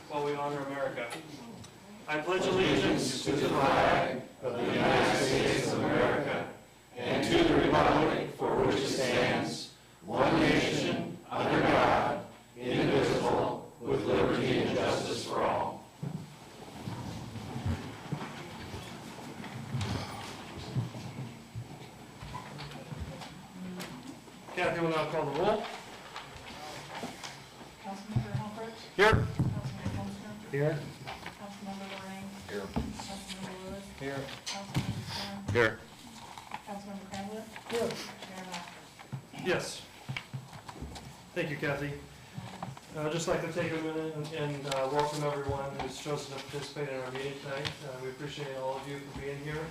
while we honor America. I pledge allegiance to the flag of the United States of America and to the republic for which it stands, one nation, under God, indivisible, with liberty and justice for all. Kathy will now call the roll. Councilmember Humphrey? Here. Councilmember Holmstrom? Here. Councilmember Lorraine? Here. Councilmember Lewis? Here. Councilmember Stern? Here. Councilmember Cranwood? Here. Mayor Knopf? Yes. Thank you, Kathy. I'd just like to take a minute and welcome everyone who's chosen to participate in our meeting tonight. We appreciate all of you for being here.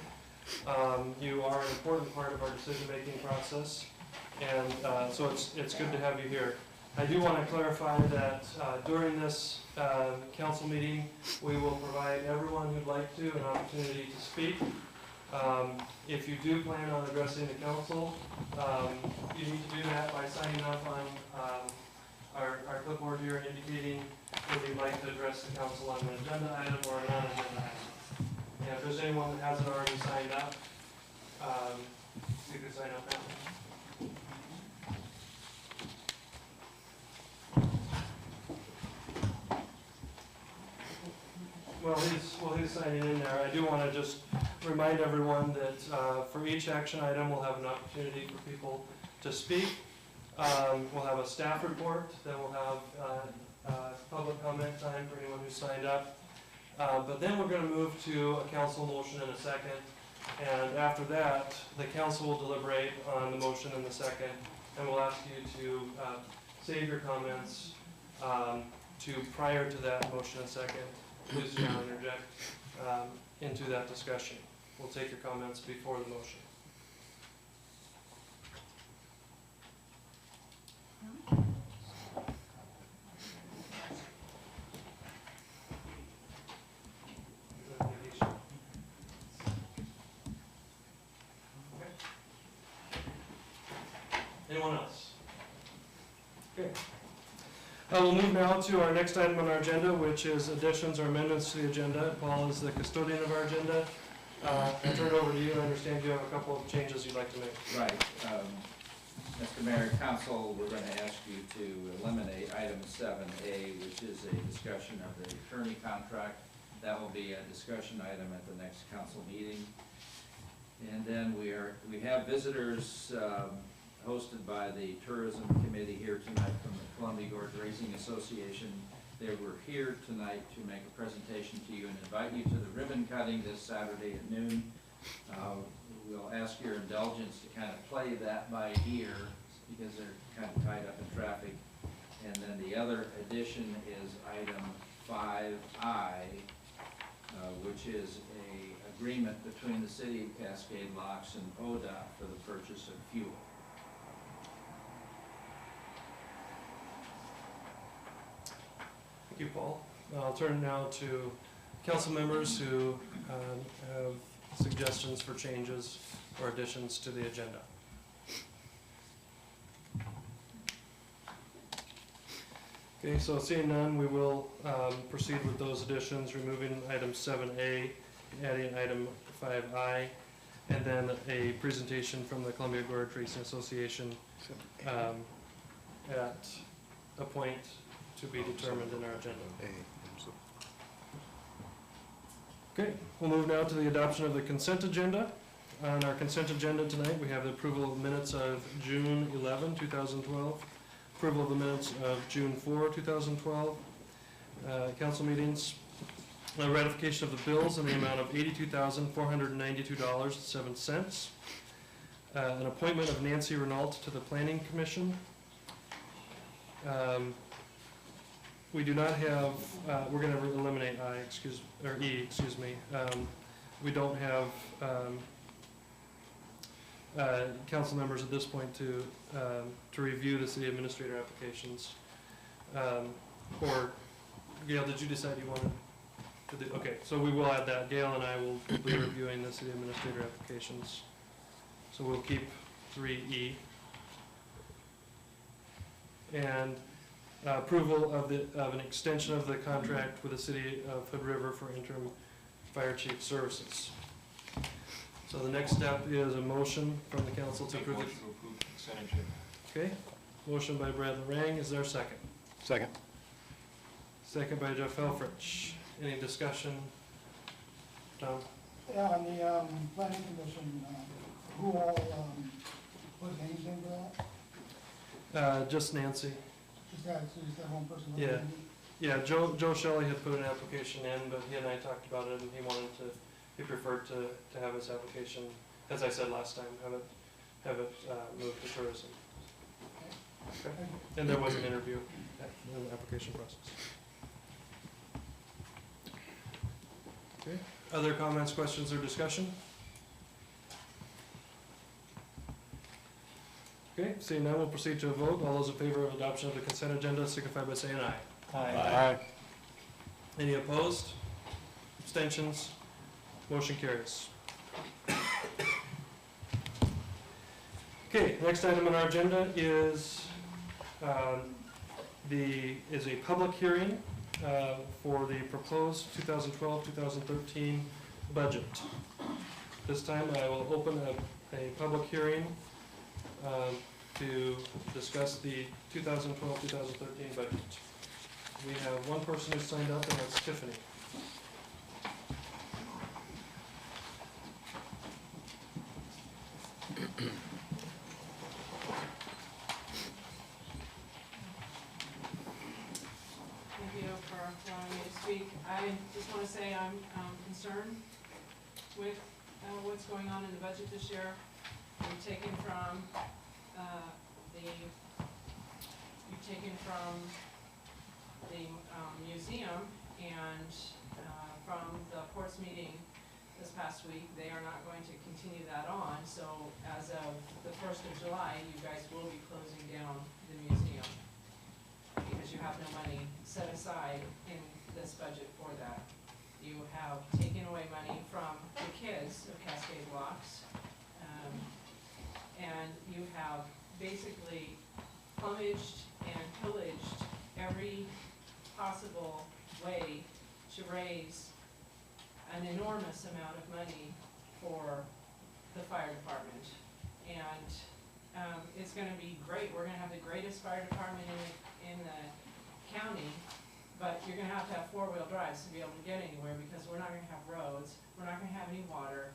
You are an important part of our decision-making process, and so it's good to have you here. I do want to clarify that during this council meeting, we will provide everyone who'd like to an opportunity to speak. If you do plan on addressing the council, you need to do that by signing up on our clipboard here and indicating whether you'd like to address the council on an agenda item or a non-agenda item. And if there's anyone that hasn't already signed up, you could sign up now. While he's signing in there, I do want to just remind everyone that for each action item, we'll have an opportunity for people to speak. We'll have a staff report, then we'll have public comment time for anyone who signed up. But then we're going to move to a council motion in a second. And after that, the council will deliberate on the motion in the second. And we'll ask you to save your comments to prior to that motion in a second. Please do not interject into that discussion. We'll take your comments before the motion. Anyone else? Okay. We'll move now to our next item on our agenda, which is additions or amendments to the agenda. Paul is the custodian of our agenda. I'll turn it over to you. I understand you have a couple of changes you'd like to make. Right. Mr. Mayor, Council, we're going to ask you to eliminate item 7A, which is a discussion of the attorney contract. That will be a discussion item at the next council meeting. And then we have visitors hosted by the Tourism Committee here tonight from the Columbia Gorge Racing Association. They were here tonight to make a presentation to you and invite you to the ribbon cutting this Saturday at noon. We'll ask your indulgence to kind of play that by ear because they're kind of tied up in traffic. And then the other addition is item 5I, which is an agreement between the City of Cascade Locks and ODOT for the purchase of fuel. Thank you, Paul. I'll turn now to council members who have suggestions for changes or additions to the agenda. Okay, so seeing none, we will proceed with those additions, removing item 7A, adding item 5I, and then a presentation from the Columbia Gorge Racing Association at a point to be determined in our agenda. Okay, we'll move now to the adoption of the consent agenda. On our consent agenda tonight, we have the approval of minutes of June 11, 2012, approval of the minutes of June 4, 2012, council meetings, ratification of the bills in the amount of $82,492.07, an appointment of Nancy Renault to the Planning Commission. We do not have, we're going to eliminate E, excuse me. We don't have council members at this point to review the city administrator applications. Or, Gail, did you decide you wanted to do? Okay, so we will add that. Gail and I will be reviewing the city administrator applications. So we'll keep 3E. And approval of an extension of the contract with the city of Hood River for interim fire chief services. So the next step is a motion from the council to approve. Motion to approve consent agenda. Okay, motion by Brad Lorang, is there a second? Second. Second by Jeff Helfrich. Any discussion? Tom? Yeah, on the planning commission, who all put names in for that? Just Nancy. Just that one person? Yeah. Yeah, Joe Shelley had put an application in, but he and I talked about it, and he preferred to have his application, as I said last time, have it moved to tourism. Okay. And there was an interview in the application process. Okay, other comments, questions, or discussion? Okay, seeing none, we'll proceed to a vote. All those in favor of adoption of the consent agenda signify by saying aye. Aye. Any opposed? Abstentions? Motion carries. Okay, next item on our agenda is a public hearing for the proposed 2012-2013 budget. This time I will open a public hearing to discuss the 2012-2013 budget. We have one person who signed up, and that's Tiffany. Thank you for allowing me to speak. I just want to say I'm concerned with what's going on in the budget this year. We've taken from the museum and from the courts meeting this past week, they are not going to continue that on. So as of the 1st of July, you guys will be closing down the museum because you have no money set aside in this budget for that. You have taken away money from the kids of Cascade Blocks, and you have basically plumaged and pillaged every possible way to raise an enormous amount of money for the fire department. And it's going to be great. We're going to have the greatest fire department in the county, but you're going to have 4-wheel drives to be able to get anywhere because we're not going to have roads. We're not going to have any water.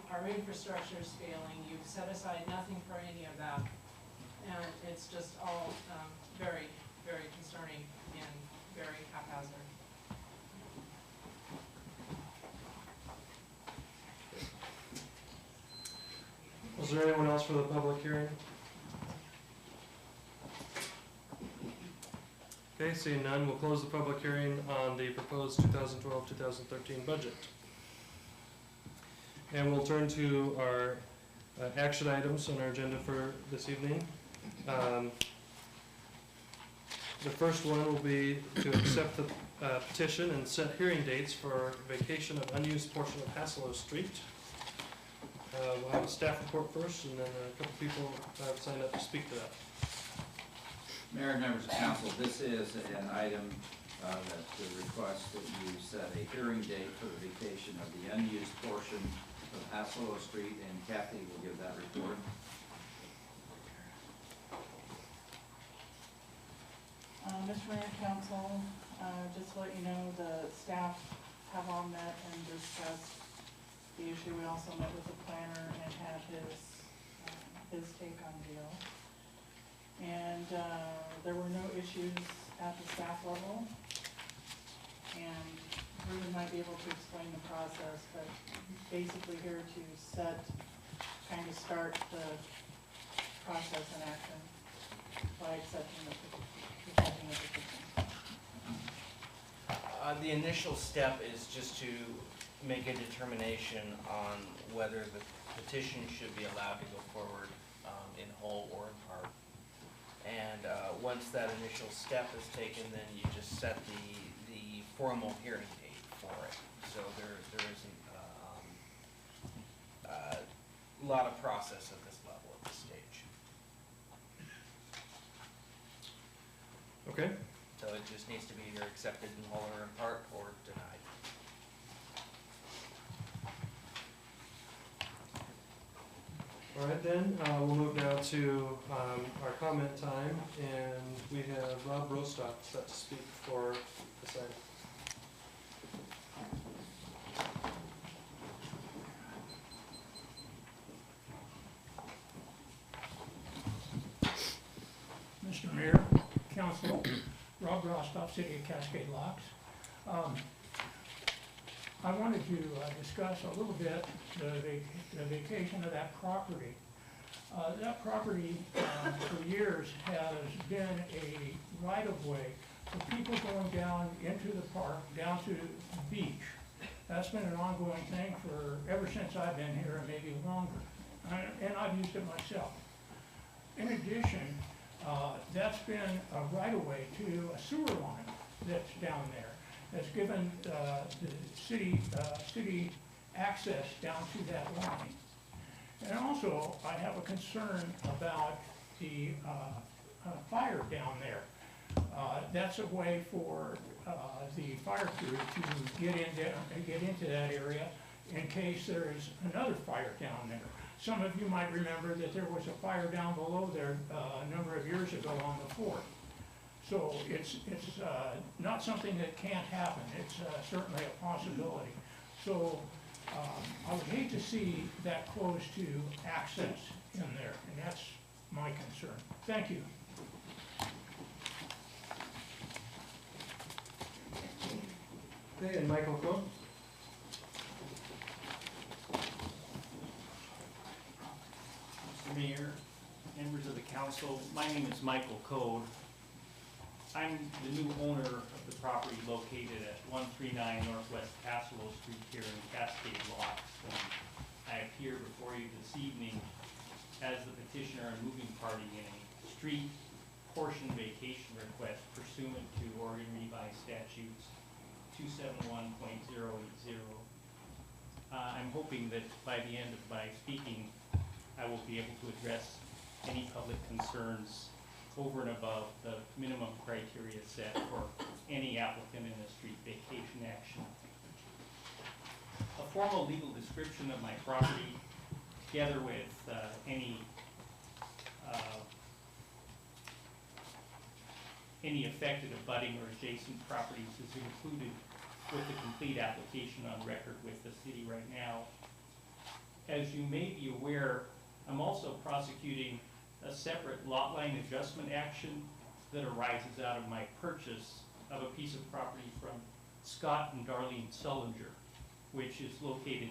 Our infrastructure is failing. You've set aside nothing for any of that. And it's just all very, very concerning and very haphazard. Was there anyone else for the public hearing? Okay, seeing none, we'll close the public hearing on the proposed 2012-2013 budget. And we'll turn to our action items on our agenda for this evening. The first one will be to accept the petition and set hearing dates for vacation of unused portion of Haslow Street. We'll have a staff report first, and then a couple people have signed up to speak to that. Mayor and members of council, this is an item that requests that you set a hearing date for the vacation of the unused portion of Haslow Street, and Kathy will give that report. Mr. Mayor, Council, just to let you know, the staff have all met and discussed the issue. We also met with the planner and had his take on the deal. And there were no issues at the staff level. And Ruben might be able to explain the process, but basically here to kind of start the process in action by accepting the petition. The initial step is just to make a determination on whether the petition should be allowed to go forward in whole or in part. And once that initial step is taken, then you just set the formal hearing date for it. So there isn't a lot of process at this level at this stage. Okay, So it just needs to be either accepted in whole or in part, or denied. all right then, we'll move now to our comment time, and we have Rob Rostock set to speak for this item. Mr. Mayor, Council, Rob Rostoff, City of Cascade Locks. I wanted to discuss a little bit the vacation of that property. That property for years has been a right-of-way for people going down into the park, down to the beach. That's been an ongoing thing for ever since I've been here, and maybe longer. And I've used it myself. In addition, that's been a right-of-way to a sewer line that's down there. That's given the city access down to that line. And also, I have a concern about the fire down there. That's a way for the fire crew to get into that area in case there is another fire down there. Some of you might remember that there was a fire down below there a number of years ago on the fort. So it's not something that can't happen. It's certainly a possibility. So I would hate to see that close to access in there, and that's my concern. Thank you. Okay, and Michael Coe? Mr. Mayor, members of the council, my name is Michael Code. I'm the new owner of the property located at 139 Northwest Castle Street here in Cascade Locks. And I appear before you this evening as the petitioner and moving party in a street portion vacation request pursuant to Oregon Revised Statutes 271.080. I'm hoping that by the end of my speaking, I will be able to address any public concerns over and above the minimum criteria set for any applicant in a street vacation action. A formal legal description of my property, together with any affected abutting or adjacent properties, is included with the complete application on record with the city right now. As you may be aware, I'm also prosecuting a separate lot line adjustment action that arises out of my purchase of a piece of property from Scott and Darlene Sullinger, which is located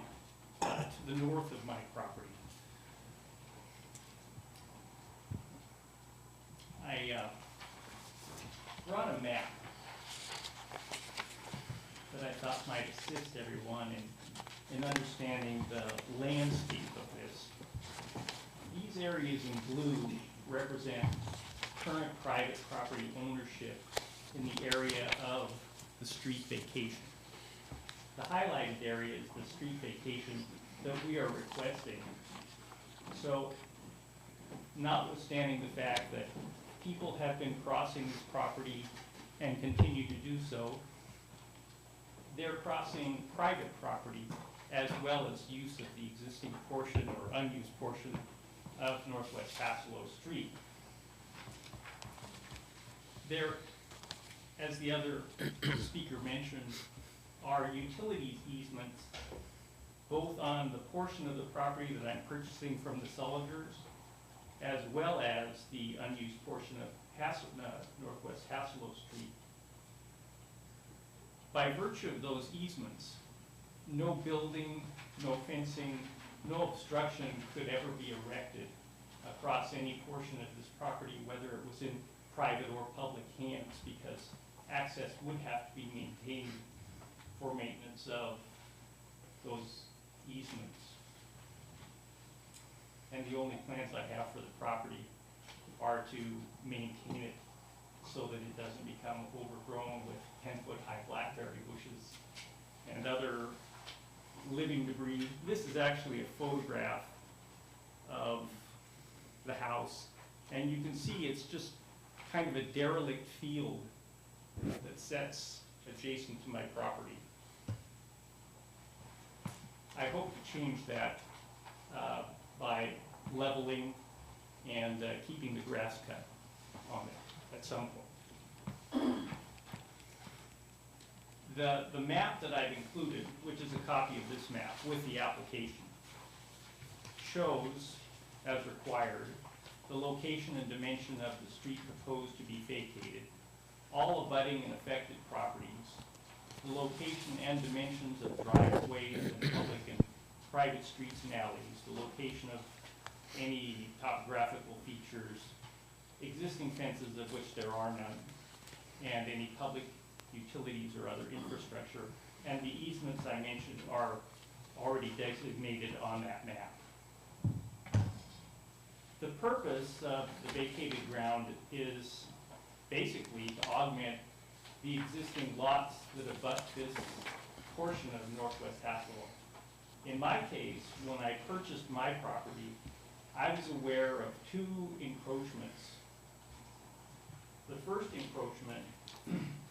to the north of my property. I brought a map that I thought might assist everyone in understanding the landscape of this. These areas in blue represent current private property ownership in the area of the street vacation. The highlighted area is the street vacation that we are requesting. So, notwithstanding the fact that people have been crossing this property and continue to do so, they're crossing private property as well as use of the existing portion or unused portion of Northwest Haslow Street. There, as the other speaker mentioned, are utilities easements both on the portion of the property that I'm purchasing from the Sullingers, as well as the unused portion of Northwest Haslow Street. By virtue of those easements, no building, no fencing, no obstruction could ever be erected across any portion of this property, whether it was in private or public hands, because access would have to be maintained for maintenance of those easements. And the only plans I have for the property are to maintain it so that it doesn't become overgrown with 10-foot high blackberry bushes and other living debris. This is actually a photograph of the house, and you can see it's just kind of a derelict field that sets adjacent to my property. I hope to change that by leveling and keeping the grass cut on it at some point. The map that I've included, which is a copy of this map with the application, shows, as required, the location and dimension of the street proposed to be vacated, all abutting and affected properties, the location and dimensions of driveways and public and private streets and alleys, the location of any topographical features, existing fences of which there are none, and any public utilities or other infrastructure, and the easements I mentioned are already designated on that map. The purpose of the vacated ground is basically to augment the existing lots that abut this portion of Northwest Hassel. In my case, when I purchased my property, I was aware of two encroachments. The first encroachment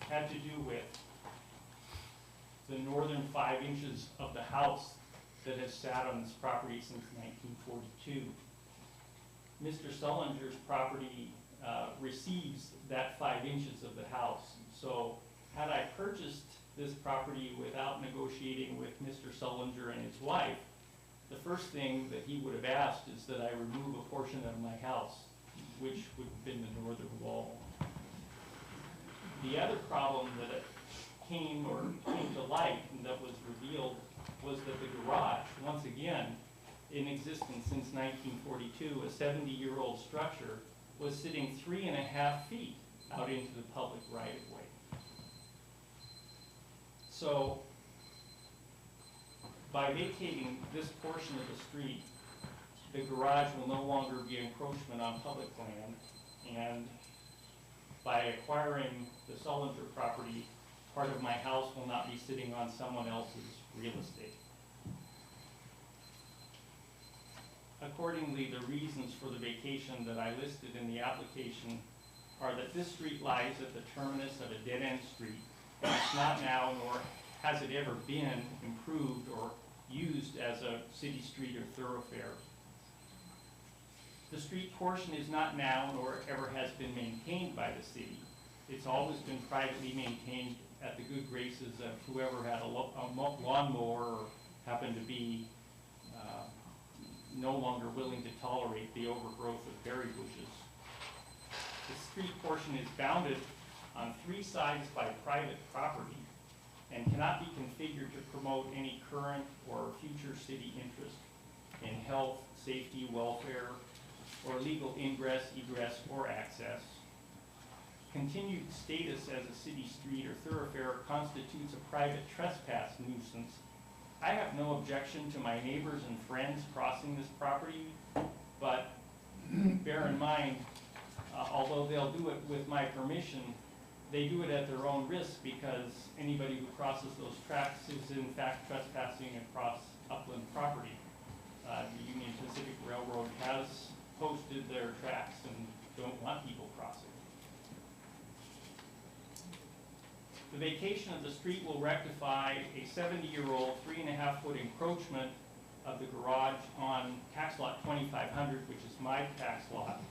had to do with the northern 5 inches of the house that has sat on this property since 1942. Mr. Sullinger's property receives that 5 inches of the house. So had I purchased this property without negotiating with Mr. Sullinger and his wife, the first thing that he would have asked is that I remove a portion of my house, which would have been the northern wall. The other problem that came to light and that was revealed was that the garage, once again, in existence since 1942, a 70-year-old structure, was sitting 3.5 feet out into the public right-of-way. So, by vacating this portion of the street, the garage will no longer be encroachment on public land, and by acquiring the Sullinger property, part of my house will not be sitting on someone else's real estate. Accordingly, the reasons for the vacation that I listed in the application are that this street lies at the terminus of a dead-end street, and it's not now, nor has it ever been improved or used as a city street or thoroughfare. The street portion is not now, nor ever has been maintained by the city. It's always been privately maintained at the good graces of whoever had a lawnmower or happened to be no longer willing to tolerate the overgrowth of berry bushes. The street portion is bounded on 3 sides by private property and cannot be configured to promote any current or future city interest in health, safety, welfare, or legal ingress, egress, or access. Continued status as a city street or thoroughfare constitutes a private trespass nuisance. I have no objection to my neighbors and friends crossing this property, but bear in mind, although they'll do it with my permission, they do it at their own risk, because anybody who crosses those tracks is in fact trespassing across upland property. The Union Pacific Railroad has posted their tracks and don't want people crossing. The vacation of the street will rectify a 70-year-old 3.5-foot encroachment of the garage on tax lot 2500, which is my tax lot.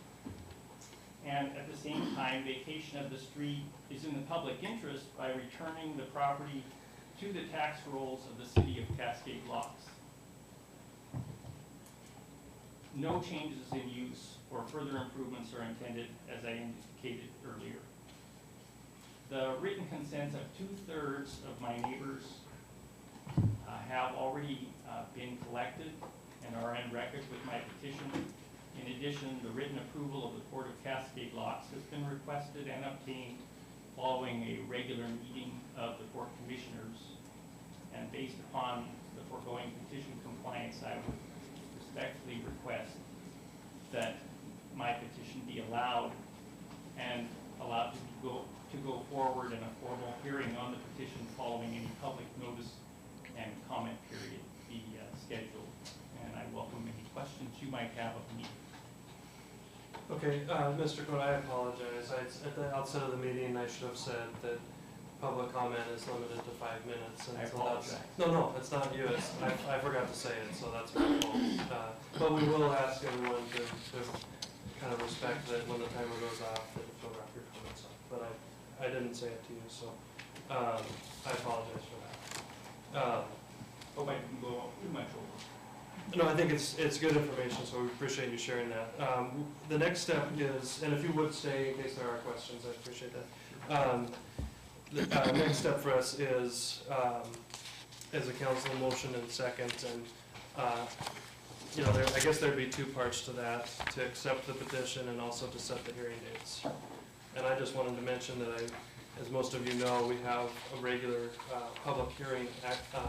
And at the same time, vacation of the street is in the public interest by returning the property to the tax rolls of the city of Cascade Locks. No changes in use or further improvements are intended, as I indicated earlier. The written consents of 2/3 of my neighbors have already been collected and are in record with my petition. In addition, the written approval of the Port of Cascade Locks has been requested and obtained following a regular meeting of the Port Commissioners. And based upon the foregoing petition compliance, I would respectfully request that my petition be allowed and allowed to go forward in a formal hearing on the petition following any public notice and comment period be scheduled. And I welcome any questions you might have of me. Okay, Mr. Cody, I apologize. At the outset of the meeting, I should have said that public comment is limited to 5 minutes. And I so apologize. No, it's not you. I forgot to say it, so that's my fault. But we will ask everyone to kind of respect that when the timer goes off, that you'll wrap your comments up. But I didn't say it to you, so I apologize for that. Hope I didn't go too much over. No, I think it's good information, so we appreciate you sharing that. The next step is, and if you would stay in case there are questions, I'd appreciate that. The next step for us is, as a council, motion and second, and, I guess there'd be two parts to that, to accept the petition and also to set the hearing dates. And I just wanted to mention that as most of you know, we have a regular public hearing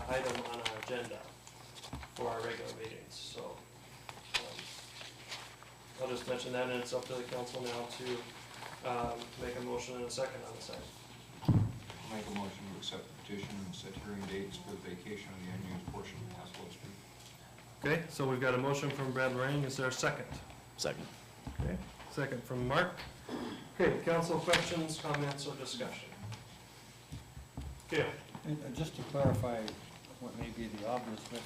item on our agenda for our regular meetings, so I'll just mention that, and it's up to the council now to make a motion and a second on the side. Make a motion to accept the petition and set hearing dates for the vacation of the unused portion of Haskell Street. Okay, so we've got a motion from Brad Lorraine. Is there a second? Second. Okay, second from Mark. Okay, council questions, comments, or discussion? Gail? Just to clarify what may be the obvious, but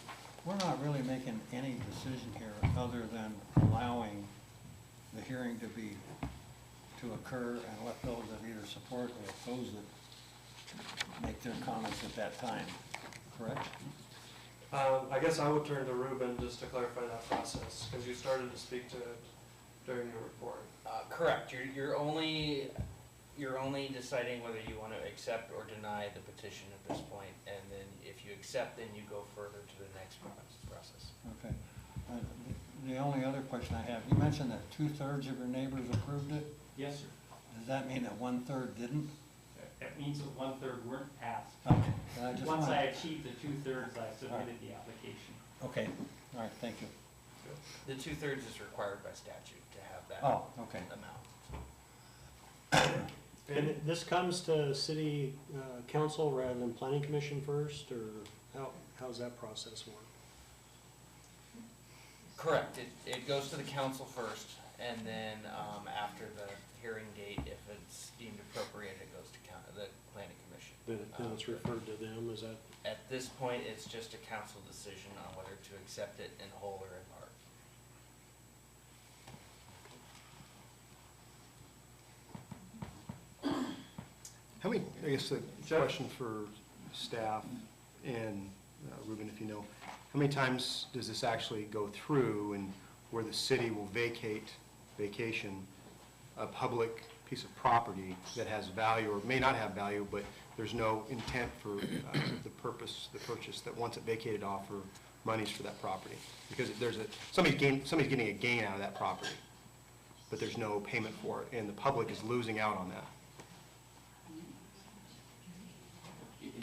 we're not really making any decision here other than allowing the hearing to occur and let those that either support or oppose it make their comments at that time, correct? I guess I would turn to Ruben just to clarify that process, because you started to speak to it during your report. Correct, you're only deciding whether you want to accept or deny the petition at this point, and then if you accept, then you go further to the next process. Okay. The only other question I have, you mentioned that 2/3 of your neighbors approved it. Yes, sir. Does that mean that 1/3 didn't? That means that 1/3 weren't passed. Okay. Once I achieved the 2/3, I submitted the application. Okay, all right, thank you. The 2/3 is required by statute to have that Oh, okay. amount. And this comes to city council rather than planning commission first, or how's that process work? Correct, it goes to the council first, and then after the hearing date, if it's deemed appropriate, it goes to the planning commission. Then it's referred to them, is that? At this point, it's just a council decision on whether to accept it in whole or in part. How many, I guess a question for staff and Ruben, if you know, how many times does this actually go through and where the city will vacation a public piece of property that has value or may not have value, but there's no intent for the purchase, that once it vacated, offer monies for that property? Because there's somebody's getting a gain out of that property, but there's no payment for it, and the public is losing out on that.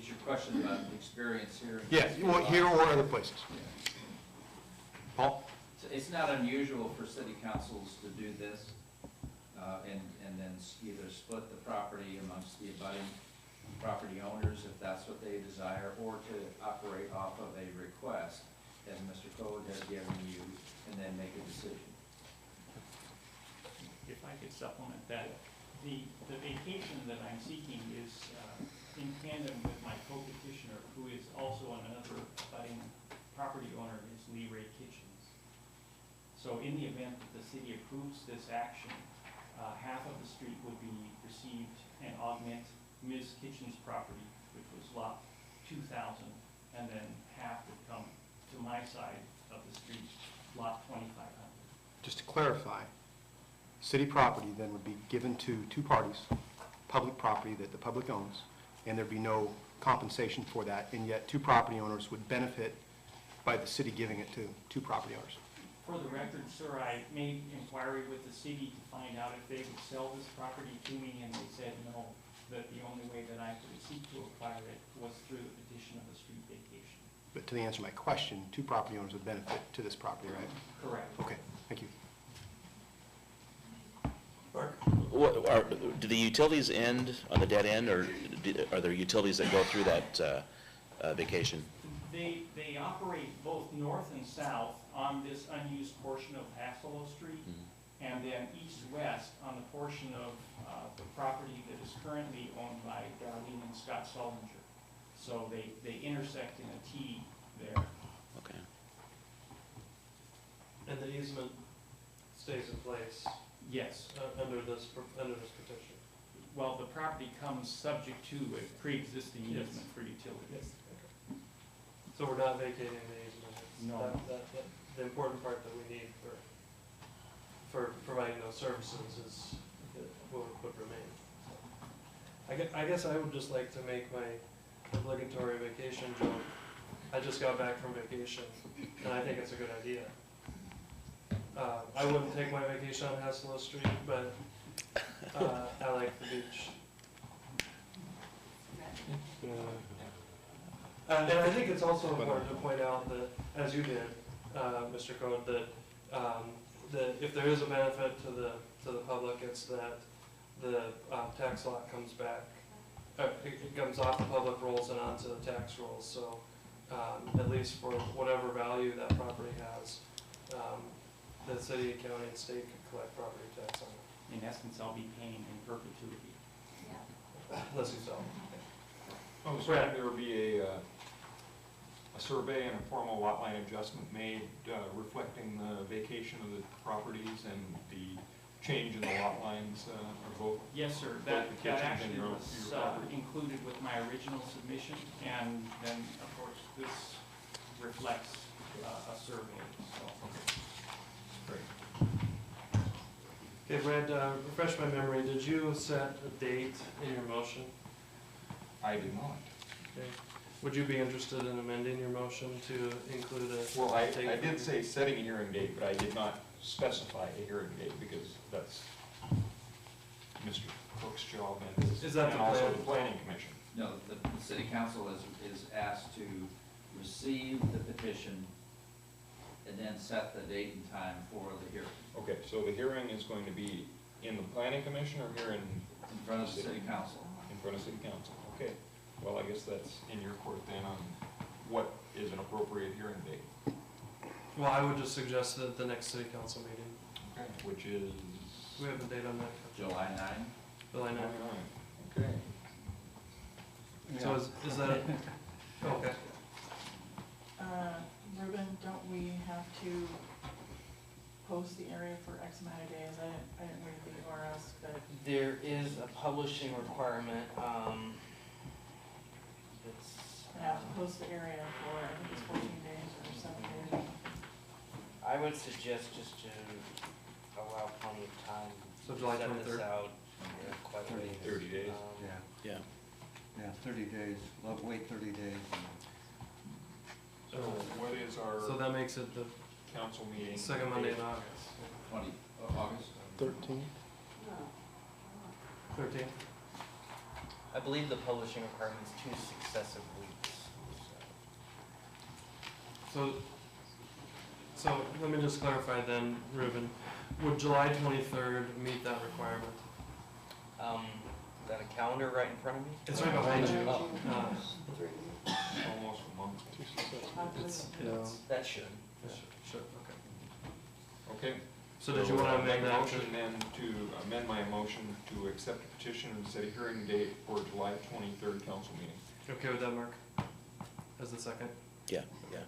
Is your question about the experience here? Yeah, well, here or other places. Paul? It's not unusual for city councils to do this, and then either split the property amongst the abutting property owners, if that's what they desire, or to operate off of a request, as Mr. Code has given you, and then make a decision. If I could supplement that, the vacation that I'm seeking is in tandem with my co-petitioner, who is also another abutting property owner, is Lee Ray Kitchens. So in the event that the city approves this action, half of the street would be received and augment Ms. Kitchens' property, which was lot 2,000, and then half would come to my side of the street, lot 2,500. Just to clarify, city property then would be given to two parties, public property that the public owns, and there'd be no compensation for that, and yet two property owners would benefit by the city giving it to two property owners. For the record, sir, I made inquiry with the city to find out if they would sell this property to me, and they said no, that the only way that I could seek to acquire it was through the petition of the street vacation. But to answer my question, two property owners would benefit to this property, right? Correct. Okay, thank you. Do the utilities end on the dead end, or are there utilities that go through that vacation? They operate both north and south on this unused portion of Haskell Street. and then east-west on the portion of the property that is currently owned by Darlene and Scott Sullinger. So they intersect in a T there. Okay. And the easement stays in place Yes. under this petition? Well, the property comes subject to a pre-existing Yes. easement for utilities. So we're not vacating the easement? It's No. that- the important part that we need for providing those services is, would remain. I guess I would just like to make my obligatory vacation joke. I just got back from vacation, and I think it's a good idea. I wouldn't take my vacation on Hasselo Street, but I like the beach. And I think it's also important to point out that, as you did, Mr. Code, that if there is a benefit to the public, it's that the tax lot comes back, it comes off the public rolls and onto the tax rolls. So at least for whatever value that property has, the city, county, and state could collect property tax on it. In essence, I'll be paying in perpetuity. Unless you sell. Oh, so there will be a survey and a formal lot line adjustment made reflecting the vacation of the properties and the change in the lot lines, or both? Yes, sir. Both That the kitchens and actually your was property? included with my original submission, and then, of course, this reflects a survey, so. Great. Okay, Brad, refresh my memory, did you set a date in your motion? I did not. Okay. Would you be interested in amending your motion to include a? Well, I date? did say setting a hearing date, but I did not specify a hearing date because that's Mr. Cook's job and his, Is that and the also plan? the planning commission. No, the city council is asked to receive the petition and then set the date and time for the hearing Okay, so the hearing is going to be in the planning commission or here in front of the city council. in front of city council? Okay, well, I guess that's in your court then on what is an appropriate hearing date, Well, I would just suggest that the next city council meeting, which is? we have a date on that. July 9. July 9th. Okay. So is that, okay. Ruben, don't we have to post the area for X amount of days? I didn't read the ORS, but There is a publishing requirement, it's, I have to post the area for, I think it's 14 days or 7 days. I would suggest just to allow plenty of time. So July to set this 23rd? out, quite a ways. 30 days. Yeah. Yeah, 30 days, wait 30 days. So what is our So that makes it the council meeting? second Monday in August. 20 August. 13? 13th? I believe the publishing requirement is 2 successive weeks. So let me just clarify then, Ruben. Would July 23rd meet that requirement? Is that a calendar right in front of me? It's right behind you. Almost a month. That should. Sure, okay. Okay. So did you want to amend Make a that? motion then to amend my motion to accept the petition and set a hearing date for July 23rd council meeting. Okay with that, Mark? As the second? Yeah, yeah.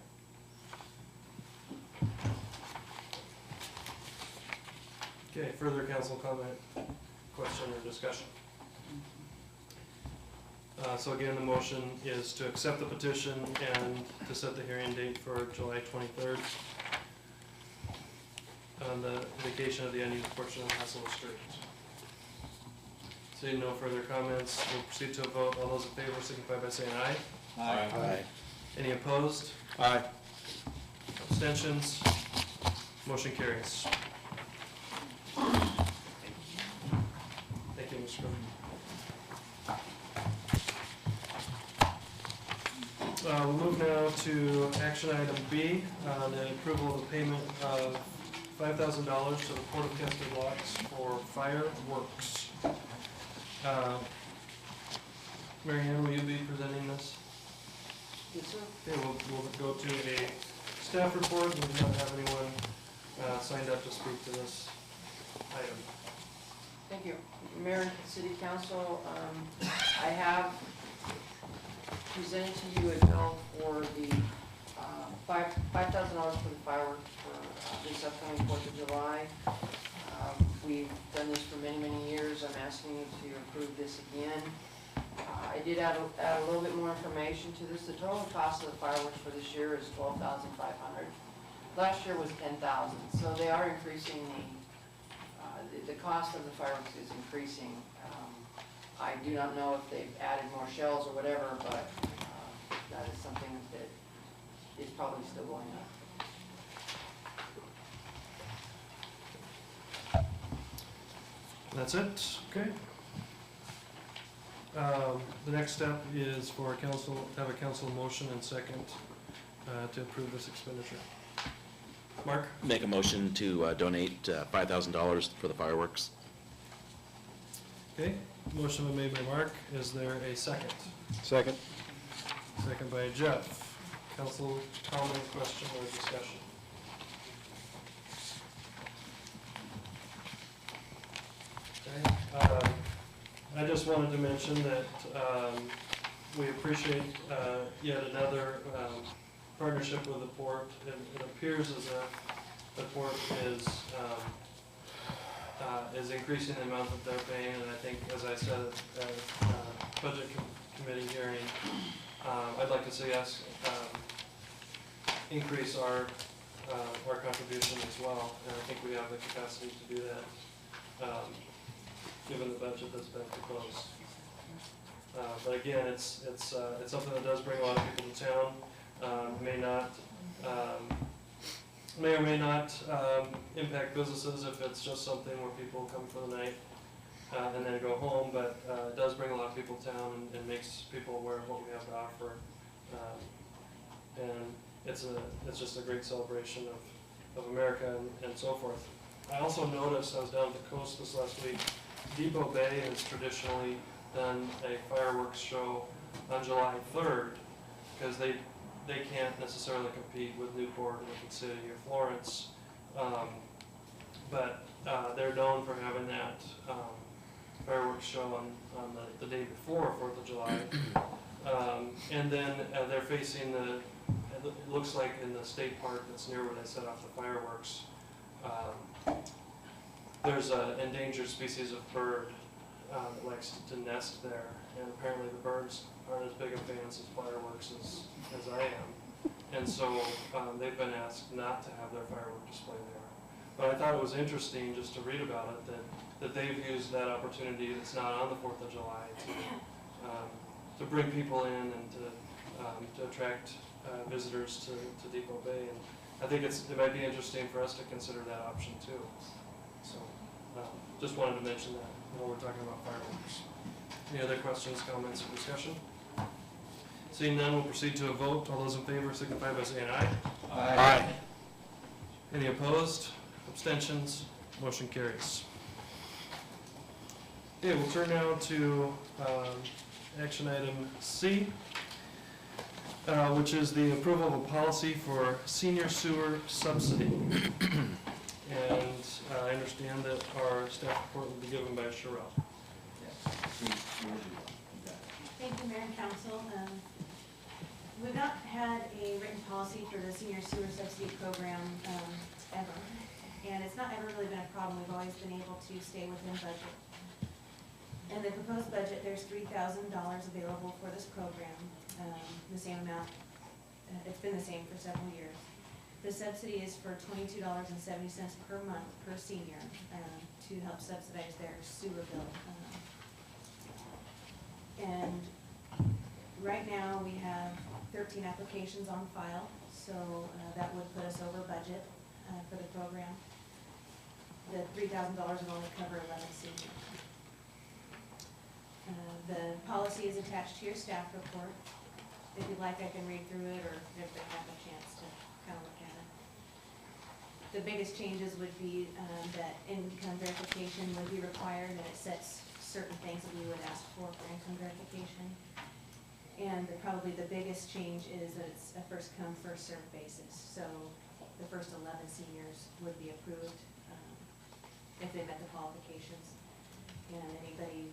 Okay, further council comment, question, or discussion? So again, the motion is to accept the petition and to set the hearing date for July 23rd on the vacation of the unused portion of Hasselo Street. Seeing no further comments, we'll proceed to a vote. All those in favor signify by saying aye. Aye. Any opposed? Aye. Abstentions? Motion carries. Thank you, Mr. Cook. We'll move now to action item B, the approval of the payment of $5,000 to the Port of Cascade Locks for fireworks. Mary Ann, will you be presenting this? Yes, sir. Okay, we'll go to a staff report. We do not have anyone signed up to speak to this item. Thank you. Mayor and City Council, I have presented to you a bill for the $5,000 for the fireworks for this upcoming 4th of July. We've done this for many, many years. I'm asking you to approve this again. I did add a little bit more information to this. The total cost of the fireworks for this year is $12,500. Last year was $10,000, so they are increasing the cost of the fireworks is increasing. I do not know if they've added more shells or whatever, but that is something that is probably still going up. That's it, okay. The next step is for council, to have a council motion and second to approve this expenditure. Mark? Make a motion to donate $5,000 for the fireworks. Okay, motion been made by Mark. Is there a second? Second. Second by Jeff. Council comment, question, or discussion? Okay. I just wanted to mention that we appreciate yet another partnership with the port. It appears as if the port is increasing the amount that they're paying, and I think, as I said at budget committee hearing, I'd like to see us increase our contribution as well, and I think we have the capacity to do that, given the budget that's been proposed. But again, it's something that does bring a lot of people to town. May or may not impact businesses if it's just something where people come for the night and then go home, but it does bring a lot of people to town and makes people aware of what we have to offer. And it's just a great celebration of America and so forth. I also noticed, I was down at the coast this last week, Depot Bay has traditionally done a fireworks show on July 3rd because they can't necessarily compete with Newport, Liquid City, or Florence, but they're known for having that fireworks show on the day before 4th of July. And then they're facing it looks like in the state park that's near where they set off the fireworks, there's an endangered species of bird that likes to nest there, and apparently the birds aren't as big of fans of fireworks as I am, and so they've been asked not to have their firework display there. But I thought it was interesting just to read about it, that they've used that opportunity that's not on the 4th of July to bring people in and to attract visitors to Depot Bay. And I think it might be interesting for us to consider that option too. So just wanted to mention that while we're talking about fireworks. Any other questions, comments, or discussion? Seeing none, we'll proceed to a vote. All those in favor signify by saying aye. Aye. Any opposed? Abstentions? Motion carries. Okay, we'll turn now to action item C, which is the approval of a policy for senior sewer subsidy. And I understand that our staff report will be given by Sherelle. Thank you, Mayor and Council. We've not had a written policy for the senior sewer subsidy program ever, and it's not ever really been a problem. We've always been able to stay within budget. In the proposed budget, there's $3,000 available for this program, the same amount. It's been the same for several years. The subsidy is for $22.70 per month per senior to help subsidize their sewer bill. And right now, we have 13 applications on file, so that would put us over budget for the program. The $3,000 would only cover 11 seniors. The policy is attached to your staff report. If you'd like, I can read through it, or if they have a chance to kind of look at it. The biggest changes would be that income verification would be required, and it sets certain things that we would ask for income verification. And probably the biggest change is that it's a first come, first served basis. So the first 11 seniors would be approved if they met the qualifications. And anybody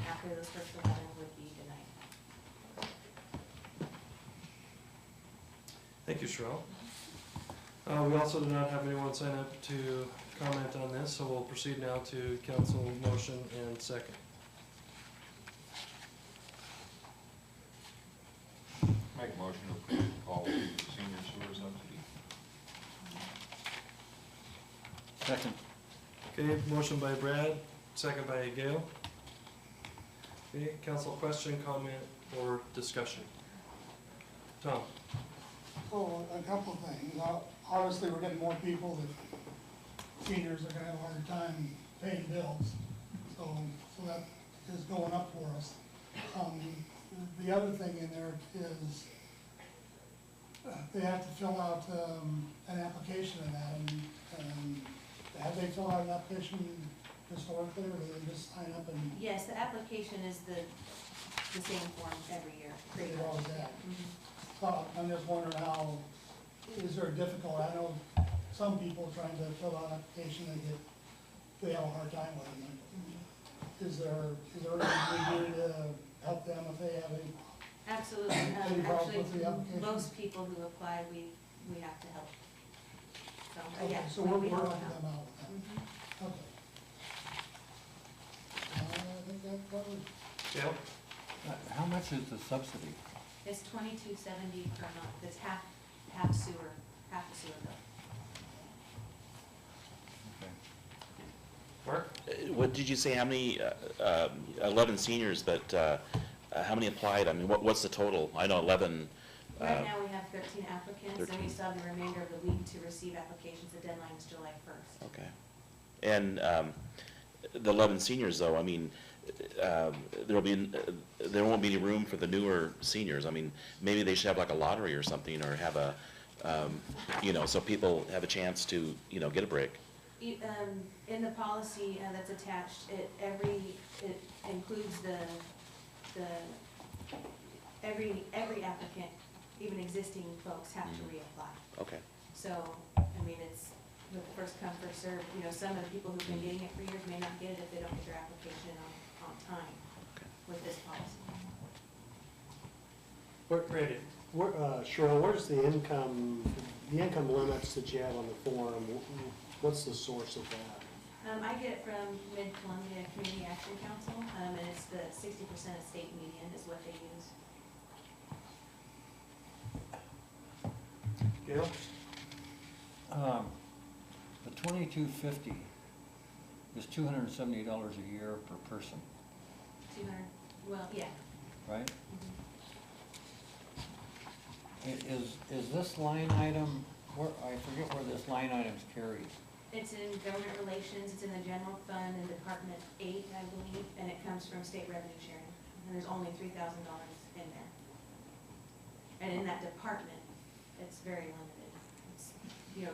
after those first 11 would be denied. Thank you, Sherelle. We also do not have anyone sign up to comment on this, so we'll proceed now to council motion and second. Make a motion to approve all the senior sewer subsidy. Second. Okay, motion by Brad, second by Gail. Okay, council question, comment, or discussion? Tom? So, a couple of things. Obviously, we're getting more people that seniors are gonna have a harder time paying bills. So that is going up for us. The other thing in there is, they have to fill out, an application in that, and have they filled out an application historically, or do they just sign up and? Yes, the application is the same form every year, pretty They much. always have. Mhm. So I'm just wondering how, is there a difficult, I know some people trying to fill out an application, they have a hard time with it. Is there anything we do to help them if they have any? Absolutely. Any problems with the Actually, application? most people who apply, we have to help. So, Okay, yeah. so we're we help helping them them out with that. Mhm. Okay. I think that covers. Gail? How much is the subsidy? It's $22.70 per month. It's half sewer, half the sewer bill. Okay. Mark? What did you say, how many, 11 seniors, but how many applied? I mean, what's the total? I know 11. Right now, we have 13 applicants, and 13. we still have the remainder of the week to receive applications. The deadline is July 1st. Okay. And the 11 seniors, though, I mean, there won't be any room for the newer seniors. I mean, maybe they should have like a lottery or something, or have a, so people have a chance to, get a break. In the policy that's attached, it includes every applicant, even existing folks, have to reapply. Okay. So, I mean, it's with the first come, first served. Some of the people who've been getting it for years may not get it if they don't get their application on time with this policy. Randy? Cheryl, where's the income limits that you have on the form? What's the source of that? I get it from Mid-Columbia Community Action Council, and it's the 60% of state median is what they use. Gail? The $22.50 is $270 a year per person, 200, well, yeah. right? Mhm. Is this line item, I forget where this line item's carried. It's in government relations, it's in the general fund in Department 8, I believe, and it comes from state revenue sharing. And there's only $3,000 in there. And in that department, it's very limited. It's,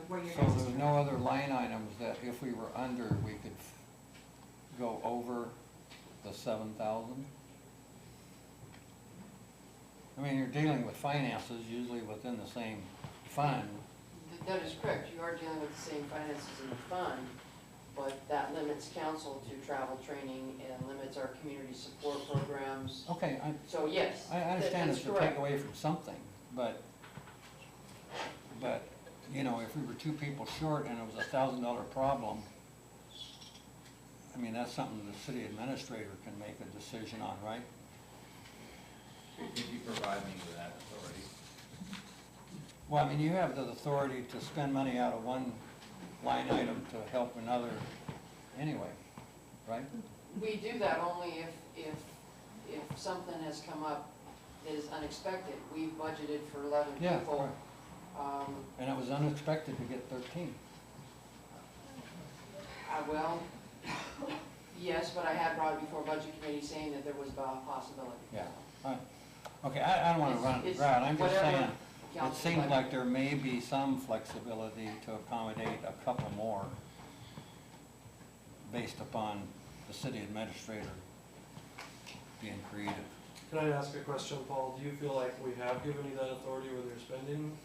where you're. So there's no other line items that if we were under, we could go over the 7,000? I mean, you're dealing with finances usually within the same fund. That is correct, you are dealing with the same finances in the fund, but that limits council to travel training and limits our community support programs. Okay, So yes. I understand that's it's to correct. take away from something, but, if we were two people short and it was a $1,000 problem, I mean, that's something the city administrator can make a decision on, right? If you provide me with that authority. Well, I mean, you have the authority to spend money out of one line item to help another anyway, right? We do that only if something has come up that is unexpected. We budgeted for 11 Yeah, people. right. And it was unexpected to get 13. Well, yes, but I had brought it before Budget Committee saying that there was a possibility. Yeah, right. Okay, I don't want to run it It's around, I'm just whatever saying, it council seems budget. like there may be some flexibility to accommodate a couple more based upon the city administrator being creative. Can I ask a question, Paul? Do you feel like we have given you that authority with your spending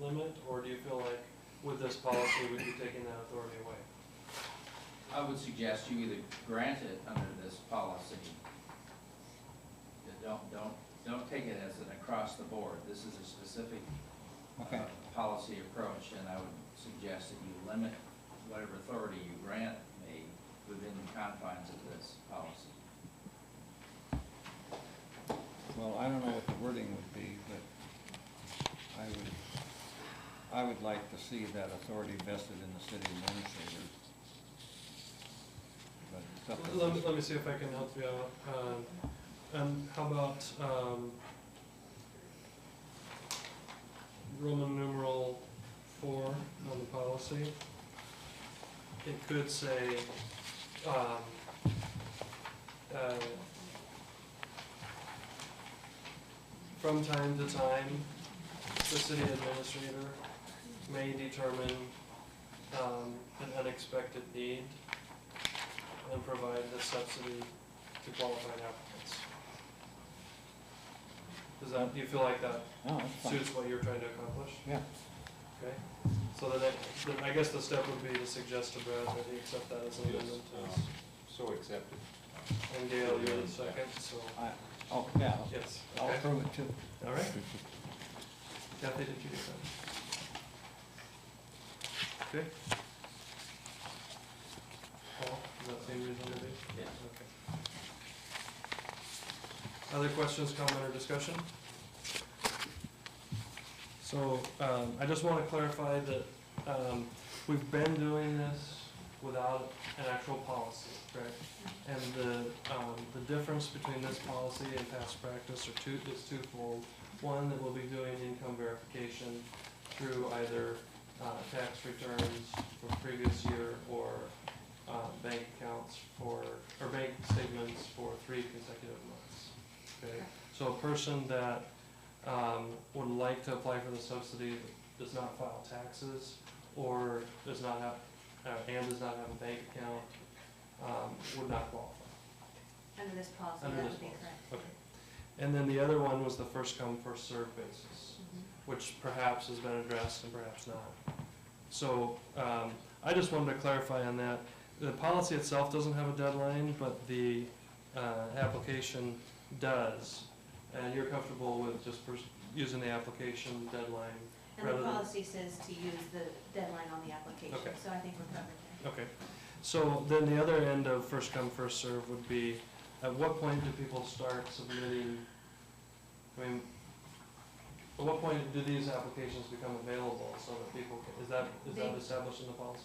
limit, or do you feel like with this policy we'd be taking that authority away? I would suggest you either grant it under this policy. Don't take it as an across the board. This is a specific Okay. policy approach, and I would suggest that you limit whatever authority you grant me within the confines of this policy. Well, I don't know what the wording would be, but I would like to see that authority vested in the city administrator. But it's up to Let me see if I can help you out. And how about, Roman numeral 4 on the policy? It could say, from time to time, the city administrator may determine an unexpected need and provide the subsidy to qualified applicants. Do you feel like that No, that's fine. suits what you're trying to accomplish? Yeah. Okay, so I guess the step would be to suggest to Brad that he accept that as an Yes, amendment. so accepted. And Gail, you're the second, so, Oh, yeah, yes, I'll okay, approve it too. all right. Kathy, did you get that? Okay. Paul, does that seem reasonable to you? Yes. Okay. Other questions, comment, or discussion? So, I just want to clarify that we've been doing this without an actual policy, correct? And the difference between this policy and past practice is twofold. One, that we'll be doing income verification through either tax returns for previous year or bank accounts or bank statements for 3 consecutive months. Okay, so a person that would like to apply for the subsidy that does not file taxes or does not have a bank account would not qualify. Under this policy, Under that this would be policy. correct. Okay. And then the other one was the first come, first served basis, which perhaps has been addressed and perhaps not. So I just wanted to clarify on that. The policy itself doesn't have a deadline, but the application does. And you're comfortable with just using the application deadline? And the policy says to use the deadline on the application, Okay. so I think we're covered there. Okay. So then the other end of first come, first serve would be, at what point do people start submitting, I mean, at what point do these applications become available so that people can, is that established in the policy?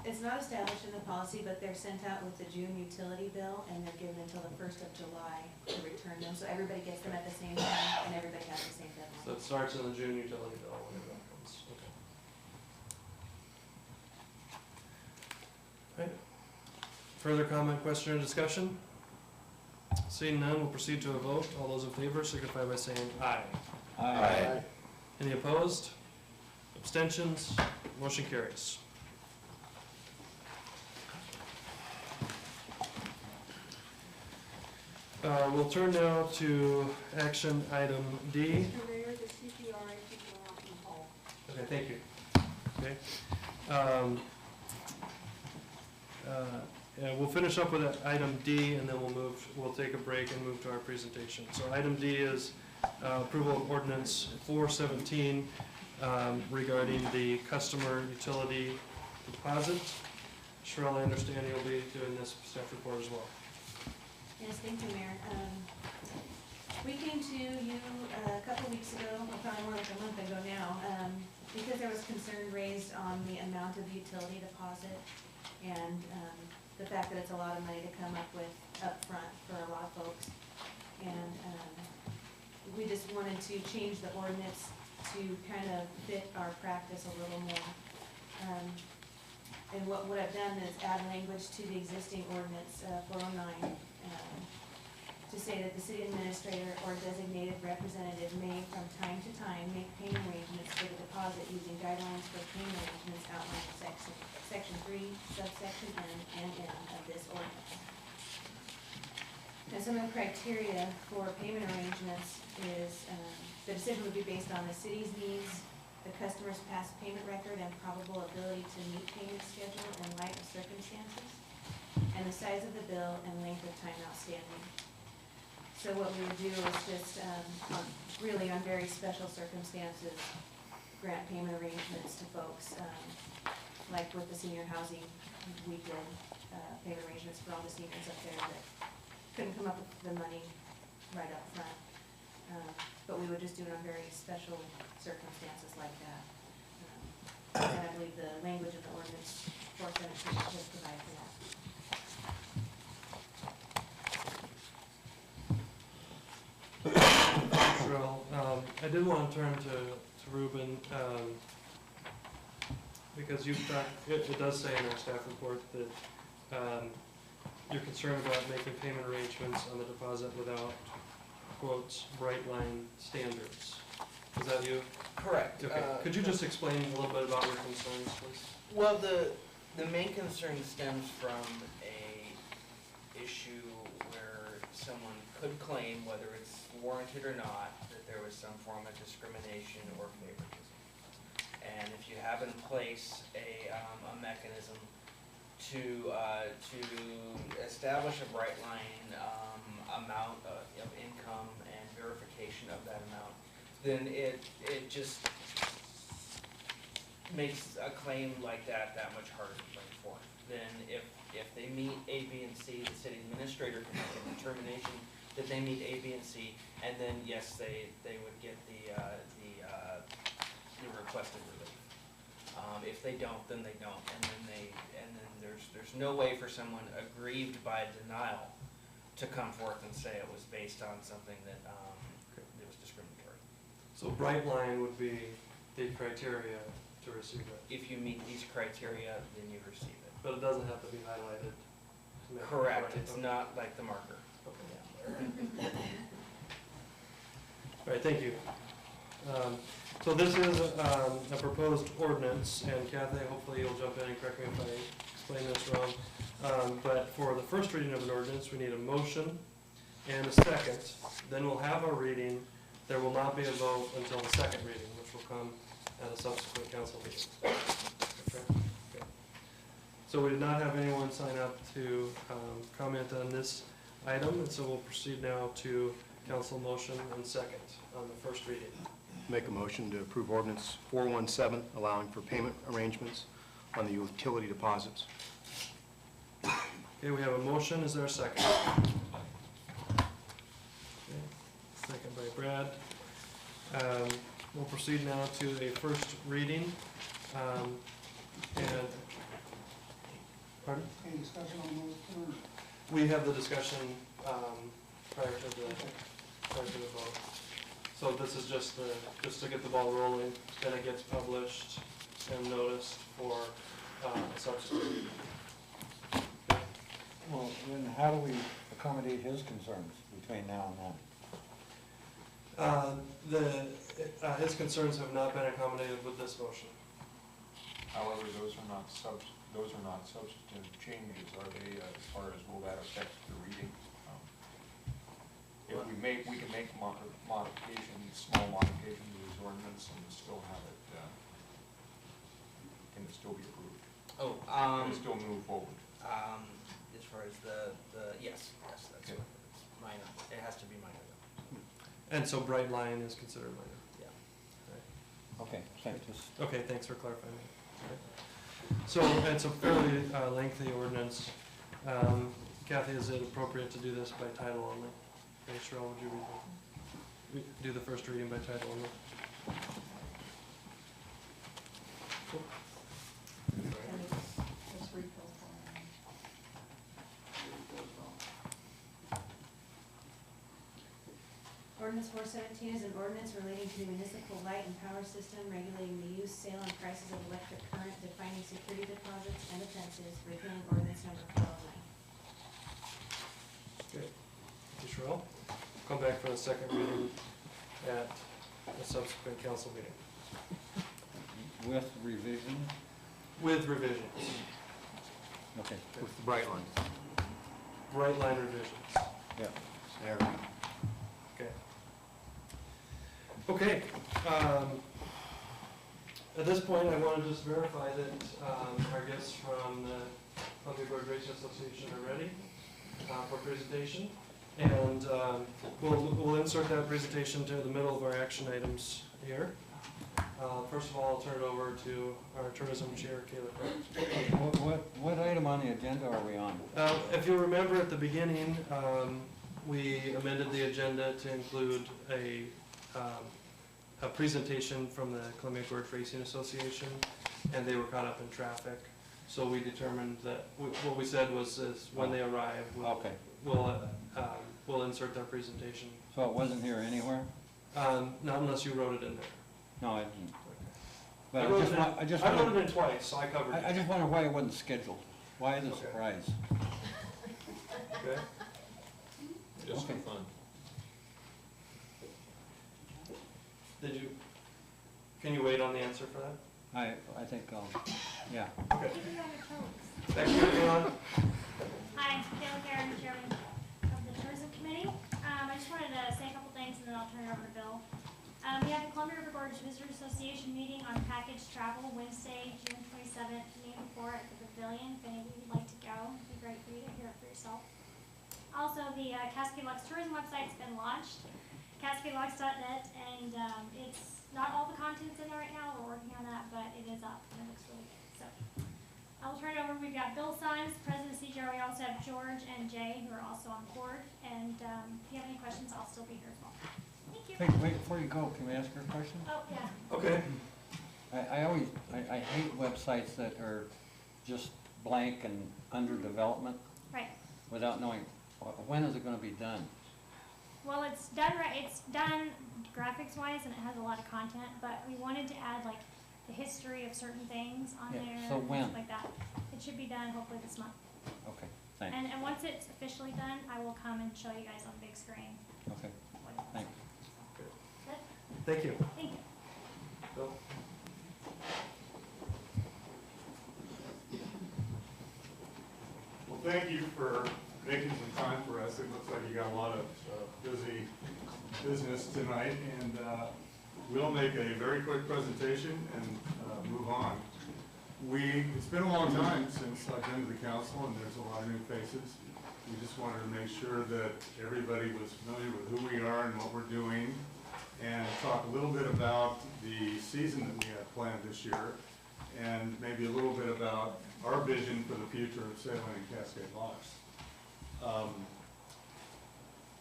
It's not established in the policy, but they're sent out with the June utility bill, and they're given until the 1st of July to return them, so everybody gets them at the same time, and everybody has the same So deadline. it starts in the June utility bill whenever that comes, okay. Right. Further comment, question, or discussion? Seeing none, we'll proceed to a vote. All those in favor signify by saying aye. Aye. Any opposed? Abstentions? Motion carries. We'll turn now to action item D. Mr. Mayor, the CPRA should go out in the hall. Okay, thank you. Okay. Yeah, we'll finish up with item D, and then we'll take a break and move to our presentation. So item D is approval of ordinance 417 regarding the customer utility deposit. Sherelle, I understand you'll be doing this staff report as well. Yes, thank you, Mayor. We came to you a couple weeks ago, or probably more like a month ago now, because there was concern raised on the amount of the utility deposit and the fact that it's a lot of money to come up with upfront for a lot of folks. And we just wanted to change the ordinance to kind of fit our practice a little more. And what I've done is add language to the existing ordinance 409 to say that the city administrator or designated representative may from time to time make payment arrangements for the deposit using guidelines for payment arrangements outlined in section 3, subsection N and M of this ordinance. Now, some of the criteria for payment arrangements is the decision would be based on the city's needs, the customer's past payment record and probable ability to meet payment schedule in light of circumstances, and the size of the bill and length of time outstanding. So what we would do is just, really on very special circumstances, grant payment arrangements to folks, like with the senior housing, we did payment arrangements for all the seniors up there that couldn't come up with the money right up front. But we would just do it on very special circumstances like that. And I believe the language of the ordinance 417 does provide for that. Cheryl, I did want to turn to Ruben, because you've talked, it does say in our staff report that you're concerned about making payment arrangements on the deposit without, quotes, bright line standards. Is that you? Correct. Okay, could you just explain a little bit about your concerns, please? Well, the main concern stems from a issue where someone could claim, whether it's warranted or not, that there was some form of discrimination or favoritism. And if you have in place a mechanism to establish a bright line amount of income and verification of that amount, then it just makes a claim like that much harder to bring forth. Then if they meet A, B, and C, the city administrator can make a determination that they meet A, B, and C, and then yes, they would get the requested relief. If they don't, then they don't, and then there's no way for someone aggrieved by denial to come forth and say it was based on something that it was discriminatory. So bright line would be the criteria to receive it. If you meet these criteria, then you receive it. But it doesn't have to be highlighted to make it Correct, right. it's not like the marker. Okay. All right, thank you. So this is a proposed ordinance, and Kathy, hopefully you'll jump in and correct me if I explain this wrong. But for the first reading of an ordinance, we need a motion and a second. Then we'll have a reading. There will not be a vote until the second reading, which will come at a subsequent council meeting. Okay. Okay. So we did not have anyone sign up to comment on this item, and so we'll proceed now to council motion and second on the first reading. Make a motion to approve ordinance 417, allowing for payment arrangements on the utility deposits. Okay, we have a motion. Is there a second? Okay. Second by Brad. We'll proceed now to a first reading. And, pardon? Any discussion on those two? We have the discussion prior to the vote. So this is just to get the ball rolling, then it gets published and noticed for subsequent reading. Well, then how do we accommodate his concerns between now and then? His concerns have not been accommodated with this motion. However, those are not substantive changes, are they, as far as will that affect the reading? If we can make modifications, small modifications to this ordinance and still have it, can it still be approved? Oh, Can it still move forward? as far as yes, that's Okay. it's minor. It has to be minor though. And so bright line is considered minor. Okay, thanks. Okay, thanks for clarifying that. Okay. So it's a fairly lengthy ordinance. Kathy, is it appropriate to do this by title only? Okay, Cheryl, would you do the first reading by title only? Cool. And it's refill form. Ordinance 417 is an ordinance relating to the municipal light and power system, regulating the use, sale, and prices of electric current, defining security deposits and offenses, repealing ordinance number 409. Okay. Thank you, Cheryl. Come back for the second reading at a subsequent council meeting. With revision? With revisions. Okay. With the bright line. Bright line revisions. Yeah. There we go. Okay. Okay. At this point, I want to just verify that our guests from the Public Road Racing Association are ready for presentation. And we'll insert that presentation to the middle of our action items here. First of all, I'll turn it over to our tourism chair, Kayla Crowe. What item on the agenda are we on? If you remember at the beginning, we amended the agenda to include a presentation from the Columbia Gorge Racing Association, and they were caught up in traffic. So we determined that, what we said was is when they arrive, we'll insert their presentation. So it wasn't here anywhere? Not unless you wrote it in there. No, I didn't. I But wrote it in twice, so I covered it. I just wonder why it wasn't scheduled. Why the surprise? Okay. Just for Okay. fun. Can you wait on the answer for that? I think, yeah. Okay. Thank you, everyone. Hi, Kayla Karen, Chairman of the Tourism Committee. I just wanted to say a couple things and then I'll turn it over to Bill. We have the Columbia River Gorge Visitors Association meeting on package travel Wednesday, June 27th, noon to 4 at the Pavilion. If any of you would like to go, it'd be great for you to hear it for yourself. Also, the Cascade Lux tourism website's been launched, cascadelux.net, and it's not all the content's in there right now. We're working on that, but it is up and it looks really good. So I'll turn it over. We've got Bill Symes, President of CGR. We also have George and Jay, who are also on board. And if you have any questions, I'll still be here as well. Thank you. Wait, before you go, can we ask her a question? Oh, yeah. Okay. I hate websites that are just blank and under development Right. without knowing, when is it gonna be done? Well, it's done right. It's done graphics wise, and it has a lot of content. But we wanted to add like the history of certain things on Yeah, there, so and when? stuff like that. It should be done hopefully this month. Okay, thanks. And once it's officially done, I will come and show you guys on the big screen. Okay, what it is. thanks. Good? Thank you. Thank you. Bill? Well, thank you for making some time for us. It looks like you got a lot of busy business tonight, and we'll make a very quick presentation and move on. It's been a long time since I've been to the council, and there's a lot of new faces. We just wanted to make sure that everybody was familiar with who we are and what we're doing, and talk a little bit about the season that we have planned this year, and maybe a little bit about our vision for the future of sailing in Cascade Locks.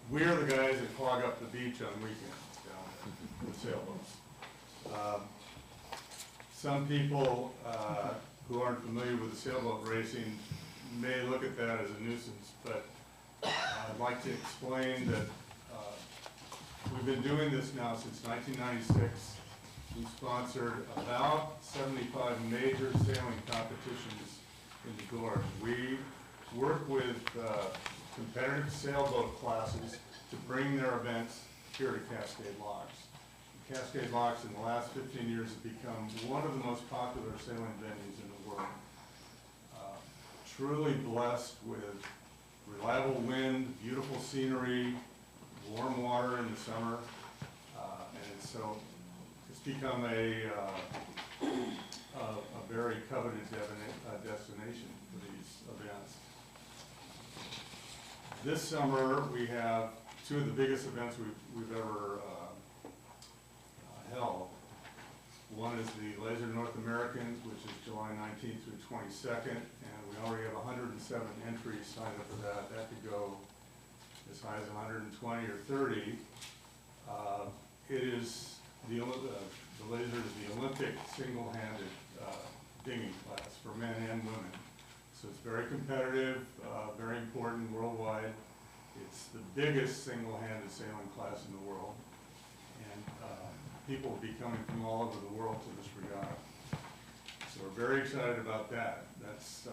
We're the guys that clog up the beach on weekends down there with sailboats. Some people who aren't familiar with the sailboat racing may look at that as a nuisance, but I'd like to explain that we've been doing this now since 1996. We've sponsored about 75 major sailing competitions in the gorge. We work with competitive sailboat classes to bring their events here to Cascade Locks. Cascade Locks in the last 15 years have become one of the most popular sailing venues in the world. Truly blessed with reliable wind, beautiful scenery, warm water in the summer, and so it's become a very coveted destination for these events. This summer, we have two of the biggest events we've ever held. One is the Laser North Americans, which is July 19th through 22nd, and we already have 107 entries signed up for that. That could go as high as 120 or 30. It is the Laser is the Olympic single-handed dinghy class for men and women. So it's very competitive, very important worldwide. It's the biggest single-handed sailing class in the world. And people will be coming from all over the world to this regatta. So we're very excited about that. That's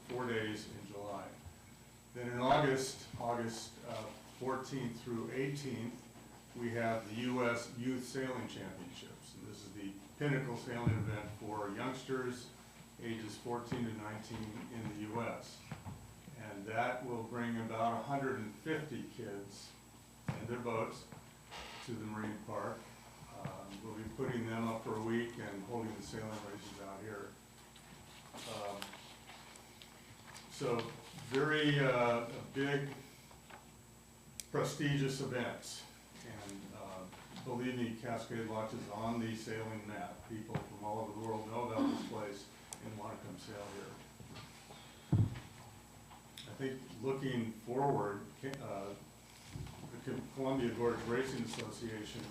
4 days in July. Then in August 14th through 18th, we have the U.S. Youth Sailing Championships. And this is the pinnacle sailing event for youngsters ages 14 to 19 in the U.S. And that will bring about 150 kids and their boats to the marine park. We'll be putting them up for a week and holding the sailing races out here. So very big, prestigious events. And believe me, Cascade Lodge is on the sailing map. People from all over the world know about this place and want to come sail here. I think looking forward, the Columbia Gorge Racing Association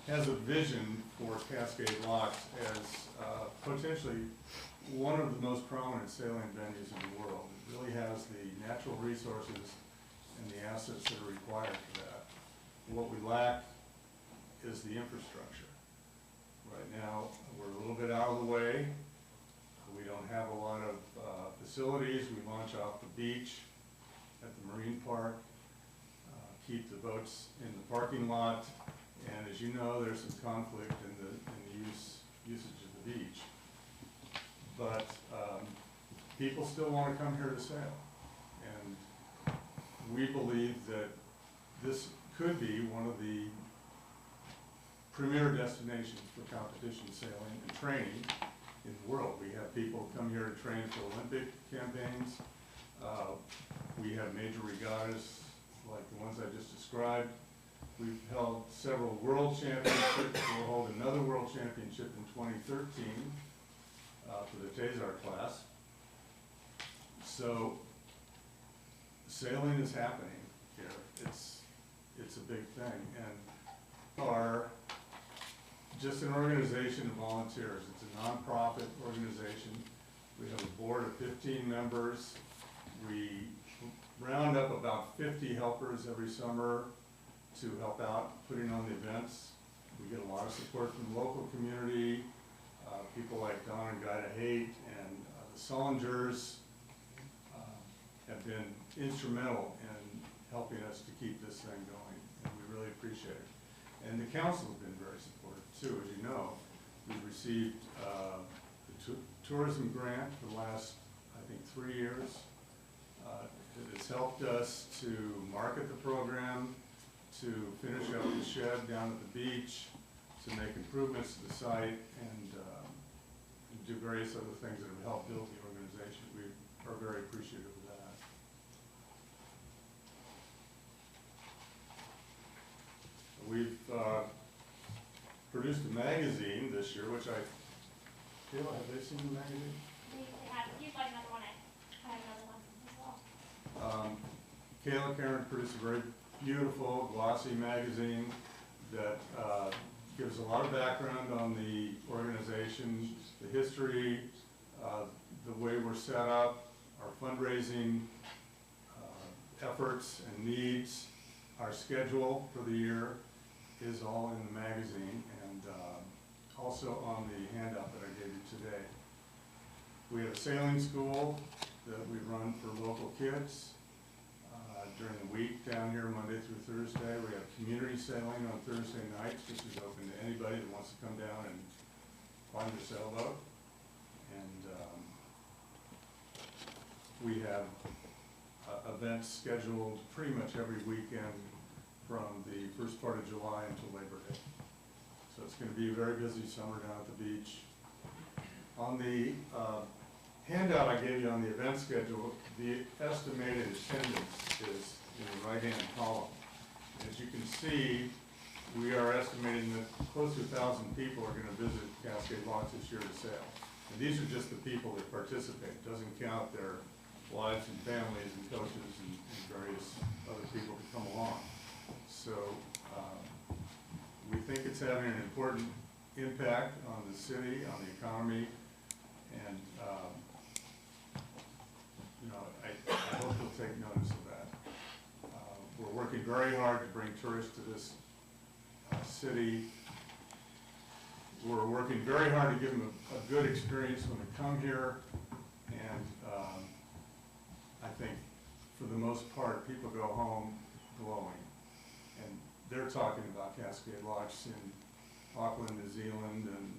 has a vision for Cascade Locks as potentially one of the most prominent sailing venues in the world. It really has the natural resources and the assets that are required for that. What we lack is the infrastructure. Right now, we're a little bit out of the way. We don't have a lot of facilities. We launch off the beach at the marine park, keep the boats in the parking lot, and as you know, there's some conflict in the usage of the beach. But people still want to come here to sail, and we believe that this could be one of the premier destinations for competition sailing and training in the world. We have people come here to train for Olympic campaigns. We have major regattas like the ones I just described. We've held several world championships. We'll hold another world championship in 2013 for the Tazar class. So sailing is happening here. It's a big thing. And our just an organization of volunteers. It's a nonprofit organization. We have a board of 15 members. We round up about 50 helpers every summer to help out putting on the events. We get a lot of support from the local community, people like Don and Guida Haight, and the Sollingers have been instrumental in helping us to keep this thing going, and we really appreciate it. And the council's been very supportive too. As you know, we've received the tourism grant for the last, I think, 3 years. It has helped us to market the program, to finish up the shed down at the beach, to make improvements to the site, and do various other things that have helped build the organization. We are very appreciative of that. We've produced a magazine this year, which Kayla, have they seen the magazine? They have, if you'd like another one, I have another one as well. Kayla Karen produced a very beautiful, glossy magazine that gives a lot of background on the organization, the history, the way we're set up, our fundraising efforts and needs. Our schedule for the year is all in the magazine, and also on the handout that I gave you today. We have a sailing school that we run for local kids during the week down here Monday through Thursday. We have community sailing on Thursday nights, which is open to anybody that wants to come down and find a sailboat. And we have events scheduled pretty much every weekend from the first part of July until Labor Day. So it's going to be a very busy summer down at the beach. On the handout I gave you on the event schedule, the estimated attendance is in the right-hand column. As you can see, we are estimating that close to 1,000 people are going to visit Cascade Locks this year to sail. And these are just the people that participate. It doesn't count their wives and families and coaches and various other people that come along. So we think it's having an important impact on the city, on the economy, and you know, I hope you'll take notice of that. We're working very hard to bring tourists to this city. We're working very hard to give them a good experience when they come here, and I think for the most part, people go home glowing. And they're talking about Cascade Locks in Auckland, New Zealand, and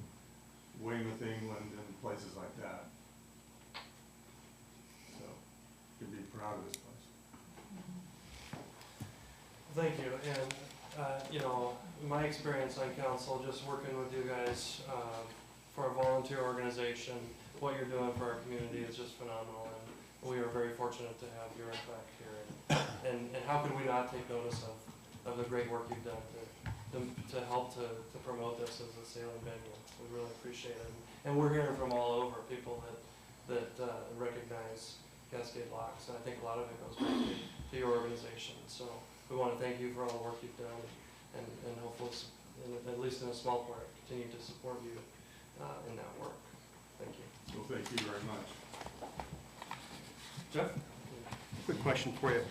Weymouth, England, and places like that. So, you can be proud of this place. Thank you, and, you know, my experience on council, just working with you guys, for a volunteer organization. What you're doing for our community is just phenomenal, and we are very fortunate to have your impact here. And how could we not take notice of the great work you've done to help to promote this as a sailing venue? We really appreciate it. And we're hearing from all over, people that recognize Cascade Locks, and I think a lot of it goes back to your organization. So we want to thank you for all the work you've done, and hopefully, at least in a small part, continue to support you in that work. Thank you. Well, thank you very much. Jeff? Quick question for you.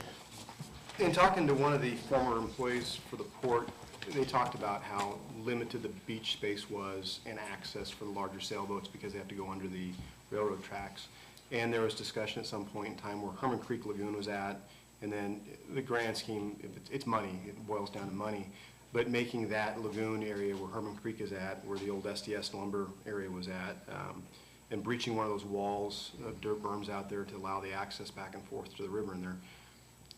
In talking to one of the former employees for the port, they talked about how limited the beach space was and access for the larger sailboats because they have to go under the railroad tracks. And there was discussion at some point in time where Herman Creek Lagoon was at, and then the grand scheme, it's money, it boils down to money. But making that lagoon area where Herman Creek is at, where the old SDS lumber area was at, and breaching one of those walls of dirt berms out there to allow the access back and forth to the river in there,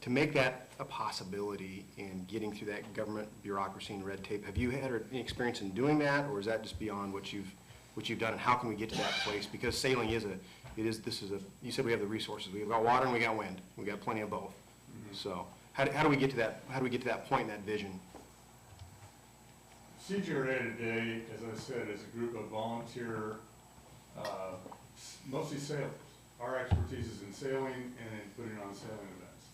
to make that a possibility in getting through that government bureaucracy and red tape, have you had any experience in doing that, or is that just beyond what you've done, and how can we get to that place? Because sailing you said we have the resources, we've got water and we got wind, we got plenty of both. So how do we get to that point in that vision? CGRA today, as I said, is a group of volunteer, mostly sailors. Our expertise is in sailing and in putting on sailing events.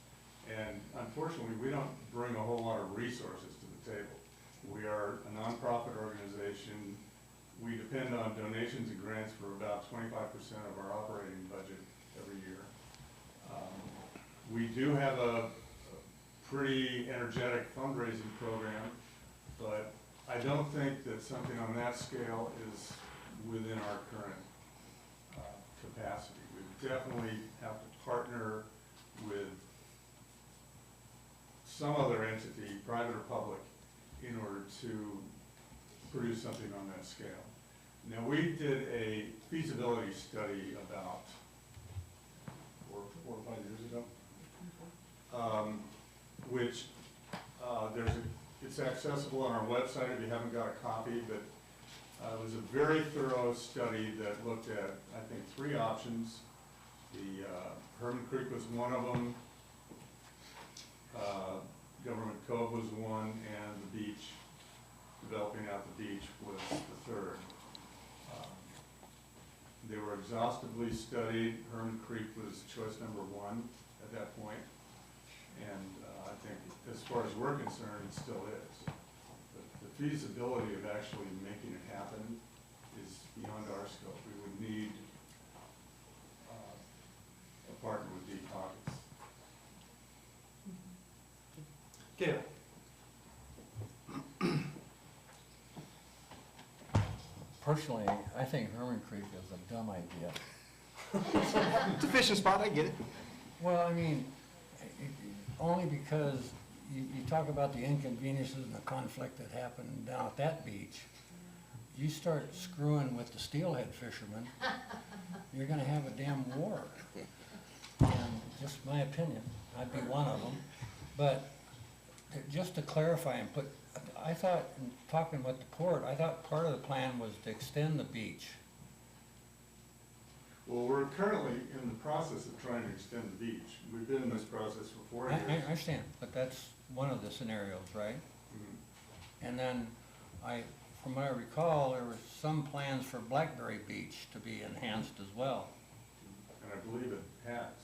And unfortunately, we don't bring a whole lot of resources to the table. We are a nonprofit organization. We depend on donations and grants for about 25% of our operating budget every year. We do have a pretty energetic fundraising program, but I don't think that something on that scale is within our current capacity. We definitely have to partner with some other entity, private or public, in order to produce something on that scale. Now, we did a feasibility study about 4 or 5 years ago, which it's accessible on our website if you haven't got a copy, but it was a very thorough study that looked at, I think, 3 options. The Herman Creek was one of them, Government Cove was one, and the beach, developing out the beach, was the third. They were exhaustively studied. Herman Creek was choice number 1 at that point. And I think as far as we're concerned, it still is. But the feasibility of actually making it happen is beyond our scope. We would need a partner with deep pockets. Gail? Personally, I think Herman Creek is a dumb idea. It's a fishing spot, I get it. Well, I mean, only because you talk about the inconveniences and the conflict that happened down at that beach. You start screwing with the steelhead fishermen, you're gonna have a damn war. And just my opinion, I'd be one of them. But just to clarify and put, I thought, in talking with the port, I thought part of the plan was to extend the beach. Well, we're currently in the process of trying to extend the beach. We've been in this process for 4 years. I understand, but that's one of the scenarios, right? Mhm. And then from what I recall, there were some plans for Blackberry Beach to be enhanced as well. And I believe it has.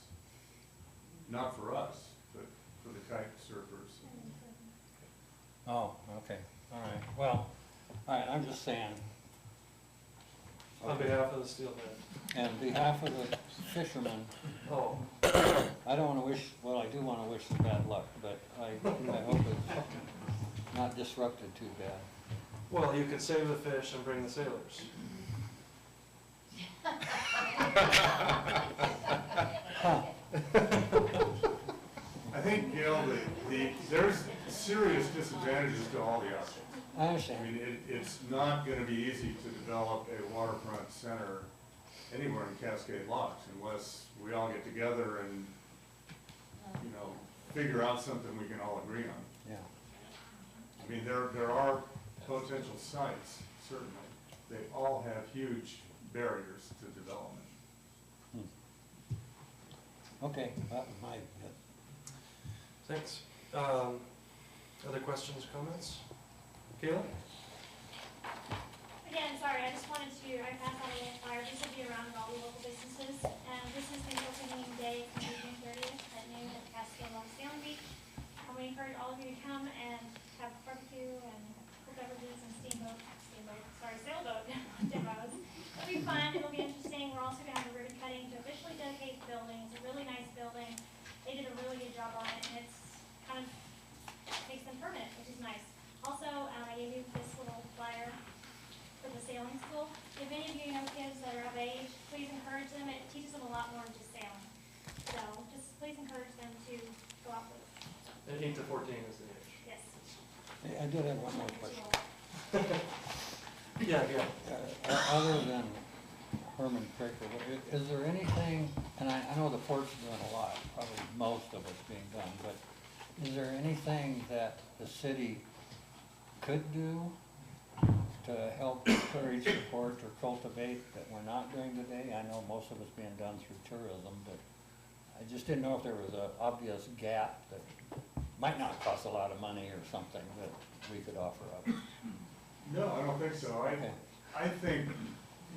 Not for us, but for the kite surfers. Oh, okay, all right, well, all right, I'm just saying, On behalf of the Steelman. and on behalf of the fishermen, Oh, I don't wanna wish, well, I do wanna wish them bad luck, but I hope it's not disrupted too bad. well, you could save the fish and bring the sailors. Huh. I think, Gail, there's serious disadvantages to all the options. I I understand. mean, it's not gonna be easy to develop a waterfront center anywhere in Cascade Locks unless we all get together and, figure out something we can all agree on. Yeah. I mean, there are potential sites, certainly. they all have huge barriers to development. Okay, that was my, Thanks. Other questions, comments? Kayla? Again, sorry, I just wanted to, I passed out a little flyer, this will be around all the local businesses, and this is the opening day from June 30th at noon at Cascade along Steelman Beach. And we encourage all of you to come and have barbecue and cool beverages and sailboat demos. It'll be fun, it'll be interesting, we're also gonna have a ribbon cutting to officially dedicate the building. It's a really nice building, they did a really good job on it, and it's kind of makes them permanent, which is nice. Also, I gave you this little flyer for the sailing school. If any of you know kids that are of age, please encourage them. It teaches them a lot more than just sailing. So just please encourage them to go out with it. And 8 to 14 is the age. Yes. I did have one more question. Yeah. Other than Herman Creek, is there anything, and I know the port's doing a lot, probably most of it's being done, but is there anything that the city could do to help encourage, support, or cultivate that we're not doing today? I know most of it's being done through tourism, but I just didn't know if there was an obvious gap that might not cost a lot of money or something that we could offer up. No, I don't think so. I think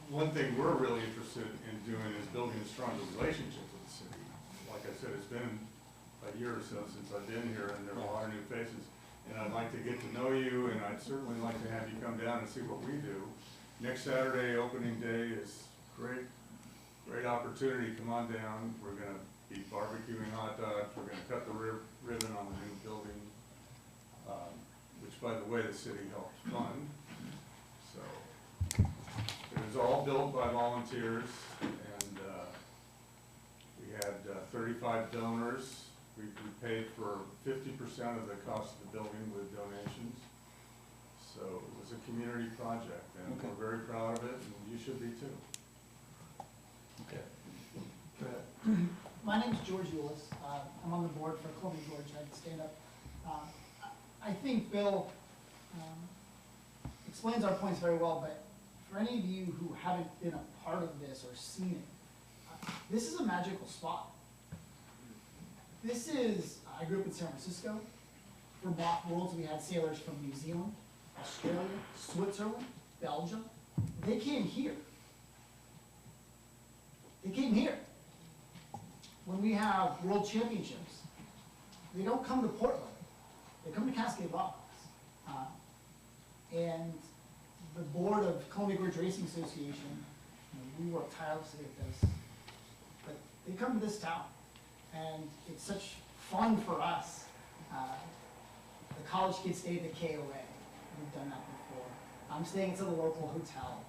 one thing we're really interested in doing is building a stronger relationship with the city. Like I said, it's been a year or so since I've been here, and there are a lot of new faces. And I'd like to get to know you, and I'd certainly like to have you come down and see what we do. Next Saturday, opening day, is great opportunity. Come on down. We're gonna be barbecuing hot dogs. We're gonna cut the ribbon on the new building, which, by the way, the city helped fund. So it was all built by volunteers, and we had 35 donors. We paid for 50% of the cost of the building with donations. So it was a community project, and we're very proud of it, and you should be too. Okay. Go ahead. My name's George Eulis. I'm on the board for Columbia Gorge. I'd stand up. I think Bill explains our points very well, but for any of you who haven't been a part of this or seen it, this is a magical spot. This is, I grew up in San Francisco. For Mock Worlds, we had sailors from New Zealand, Australia, Switzerland, Belgium. They came here. They came here. When we have world championships, they don't come to Portland. They come to Cascade Locks. And the board of Columbia Gorge Racing Association, we work tirelessly at this, but they come to this town. And it's such fun for us. The college kids stay at the KOA. We've done that before. I'm staying at some of the local hotels.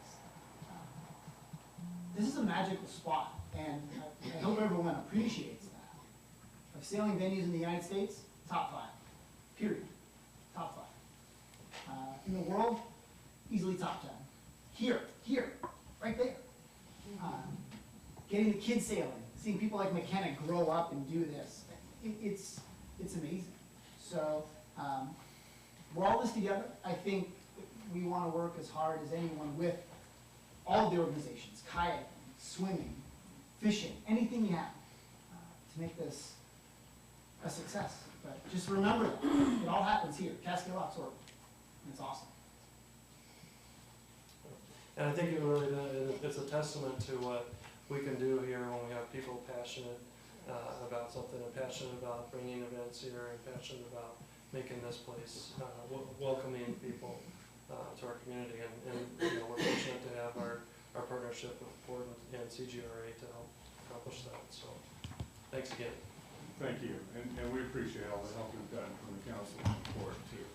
This is a magical spot, and I hope everyone appreciates that. Of sailing venues in the United States, top 5, period, top 5. In the world, easily top 10. Here, right there. Getting the kids sailing, seeing people like McKenna grow up and do this, it's amazing. So we're all this together. I think we want to work as hard as anyone with all of the organizations, kayaking, swimming, fishing, anything you have to make this a success. But just remember that it all happens here, Cascade Locks, and it's awesome. And I think it really, it's a testament to what we can do here when we have people passionate about something, and passionate about bringing events here, and passionate about making this place welcoming people to our community. And we're fortunate to have our partnership with Port and CGRA to help accomplish that. So thanks again. Thank you, and we appreciate all the help we've gotten from the council and the board too.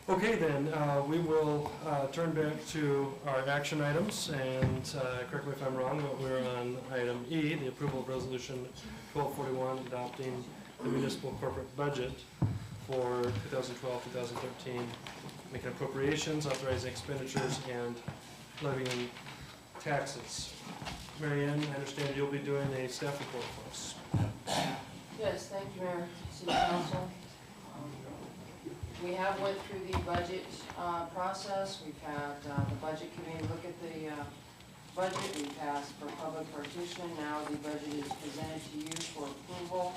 Okay, then, we will turn back to our action items, and correct me if I'm wrong, but we're on item E, the approval of resolution 1241, adopting the municipal corporate budget for 2012-2013, making appropriations, authorizing expenditures, and levying taxes. Mary Ann, I understand you'll be doing a staff report for us. Yes, thank you, Mayor, City Council. We have went through the budget process. We've had the budget committee look at the budget. We've asked for public partition. Now the budget is presented to you for approval.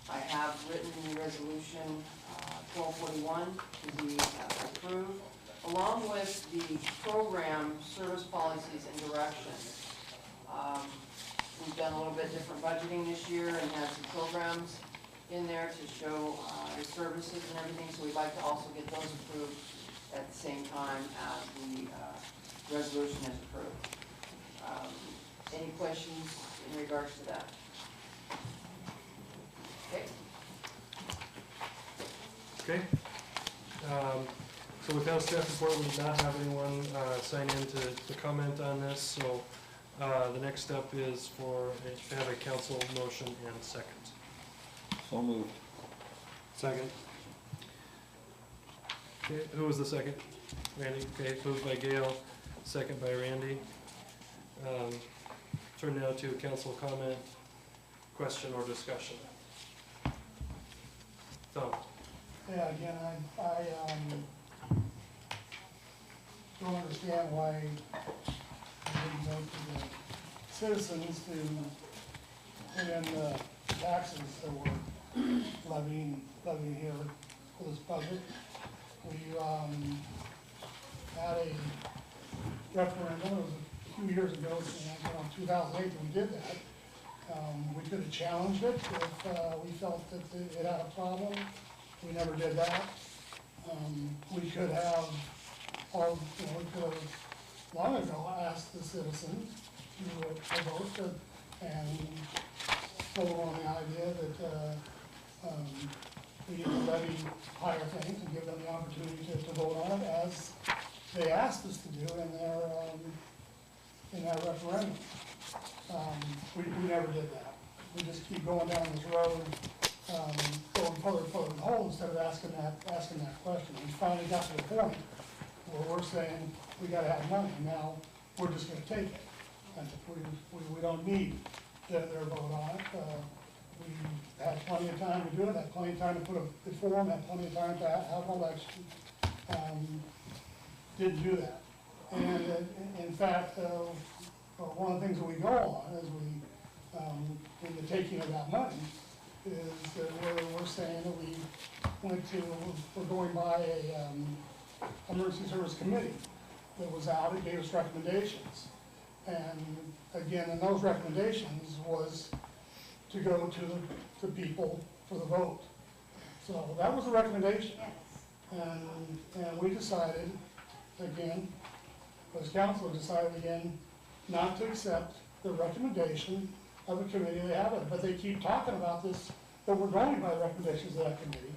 I have written the resolution 1241 to be approved, along with the program service policies and directions. We've done a little bit different budgeting this year and had some programs in there to show the services and everything, so we'd like to also get those approved at the same time as the resolution is approved. Any questions in regards to that? Okay. Okay. So without staff report, we did not have anyone sign in to comment on this, so the next step is to have a council motion and second. So moved. Second. Okay, who was the second? Randy, okay, moved by Gail, second by Randy. Turn now to council comment, question, or discussion. Tom? Yeah, again, I don't understand why we didn't go to the citizens to put in the taxes that we're levying here for this budget. We had a referendum, it was a few years ago, in 2008 that we did that. We could have challenged it if we felt that it had a problem. We never did that. We could have, we could have long ago asked the citizens to vote and vote on the idea that we need to levy higher things and give them the opportunity to vote on it as they asked us to do in their referendum. We never did that. We just keep going down this road, going further and further in the hole instead of asking that question. We finally got to the point where we're saying we gotta have money. Now, we're just gonna take it. And we don't need their vote on it. We had plenty of time to do it, had plenty of time to put a good form, had plenty of time to have an election. Didn't do that. And in fact, one of the things that we go on is in the taking of that money, is that we're saying that we're going by a emergency service committee that was out, it gave us recommendations. And again, in those recommendations was to go to the people for the vote. So that was the recommendation. And we decided, again, as council decided again, not to accept the recommendation of a committee they have it. But they keep talking about this, that we're going by the recommendations of that committee,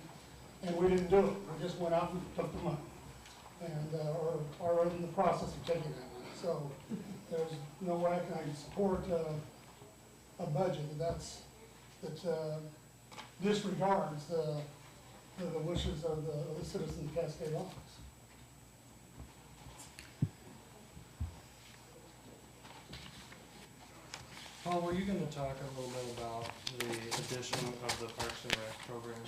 and we didn't do it. We just went out and took the money, and are in the process of taking that money. So there's no way I can support a budget that disregards the wishes of the citizens of Cascade office. Paul, were you going to talk a little bit about the addition of the Parks and Rec program?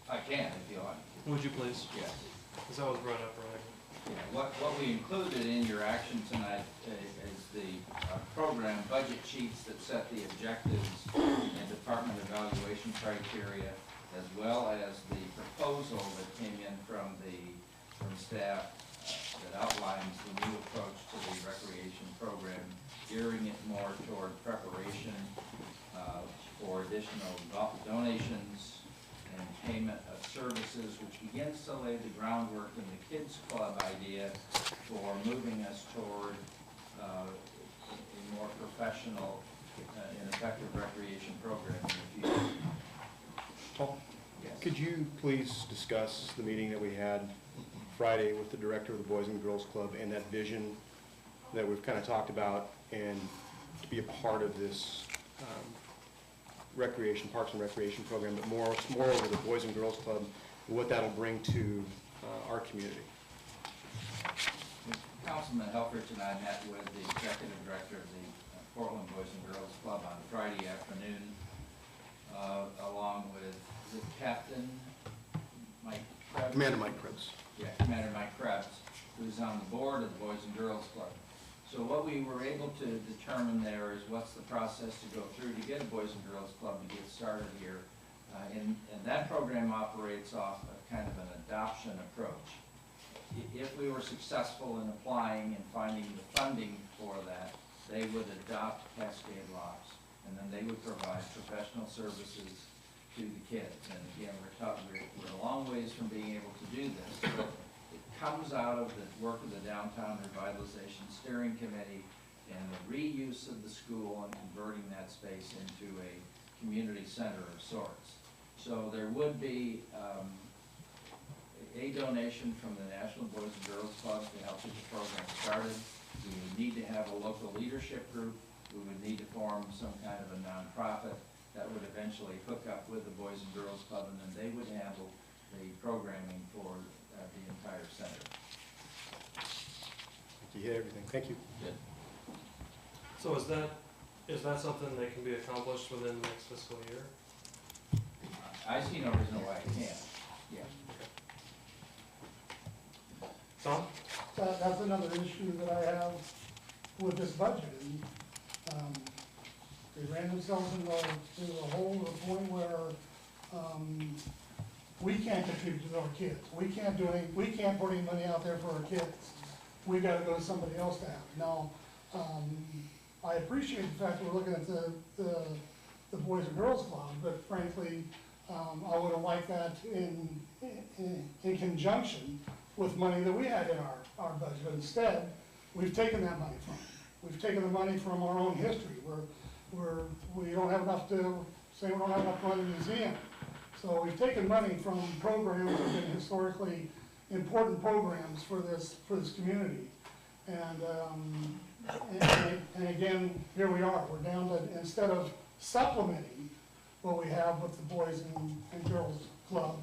I can, if you like. Would you please? Yes. Because that was brought up earlier. Yeah, what we included in your action tonight is the program budget sheets that set the objectives and department evaluation criteria, as well as the proposal that came in from staff that outlines the new approach to the recreation program, gearing it more toward preparation for additional donations and payment of services, which begins to lay the groundwork in the Kids Club idea for moving us toward a more professional and effective recreation program in the future. Paul, Yes. could you please discuss the meeting that we had Friday with the director of the Boys and Girls Club and that vision that we've kind of talked about, and to be a part of this Parks and Recreation program, but moreover the Boys and Girls Club, and what that'll bring to our community? Councilman Helfrich and I met with the executive director of the Portland Boys and Girls Club on Friday afternoon, along with the captain, Mike Krebs. Commander Mike Krebs. Yeah, Commander Mike Krebs, who's on the board of the Boys and Girls Club. So what we were able to determine there is what's the process to go through to get a Boys and Girls Club to get started here. And that program operates off of kind of an adoption approach. If we were successful in applying and finding the funding for that, they would adopt Cascade locks, and then they would provide professional services to the kids. And again, we're a long ways from being able to do this, but it comes out of the work of the Downtown Revitalization Steering Committee and the reuse of the school and converting that space into a community center of sorts. So there would be a donation from the National Boys and Girls Club to help get the program started. We would need to have a local leadership group. We would need to form some kind of a nonprofit that would eventually hook up with the Boys and Girls Club, and then they would handle the programming for the entire center. You hit everything. Thank you. Good. So is that something that can be accomplished within the next fiscal year? I see no reason why it can't. Yeah. Tom? That's another issue that I have with this budget. They ran themselves into a hole to the point where, we can't contribute to our kids. We can't put any money out there for our kids. We gotta go to somebody else to have it. Now, I appreciate the fact that we're looking at the Boys and Girls Club, but frankly, I would have liked that in conjunction with money that we had in our budget. But instead, we've taken that money from them. We've taken the money from our own history, we don't have enough to, say we don't have enough money in the museum. So we've taken money from programs that have been historically important programs for this community. And again, here we are, we're down to, instead of supplementing what we have with the Boys and Girls Club,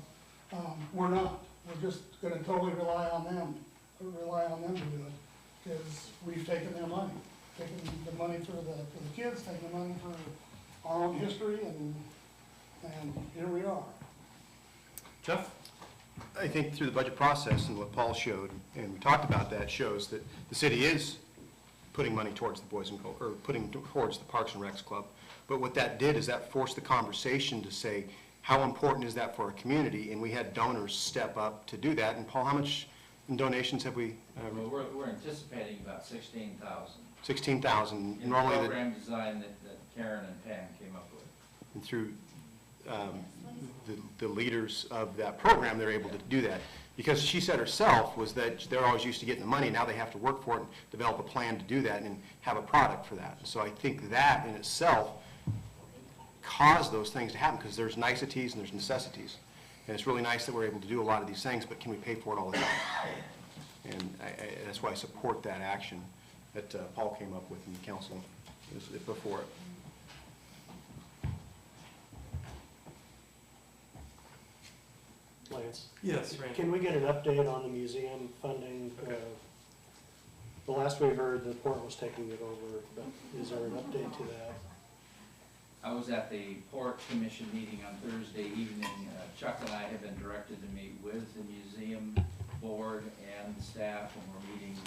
we're not. We're just gonna totally rely on them to do it, because we've taken their money, taken the money for the kids, taken the money for our own history, and here we are. Jeff? I think through the budget process and what Paul showed, and we talked about that, shows that the city is putting money towards the Boys and Girls, or putting towards the Parks and Recs Club. But what that did is that forced the conversation to say, how important is that for our community? And we had donors step up to do that. And Paul, how much in donations have we? Well, we're anticipating about 16,000. 16,000. In Normally the program design that Karen and Pam came up with. And through the leaders of that program, they're able to do that. Because she said herself was that they're always used to getting the money, now they have to work for it and develop a plan to do that and have a product for that. So I think that in itself caused those things to happen, because there's niceties and there's necessities. And it's really nice that we're able to do a lot of these things, but can we pay for it all the time? And that's why I support that action that Paul came up with in the council before it. Lance? Yes, Randy. Can we get an update on the museum funding? Okay. The last we heard, the port was taking it over, but is there an update to that? I was at the Port Commission meeting on Thursday evening. Chuck and I have been directed to meet with the museum board and the staff, and we're meeting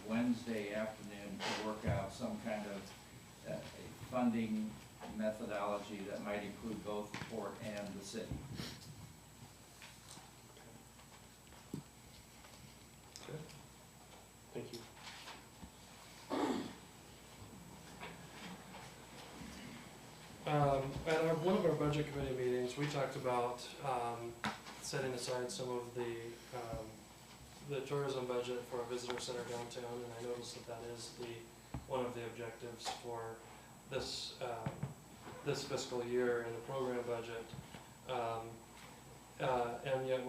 Wednesday afternoon to work out some kind of a funding methodology that might include both the port and the city. Thank you. At one of our budget committee meetings, we talked about setting aside some of the tourism budget for a visitor center downtown, and I noticed that is one of the objectives for this this fiscal year in the program budget. And yet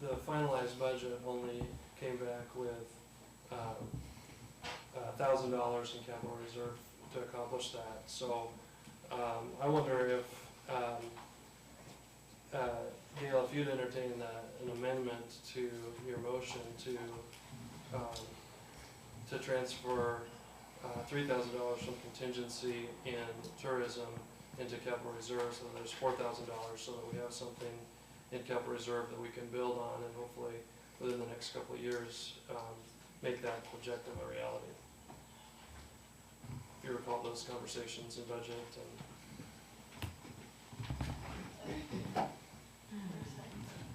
the finalized budget only came back with $1,000 in capital reserve to accomplish that. So I wonder if, Gail, if you'd entertain an amendment to your motion to to transfer $3,000 from contingency in tourism into capital reserve, so there's $4,000, so that we have something in capital reserve that we can build on, and hopefully within the next couple of years, make that objective a reality. If you recall those conversations in budget and.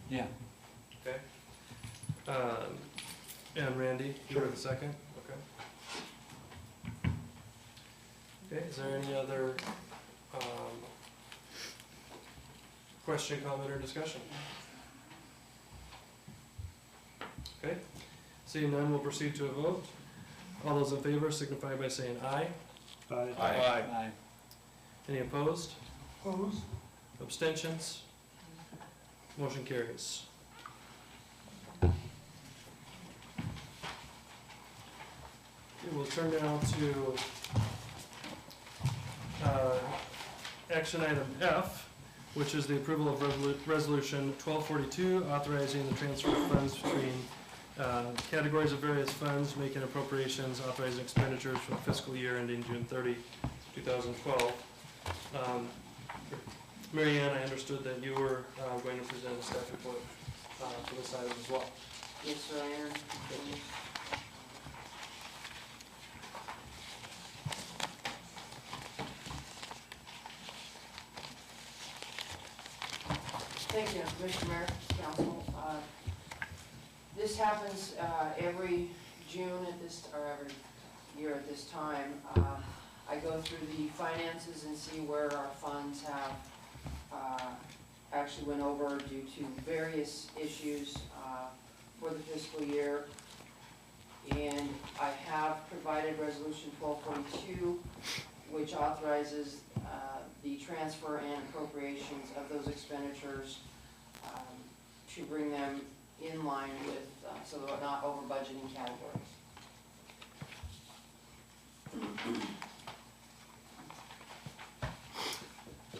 Yeah. Okay. And Randy, you were the second? Okay. Okay, is there any other question, comment, or discussion? Okay, seeing none, we'll proceed to a vote. All those in favor signify by saying aye. Aye. Aye. Any opposed? Opposed? Abstentions? Motion carries. Okay, we'll turn now to action item F, which is the approval of resolution 1242, authorizing the transfer of funds between categories of various funds, making appropriations, authorizing expenditures for the fiscal year ending June 30, 2012. Mary Ann, I understood that you were going to present a staff report for this item as well. Yes, sir, I am. Thank you, Mr. Mayor, Council. This happens every June at this, or every year at this time. I go through the finances and see where our funds have actually went over due to various issues for the fiscal year. And I have provided resolution 1242, which authorizes the transfer and appropriations of those expenditures to bring them in line with, so they're not over budgeting categories.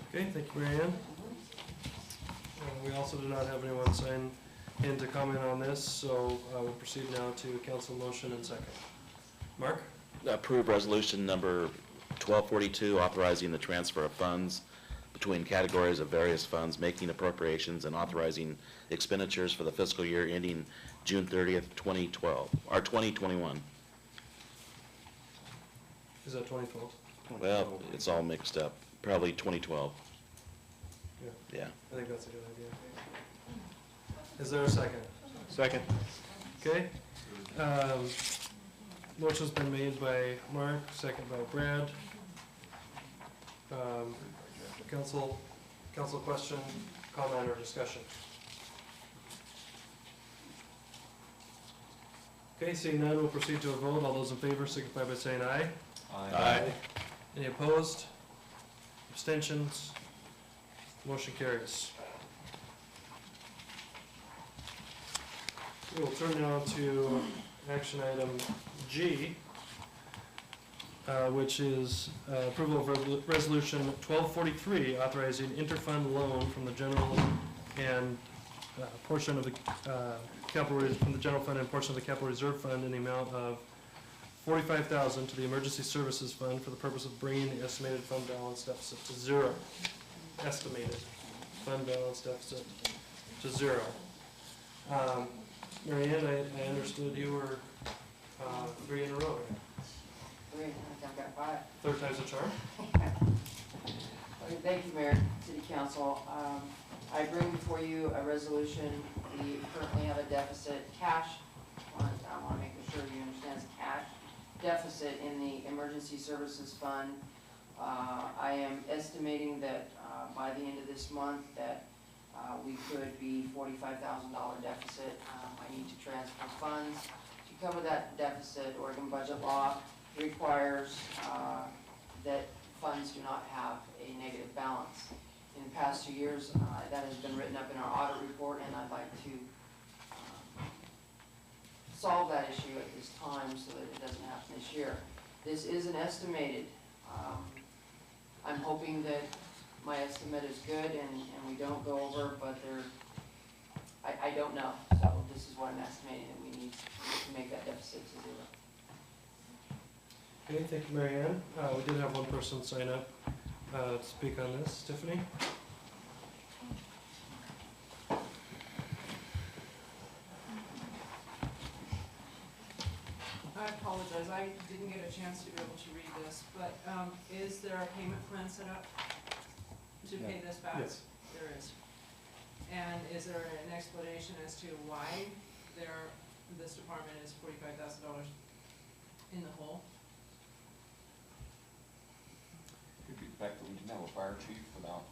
Okay, thank you, Mary Ann. We also do not have anyone sign in to comment on this, so we'll proceed now to council motion and second. Mark? Approve resolution number 1242, authorizing the transfer of funds between categories of various funds, making appropriations and authorizing expenditures for the fiscal year ending June 30th, 2012, or 2021. Is that 2012? Well, it's all mixed up. Probably 2012. Yeah. I think that's a good idea. Is there a second? Second. Okay. Motion's been made by Mark, second by Brad. Council question, comment, or discussion? Okay, seeing none, we'll proceed to a vote. All those in favor signify by saying aye. Aye. Any opposed? Abstentions? Motion carries. We will turn now to action item G, which is approval of resolution 1243, authorizing interfund loan from the general and portion of the from the general fund and portion of the capital reserve fund in the amount of $45,000 to the emergency services fund for the purpose of bringing the estimated fund balance deficit to zero. Estimated fund balance deficit to zero. Mary Ann, I understood you were 3 in a row. Great, I think I've got 5. Third time's a charm. Okay, thank you, Mayor, City Council. I bring before you a resolution. We currently have a deficit cash. I want to make sure you understand it's cash deficit in the emergency services fund. I am estimating that by the end of this month that we could be $45,000 deficit. I need to transfer funds to cover that deficit. Oregon budget law requires that funds do not have a negative balance. In the past 2 years, that has been written up in our audit report, and I'd like to solve that issue at this time so that it doesn't happen this year. This is an estimated. I'm hoping that my estimate is good and we don't go over, but I don't know. So this is what I'm estimating that we need to make that deficit to zero. Okay, thank you, Mary Ann. We did have one person sign up to speak on this. Tiffany? I apologize, I didn't get a chance to be able to read this, but, is there a payment plan set up to pay this back? Yes. There is. And is there an explanation as to why this department is $45,000 in the hole? Could be the fact that we didn't have a fire chief without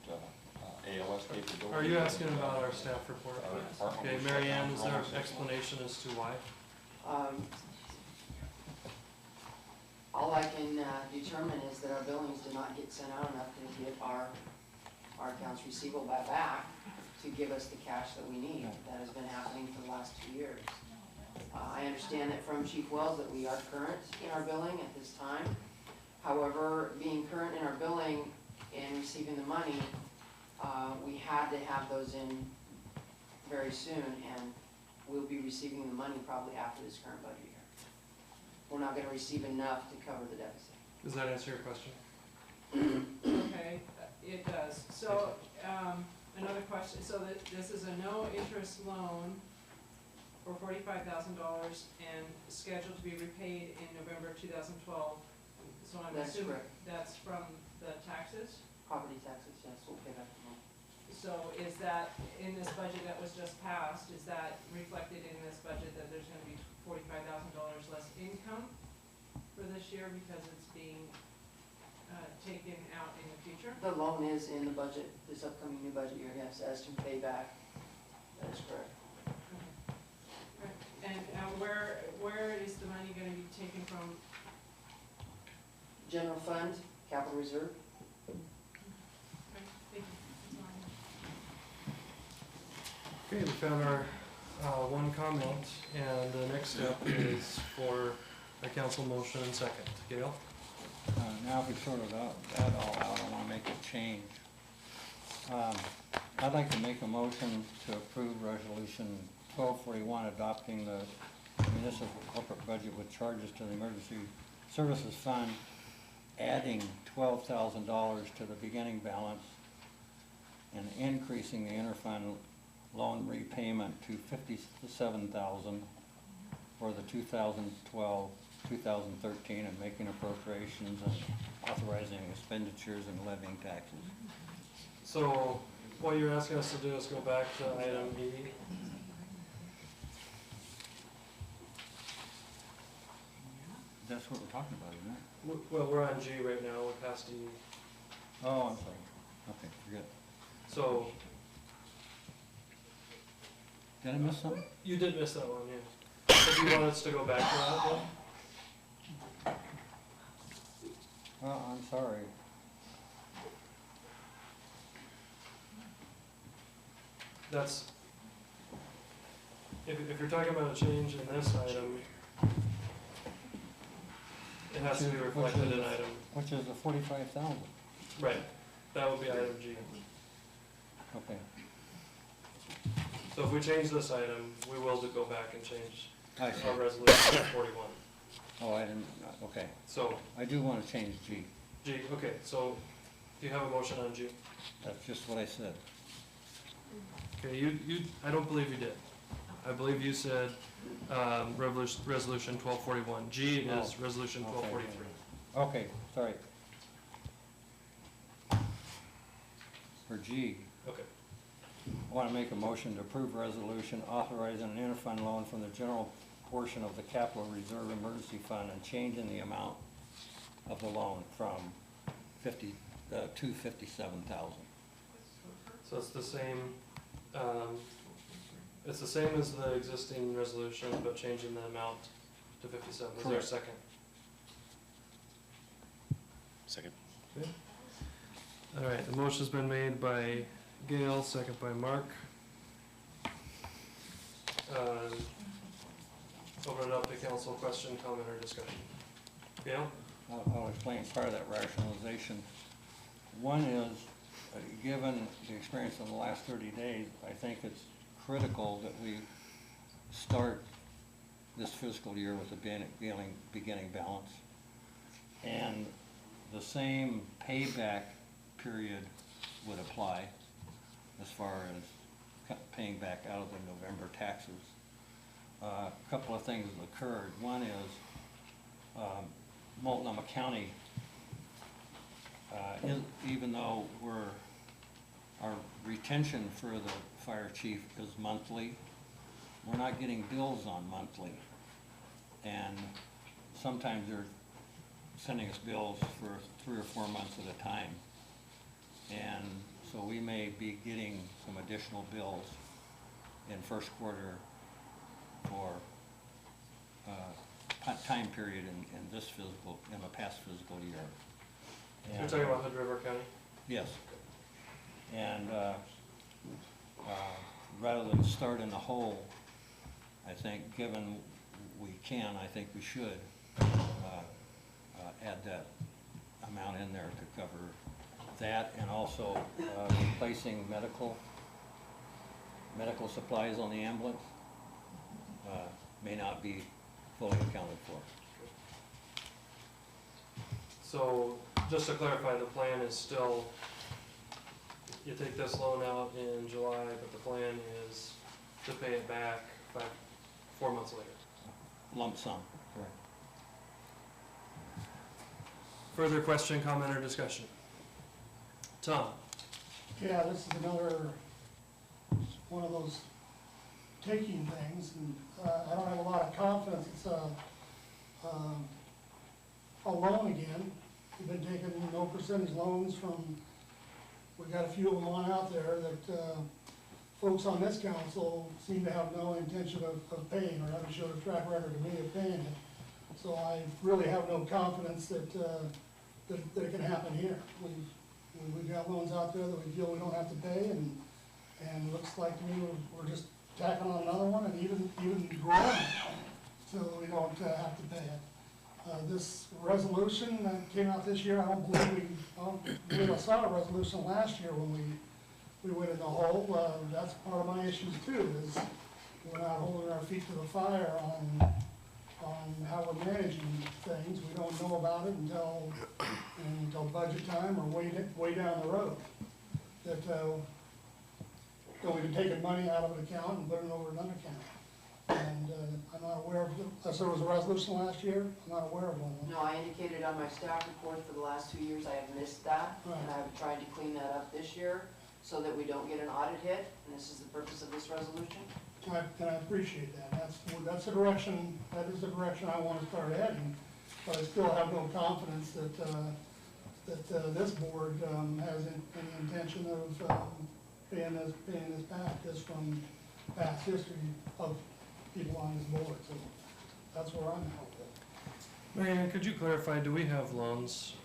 ALS capability. Are you asking about our staff report? Department Okay, was Mary shut down Ann, is for there almost an 6 months. explanation as to why? All I can determine is that our billings did not get sent out enough to get our accounts receivable back to give us the cash that we need. That has been happening for the last 2 years. I understand that from Chief Wells that we are current in our billing at this time. However, being current in our billing and receiving the money, we had to have those in very soon, and we'll be receiving the money probably after this current budget year. We're not gonna receive enough to cover the deficit. Does that answer your question? Okay, it does. So, another question, so this is a no-interest loan for $45,000 and scheduled to be repaid in November 2012. So I'm That's assuming correct. that's from the taxes? Property taxes, yes, we'll pay back the money. So is that, in this budget that was just passed, is that reflected in this budget that there's gonna be $45,000 less income for this year because it's being taken out in the future? The loan is in the budget, this upcoming new budget year, yes, as to pay back. That is correct. Right. And where is the money gonna be taken from? General fund, capital reserve. Okay, thank you. That's all I have. Okay, we found our one comment, and the next step is for a council motion and second. Gail? Now we sorted that all out, I want to make a change. I'd like to make a motion to approve resolution 1241, adopting the municipal corporate budget with charges to the emergency services fund, adding $12,000 to the beginning balance, and increasing the interfund loan repayment to $57,000 for the 2012-2013, and making appropriations and authorizing expenditures and levying taxes. So what you're asking us to do is go back to item E. That's what we're talking about, isn't it? Well, we're on G right now, we're past E. Oh, I'm sorry. Okay, forget. So Did I miss something? you did miss that one, yeah. So do you want us to go back to that then? Well, I'm sorry. That's, if you're talking about a change in this item, it has to be reflected in item, Which is the 45,000. right, that would be item G. Okay. So if we change this item, we will go back and change I see. our resolution 41. Oh, I didn't, okay. So, I do want to change G. G, okay, so do you have a motion on G? That's just what I said. Okay, I don't believe you did. I believe you said, resolution 1241. G is resolution Okay. 1243. Okay, sorry. For G, Okay, I want to make a motion to approve resolution authorizing an interfund loan from the general portion of the capital reserve emergency fund and changing the amount of the loan from 50 to 57,000. so it's the same, it's the same as the existing resolution, but changing the amount to 57. Is there a Correct. second? Second. Okay. All right, the motion's been made by Gail, second by Mark. Open it up to council, question, comment, or discussion. Gail? I'll explain part of that rationalization. One is, given the experience of the last 30 days, I think it's critical that we start this fiscal year with a beginning balance. And the same payback period would apply as far as paying back out of the November taxes. A couple of things have occurred. One is Multnomah County, even though our retention for the fire chief is monthly, we're not getting bills on monthly. And sometimes they're sending us bills for 3 or 4 months at a time. And so we may be getting some additional bills in first quarter for time period in this physical, in the past physical year. You're talking about Hood River County? Yes. And rather than start in the hole, I think, given we can, I think we should add that amount in there to cover that, and also replacing medical supplies on the ambulance may not be fully accounted for. So, just to clarify, the plan is still, you take this loan out in July, but the plan is to pay it back 4 months later. Lump sum, correct. Further question, comment, or discussion? Tom? Yeah, this is another, one of those taking things, and I don't have a lot of confidence it's a loan again. We've been taking no percentage loans from, we've got a few of them on out there that folks on this council seem to have no intention of paying, or haven't showed a track record to me of paying it. So I really have no confidence that it can happen here. We've got loans out there that we feel we don't have to pay, and it looks like to me we're just tacking on another one and even growing it, so we don't have to pay it. This resolution that came out this year, I don't believe I saw a resolution last year when we went in the hole. That's part of my issues too, is we're not holding our feet to the fire on how we're managing things. We don't know about it until budget time or way down the road. That we've been taking money out of an account and putting it over another account. And I'm not aware of, unless there was a resolution last year, I'm not aware of one. No, I indicated on my staff report for the last 2 years I have missed that, and I've tried to clean that up this year so that we don't get an audit hit, and this is the purpose of this resolution. And I appreciate that. That's the direction, that is the direction I want to start heading, but I still have no confidence that this board has any intention of paying this back, just from past history of people on this board. So that's where I'm at. Marianne, could you clarify, do we have loans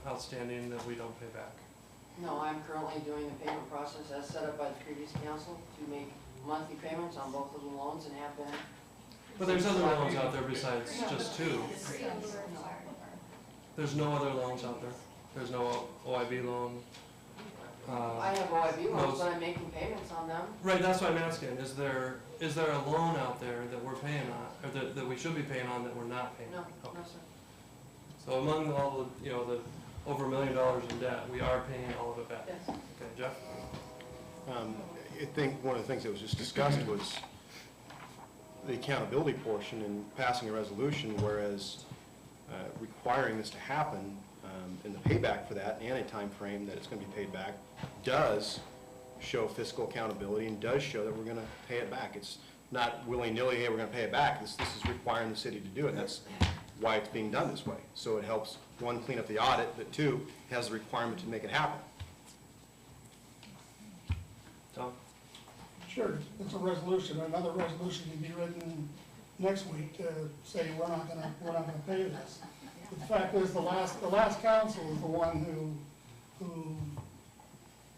outstanding that we don't pay back? No, I'm currently doing the payment process as set up by the previous council to make monthly payments on both of the loans, and have been. But there's other loans out there besides just two. There's no other loans out there? There's no OIB loan? I have OIB loans, but I'm making payments on them. Right, that's what I'm asking. Is there a loan out there that we're paying on, or that we should be paying on that we're not paying? No, Okay. no, sir. So among all the, the over $1 million in debt, we are paying all of it back? Yes. Okay, Jeff? I think one of the things that was just discussed was the accountability portion and passing a resolution, whereas requiring this to happen and the payback for that and a time frame that it's going to be paid back does show fiscal accountability and does show that we're going to pay it back. It's not willy-nilly, hey, we're going to pay it back. This is requiring the city to do it, and that's why it's being done this way. So it helps, one, clean up the audit, but two, has the requirement to make it happen. Tom? Sure, it's a resolution. Another resolution can be written next week to say we're not gonna pay this. But the fact is, the last council is the one who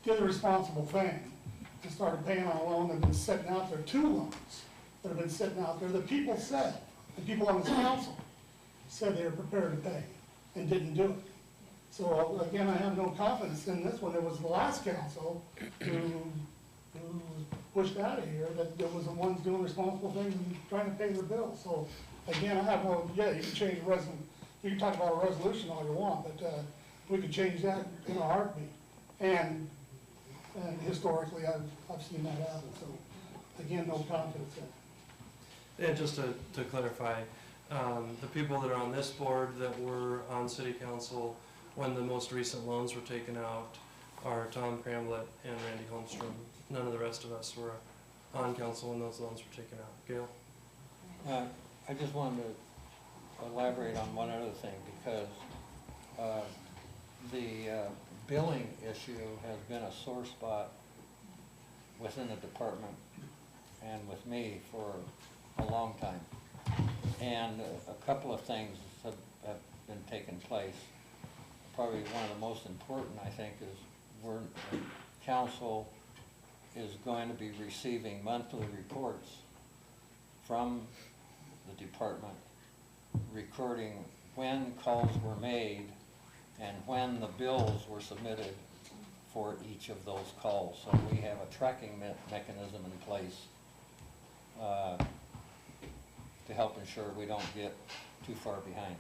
did the responsible thing and started paying on a loan that had been sitting out there, 2 loans that have been sitting out there. The people said, the people on this council said they were prepared to pay and didn't do it. So again, I have no confidence in this one. It was the last council who pushed out of here that was the ones doing responsible things and trying to pay their bills. So again, I have no, yeah, you can change you can talk about a resolution all you want, but, we could change that in a heartbeat. And historically, I've seen that happen, so, again, no confidence in it. And just to clarify, the people that are on this board that were on city council when the most recent loans were taken out are Tom Cramlett and Randy Holmstrom. None of the rest of us were on council when those loans were taken out. Gail? I just wanted to elaborate on one other thing, because the billing issue has been a sore spot within the department and with me for a long time. And a couple of things have been taking place. Probably one of the most important, I think, is council is going to be receiving monthly reports from the department, recording when calls were made and when the bills were submitted for each of those calls. So we have a tracking mechanism in place to help ensure we don't get too far behind.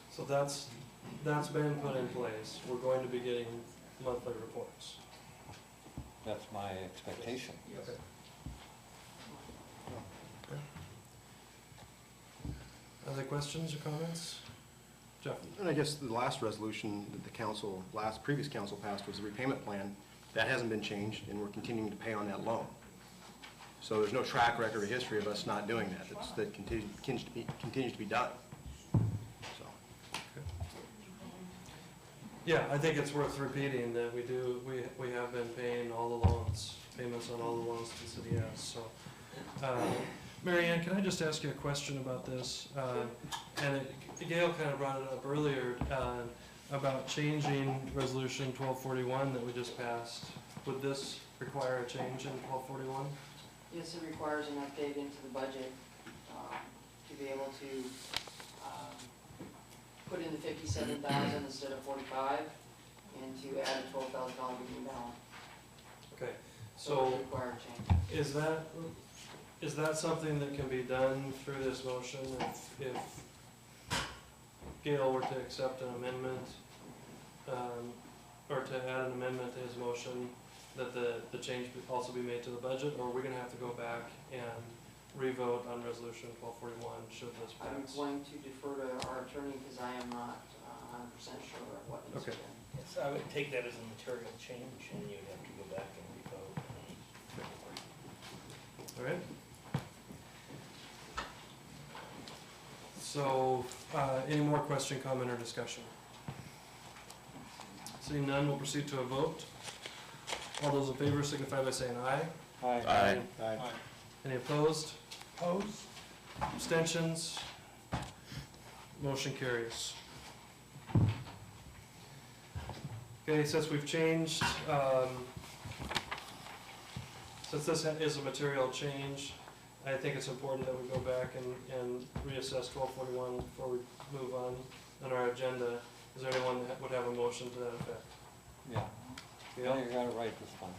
So that's been put in place. We're going to be getting monthly reports. That's my expectation. Okay. Other questions or comments? Jeff? And I guess the last resolution that the previous council passed was the repayment plan. That hasn't been changed, and we're continuing to pay on that loan. So there's no track record or history of us not doing that. That continues to be done. So. Yeah, I think it's worth repeating that we have been paying all the loans, payments on all the loans the city has, so. Mary Ann, can I just ask you a question about this? Gail kind of brought it up earlier, about changing resolution 1241 that we just passed. Would this require a change in 1241? Yes, it requires an update into the budget to be able to put in the 57,000 instead of 45, and to add a $12,000 beginning balance. Okay, So so it requires change. is that something that can be done through this motion if Gail were to accept an amendment, or to add an amendment to his motion, that the change would also be made to the budget, or are we gonna have to go back and revote on resolution 1241 should this pass? I'm going to defer to our attorney because I am not 100% sure of what needs to be done. Yes, I would take that as a material change, and you'd have to go back and revote. All right. So, any more question, comment, or discussion? Seeing none, we'll proceed to a vote. All those in favor signify by saying aye. Aye. Aye. Any opposed? Opposed? Abstentions? Motion carries. Okay, since we've changed, since this is a material change, I think it's important that we go back and reassess 1241 before we move on our agenda. Is there anyone that would have a motion to that effect? Yeah. Gail? You got it right this time.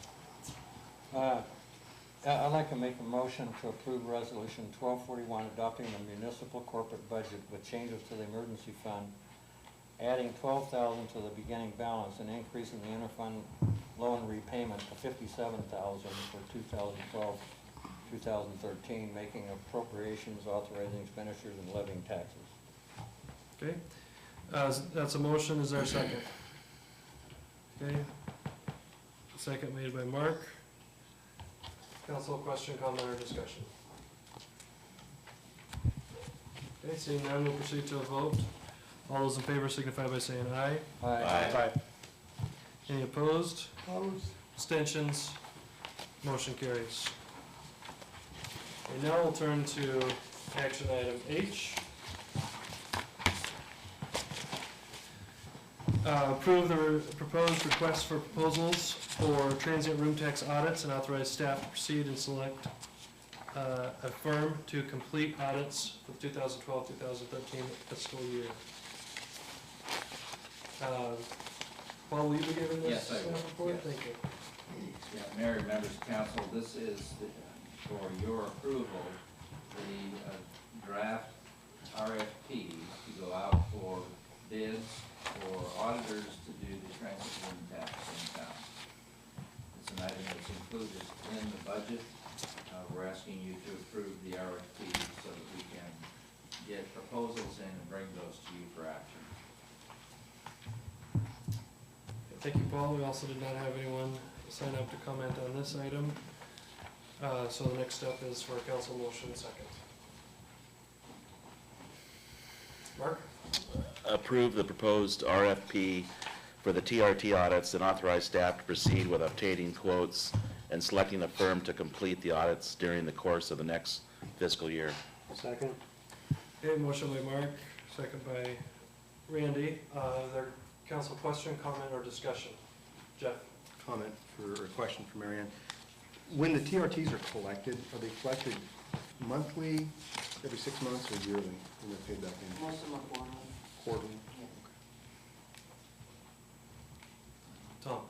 I'd like to make a motion to approve resolution 1241, adopting the municipal corporate budget with changes to the emergency fund, adding 12,000 to the beginning balance and increasing the interfund loan repayment to 57,000 for 2012-2013, making appropriations, authorizing expenditures, and levying taxes. Okay, that's a motion. Is there a second? Okay. Second made by Mark. Council, question, comment, or discussion? Okay, seeing none, we'll proceed to a vote. All those in favor signify by saying aye. Aye. Any opposed? Opposed? Abstentions? Motion carries. And now we'll turn to action item H. Approve the proposed request for proposals for transient room tax audits and authorize staff to proceed and select a firm to complete audits for the 2012-2013 fiscal year. Paul, will you be giving this Yes, I will. report? Yes. Thank you. Yeah, Mayor, members of council, this is for your approval, the draft RFP to go out for bids for auditors to do the transit tax in town. It's an item that's included in the budget. We're asking you to approve the RFP so that we can get proposals in and bring those to you for action. Thank you, Paul. We also did not have anyone sign up to comment on this item. So the next step is for a council motion second. Mark? Approve the proposed RFP for the TRT audits and authorize staff to proceed with obtaining quotes and selecting a firm to complete the audits during the course of the next fiscal year. Second. Okay, motion by Mark, second by Randy. There council question, comment, or discussion? Jeff? Comment or a question for Mary Ann. When the TRTs are collected, are they collected monthly, every 6 months, or yearly when they're paid back in? Most of them are quarterly. Quarterly? Tom?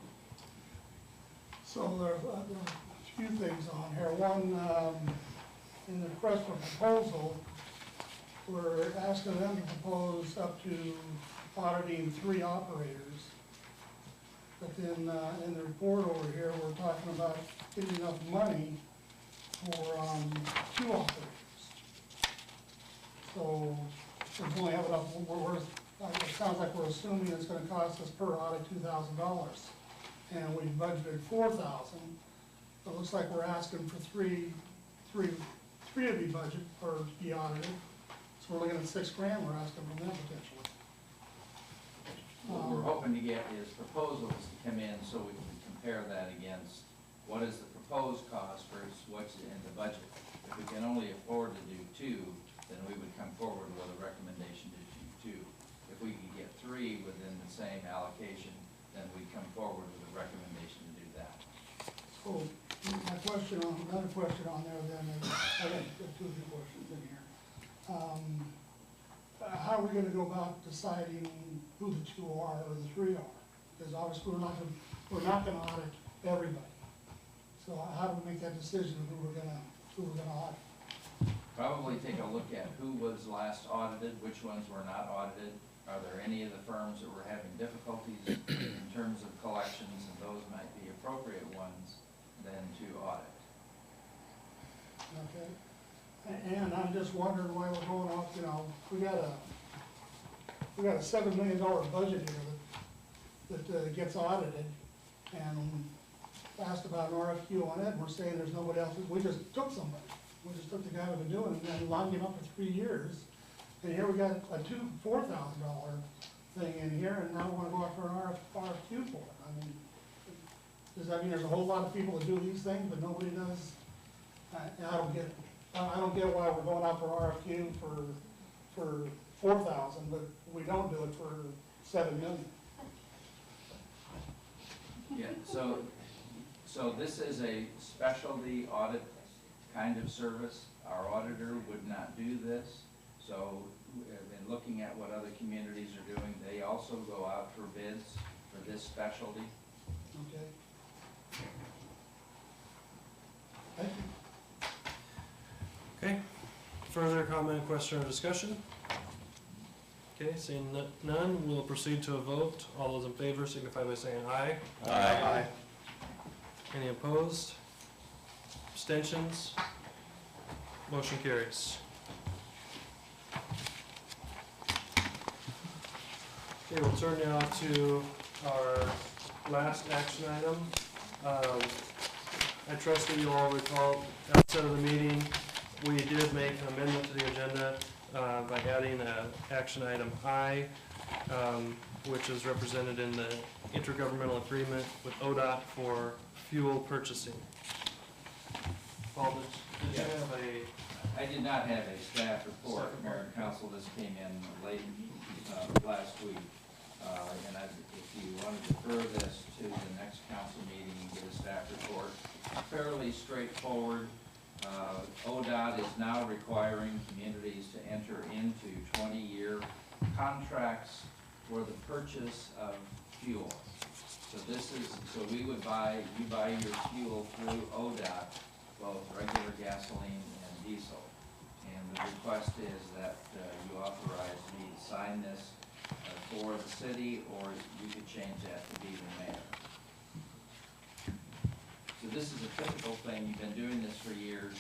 So there's a few things on here. One, in the request for proposal, we're asking them to propose up to auditing 3 operators. But then in the report over here, we're talking about getting enough money for 2 operators. So if we only have enough, it sounds like we're assuming it's gonna cost us per audit $2,000. And we budgeted $4,000. It looks like we're asking for three to be budgeted or to be audited. So we're looking at $6,000 we're asking from them potentially. What we're hoping to get is proposals to come in so we can compare that against what is the proposed cost versus what's in the budget. If we can only afford to do 2, then we would come forward with a recommendation to do 2. If we could get 3 within the same allocation, then we'd come forward with a recommendation to do that. So another question on there then is, I got 2 questions in here. How are we gonna go about deciding who the 2 are or the 3 are? Because obviously we're not gonna audit everybody. So how do we make that decision of who we're gonna audit? Probably take a look at who was last audited, which ones were not audited. Are there any of the firms that were having difficulties in terms of collections, and those might be appropriate ones then to audit. Okay. And I'm just wondering why we're going off, we got a $7 million budget here that gets audited, and asked about an RFQ on it, and we're saying there's nobody else. We just took somebody. We just took the guy we've been doing it and locked him up for 3 years. And here we got a $4,000 thing in here, and now we want to go out for an RFQ for it. I mean, does that mean there's a whole lot of people that do these things, but nobody does? I don't get it. I don't get why we're going out for RFQ for 4,000, but we don't do it for 7 million. Yeah, so this is a specialty audit kind of service. Our auditor would not do this. So in looking at what other communities are doing, they also go out for bids for this specialty. Okay. Thank you. Okay, further comment, question, or discussion? Okay, seeing none, we'll proceed to a vote. All those in favor signify by saying aye. Aye. Any opposed? Abstentions? Motion carries. Okay, we'll turn now to our last action item. I trust that you all recall at the outset of the meeting, we did make an amendment to the agenda by adding action item I, which is represented in the intergovernmental agreement with ODOT for fuel purchasing. Paul, did you have a... I did not have a staff report. Mayor and Council, this came in late last week. And if you want to defer this to the next council meeting and get a staff report, it's fairly straightforward. ODOT is now requiring communities to enter into 20-year contracts for the purchase of fuel. So we would you buy your fuel through ODOT, both regular gasoline and diesel. And the request is that you authorize me to sign this for the city, or you could change that to be the mayor. So this is a typical thing, you've been doing this for years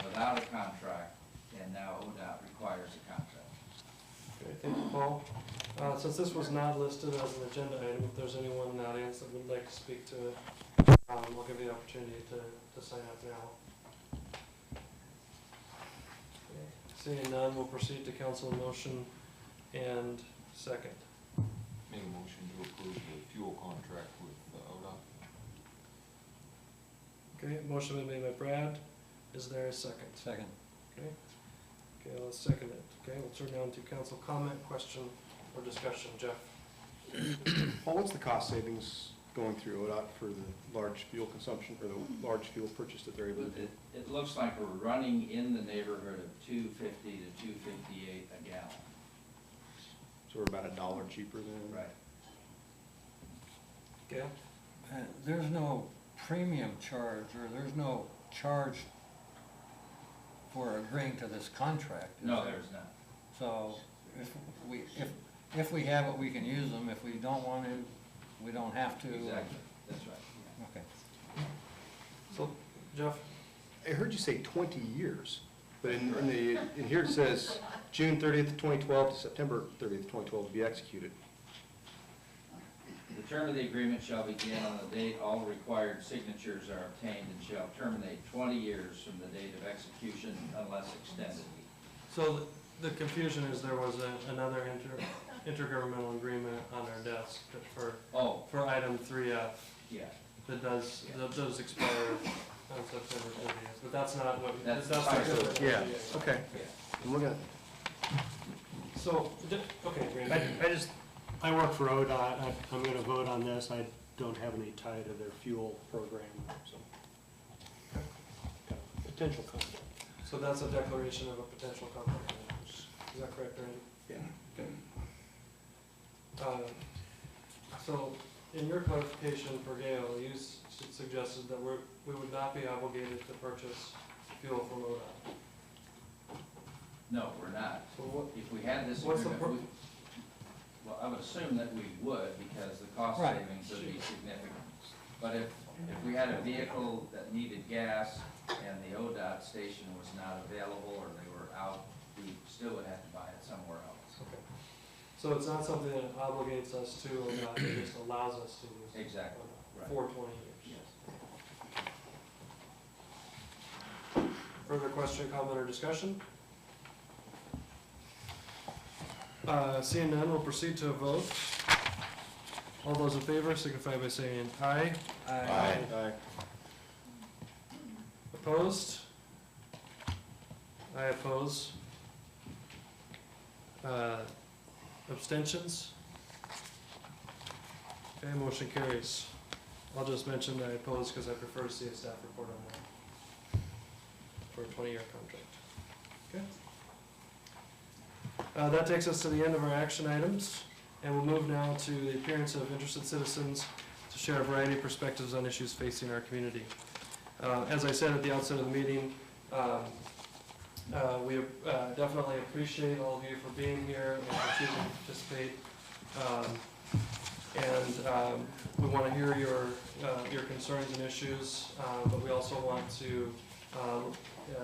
without a contract, and now ODOT requires a contract. Okay, thank you, Paul. Since this was not listed as an agenda item, if there's anyone in the audience that would like to speak to it, we'll give you the opportunity to sign up now. Okay. Seeing none, we'll proceed to council motion and second. Make a motion to approve the fuel contract with ODOT. Okay, motion been made by Brad. Is there a second? Second. Okay. Okay, let's second it. Okay, we'll turn down to council comment, question, or discussion. Jeff? Paul, what's the cost savings going through ODOT for the large fuel consumption, or the large fuel purchase that they're able to do? It looks like we're running in the neighborhood of $2.50 to $2.58 a gallon. So we're about $1 cheaper than? Right. Gail? There's no premium charge, or there's no charge for agreeing to this contract, is No, there? there's not. So if we have it, we can use them. If we don't want to, we don't have to. Exactly, that's right. Okay. So, Jeff? I heard you say 20 years, but in here it says June 30th, 2012 to September 30th, 2012 to be executed. The term of the agreement shall begin on the date all required signatures are obtained and shall terminate 20 years from the date of execution unless extended. So the confusion is there was another intergovernmental agreement on our desk for item 3F. Yeah. That does expire on September 30th, but that's not what. That's not Yeah, okay. Yeah. I'm looking at, So, okay, Randy. I work for ODOT, I'm gonna vote on this, I don't have any tie to their fuel program, so. Got a potential conflict. So that's a declaration of a potential conflict of interest. Is that correct, Randy? yeah. Okay. So, in your clarification for Gail, you suggested that we would not be obligated to purchase fuel from ODOT. No, we're not. So what? If we had this What's the agreement, well, I would assume that we would, because the cost Right. savings would be significant. But if we had a vehicle that needed gas and the ODOT station was not available, or they were out, we still would have to buy it somewhere else. Okay. So it's not something that obligates us to ODOT, it just allows us to use it. Exactly, right. For 20 years. Yes. Further question, comment, or discussion? Seeing none, we'll proceed to a vote. All those in favor signify by saying aye. Aye. Opposed? I oppose. Abstentions? Okay, motion carries. I'll just mention that I oppose because I prefer to see a staff report on that for a 20-year contract. Okay? That takes us to the end of our action items, and we'll move now to the appearance of interested citizens to share a variety of perspectives on issues facing our community. As I said at the outset of the meeting, we definitely appreciate all of you for being here and for choosing to participate. We want to hear your concerns and issues, but we also want to,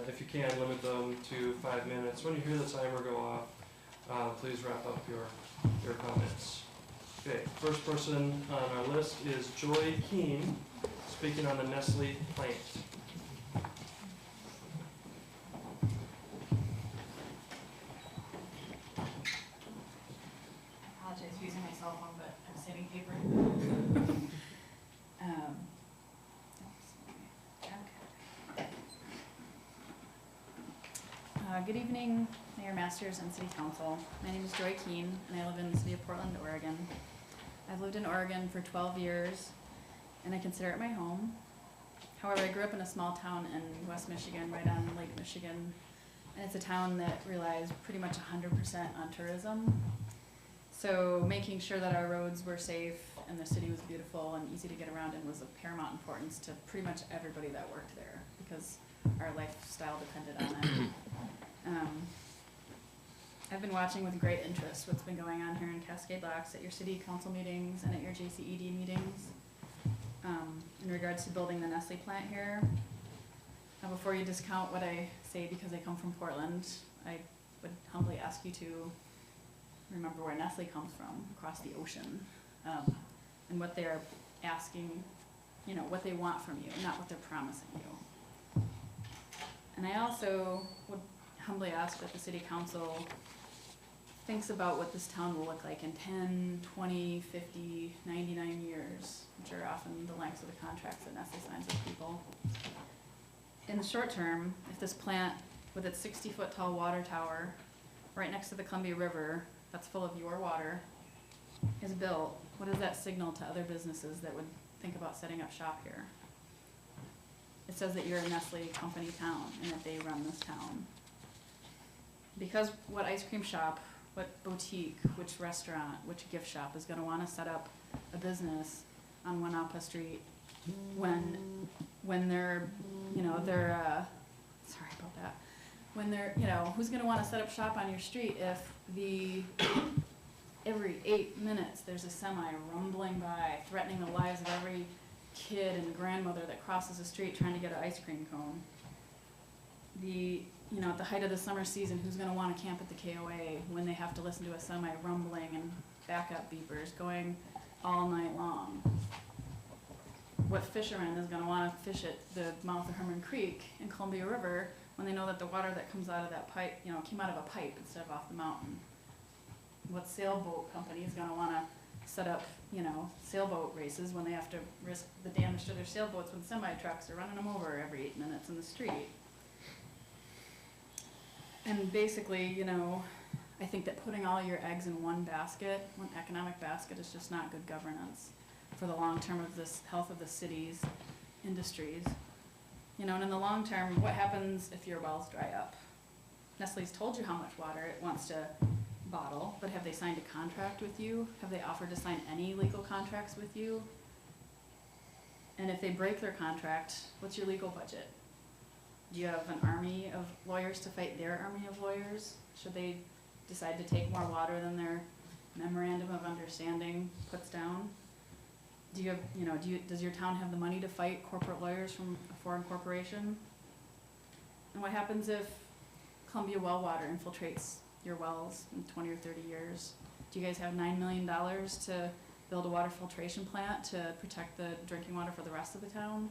if you can, limit them to 5 minutes. When you hear the timer go off, please wrap up your comments. Okay, first person on our list is Joy Keene, speaking on the Nestle plant. I apologize for using my cell phone, but I'm saving paper. Good evening, Mayor Masters and City Council. My name is Joy Keene, and I live in the city of Portland, Oregon. I've lived in Oregon for 12 years, and I consider it my home. However, I grew up in a small town in West Michigan, right on Lake Michigan, and it's a town that relies pretty much 100% on tourism. So making sure that our roads were safe and the city was beautiful and easy to get around in was of paramount importance to pretty much everybody that worked there, because our lifestyle depended on it. I've been watching with great interest what's been going on here in Cascade Locks at your city council meetings and at your JCED meetings in regards to building the Nestle plant here. Now, before you discount what I say because I come from Portland, I would humbly ask you to remember where Nestle comes from, across the ocean, and what they're asking, you know, what they want from you, not what they're promising you. And I also would humbly ask that the city council thinks about what this town will look like in 10, 20, 50, 99 years, which are often the lengths of the contracts that Nestle signs with people. In the short term, if this plant, with its 60-foot tall water tower, right next to the Columbia River, that's full of your water, is built, what does that signal to other businesses that would think about setting up shop here? It says that you're a Nestle company town and that they run this town. Because what ice cream shop, what boutique, which restaurant, which gift shop is gonna wanna set up a business on Winapa Street when they're, you know, sorry about that. When they're, you know, who's gonna wanna set up shop on your street if every 8 minutes there's a semi rumbling by, threatening the lives of every kid and grandmother that crosses the street trying to get an ice cream cone? You know, at the height of the summer season, who's gonna wanna camp at the KOA when they have to listen to a semi rumbling and backup beepers going all night long? What fisherman is gonna wanna fish at the mouth of Herman Creek in Columbia River when they know that the water that comes out of that pipe, you know, came out of a pipe instead of off the mountain? What sailboat company is gonna wanna set up, you know, sailboat races when they have to risk the damage to their sailboats when semi-trucks are running them over every 8 minutes in the street? And basically, you know, I think that putting all your eggs in one basket, one economic basket, is just not good governance for the long term of this health of the city's industries. You know, and in the long term, what happens if your wells dry up? Nestle's told you how much water it wants to bottle, but have they signed a contract with you? Have they offered to sign any legal contracts with you? And if they break their contract, what's your legal budget? Do you have an army of lawyers to fight their army of lawyers? Should they decide to take more water than their memorandum of understanding puts down? Do you have, you know, does your town have the money to fight corporate lawyers from a foreign corporation? And what happens if Columbia well water infiltrates your wells in 20 or 30 years? Do you guys have $9 million to build a water filtration plant to protect the drinking water for the rest of the town?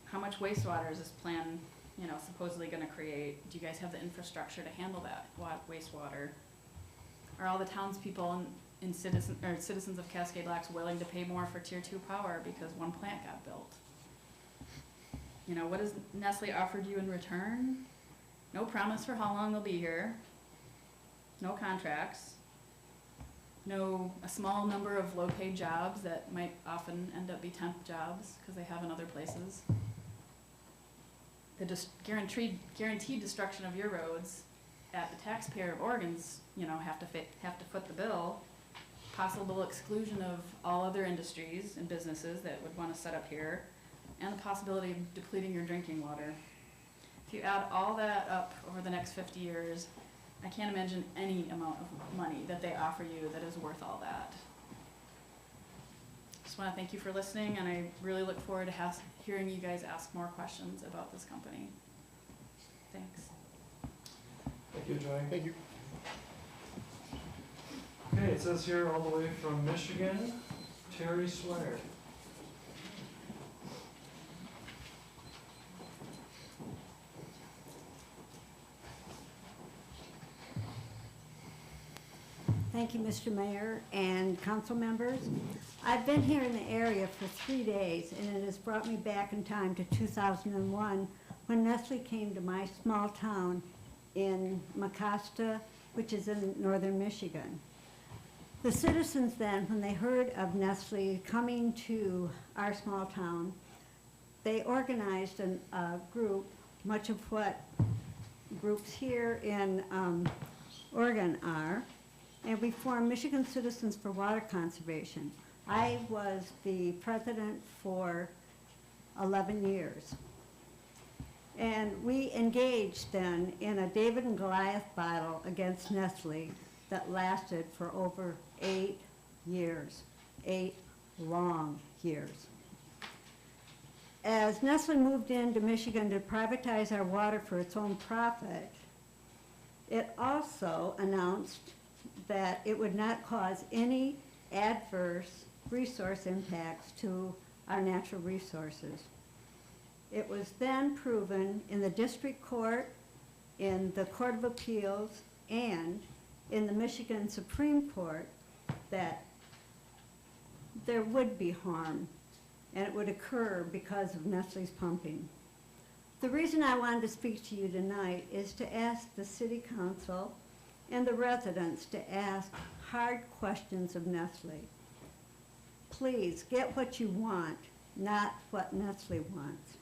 How much wastewater is this plan, you know, supposedly gonna create? Do you guys have the infrastructure to handle that wastewater? Are all the townspeople and citizens of Cascade Locks willing to pay more for Tier 2 power because one plant got built? You know, what has Nestle offered you in return? No promise for how long they'll be here. No contracts. A small number of low-paid jobs that might often end up be temp jobs because they have in other places. The guaranteed destruction of your roads at the taxpayer of Oregon's, you know, have to foot the bill. Possible exclusion of all other industries and businesses that would want to set up here, and the possibility of depleting your drinking water. If you add all that up over the next 50 years, I can't imagine any amount of money that they offer you that is worth all that. Just want to thank you for listening, and I really look forward to hearing you guys ask more questions about this company. Thanks. Thank you, Joy. Thank you. Okay, it says here all the way from Michigan, Terry Swear. Thank you, Mr. Mayor and council members. I've been here in the area for 3 days, and it has brought me back in time to 2001 when Nestle came to my small town in Mecosta, which is in northern Michigan. The citizens then, when they heard of Nestle coming to our small town, they organized a group, much of what groups here in Oregon are, and we formed Michigan Citizens for Water Conservation. I was the president for 11 years. And we engaged then in a David and Goliath battle against Nestle that lasted for over 8 years, 8 long years. As Nestle moved into Michigan to privatize our water for its own profit, it also announced that it would not cause any adverse resource impacts to our natural resources. It was then proven in the district court, in the Court of Appeals, and in the Michigan Supreme Court that there would be harm and it would occur because of Nestle's pumping. The reason I wanted to speak to you tonight is to ask the City Council and the residents to ask hard questions of Nestle. Please get what you want, not what Nestle wants.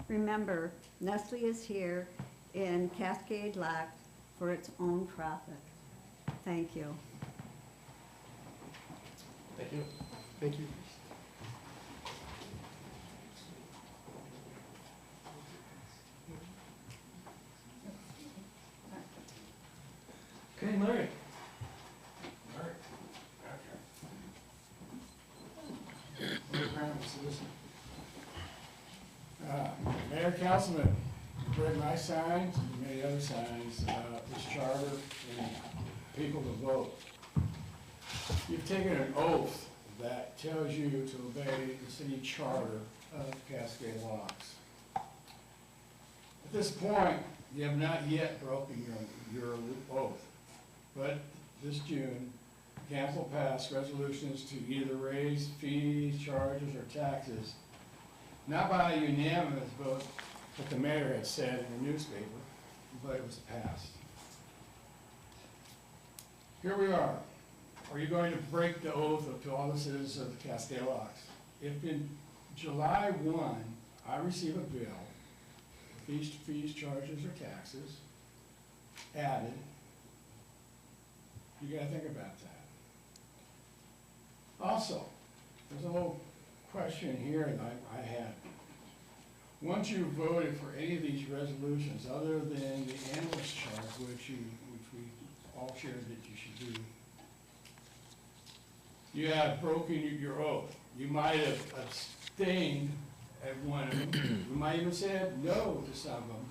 Remember, Nestle is here in Cascade Locks for its own profit. Thank you. Thank you. Thank you. Okay, Larry. Mayor, Councilman, read my signs and many other signs, this charter and people to vote. You've taken an oath that tells you to obey the city charter of Cascade Locks. At this point, you have not yet broken your oath, but this June, council passed resolutions to either raise fees, charges, or taxes, not by a unanimous vote, what the mayor had said in the newspaper, but it was passed. Here we are. Are you going to break the oath to all the citizens of Cascade Locks? If in July 1, I receive a bill, fees, charges, or taxes added, you gotta think about that. Also, there's a little question here that I had. Once you voted for any of these resolutions, other than the ambulance charge, which we all shared that you should do, you have broken your oath. You might have abstained at one of them. You might even said no to some of them,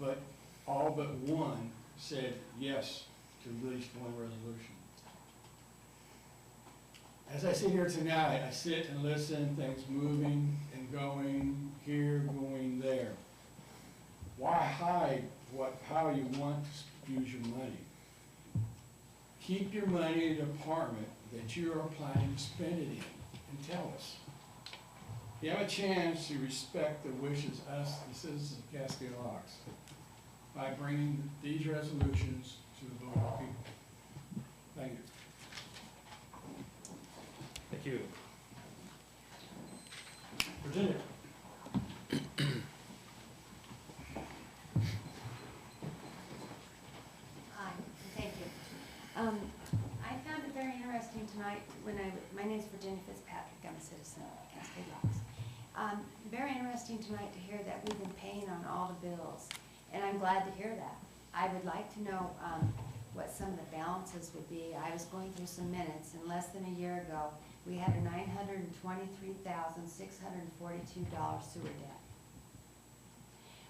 but all but one said yes to at least one resolution. As I sit here tonight, I sit and listen, things moving and going here, going there. Why hide how you want to use your money? Keep your money in a department that you are planning to spend it in, and tell us. You have a chance to respect the wishes of us, the citizens of Cascade Locks, by bringing these resolutions to the vote of people. Thank you. Thank you. Virginia. Hi, thank you. I found it very interesting tonight my name's Virginia Fitzpatrick, I'm a citizen of Cascade Locks. Very interesting tonight to hear that we've been paying on all the bills, and I'm glad to hear that. I would like to know what some of the balances would be. I was going through some minutes, and less than a year ago, we had a $923,642 sewer debt,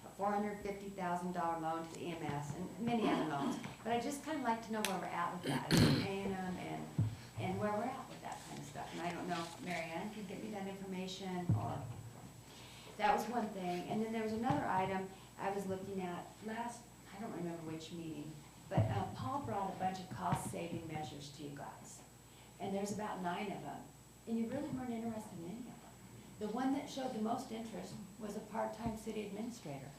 a $450,000 loan to EMS, and many other loans. But I just kind of like to know where we're at with that, if we're paying them, and where we're at with that kind of stuff. And I don't know if Mary Ann can get me that information, or that was one thing. And then there was another item I was looking at last, I don't remember which meeting, but Paul brought a bunch of cost-saving measures to you guys. And there's about 9 of them, and you really weren't interested in any of them. The one that showed the most interest was a part-time city administrator.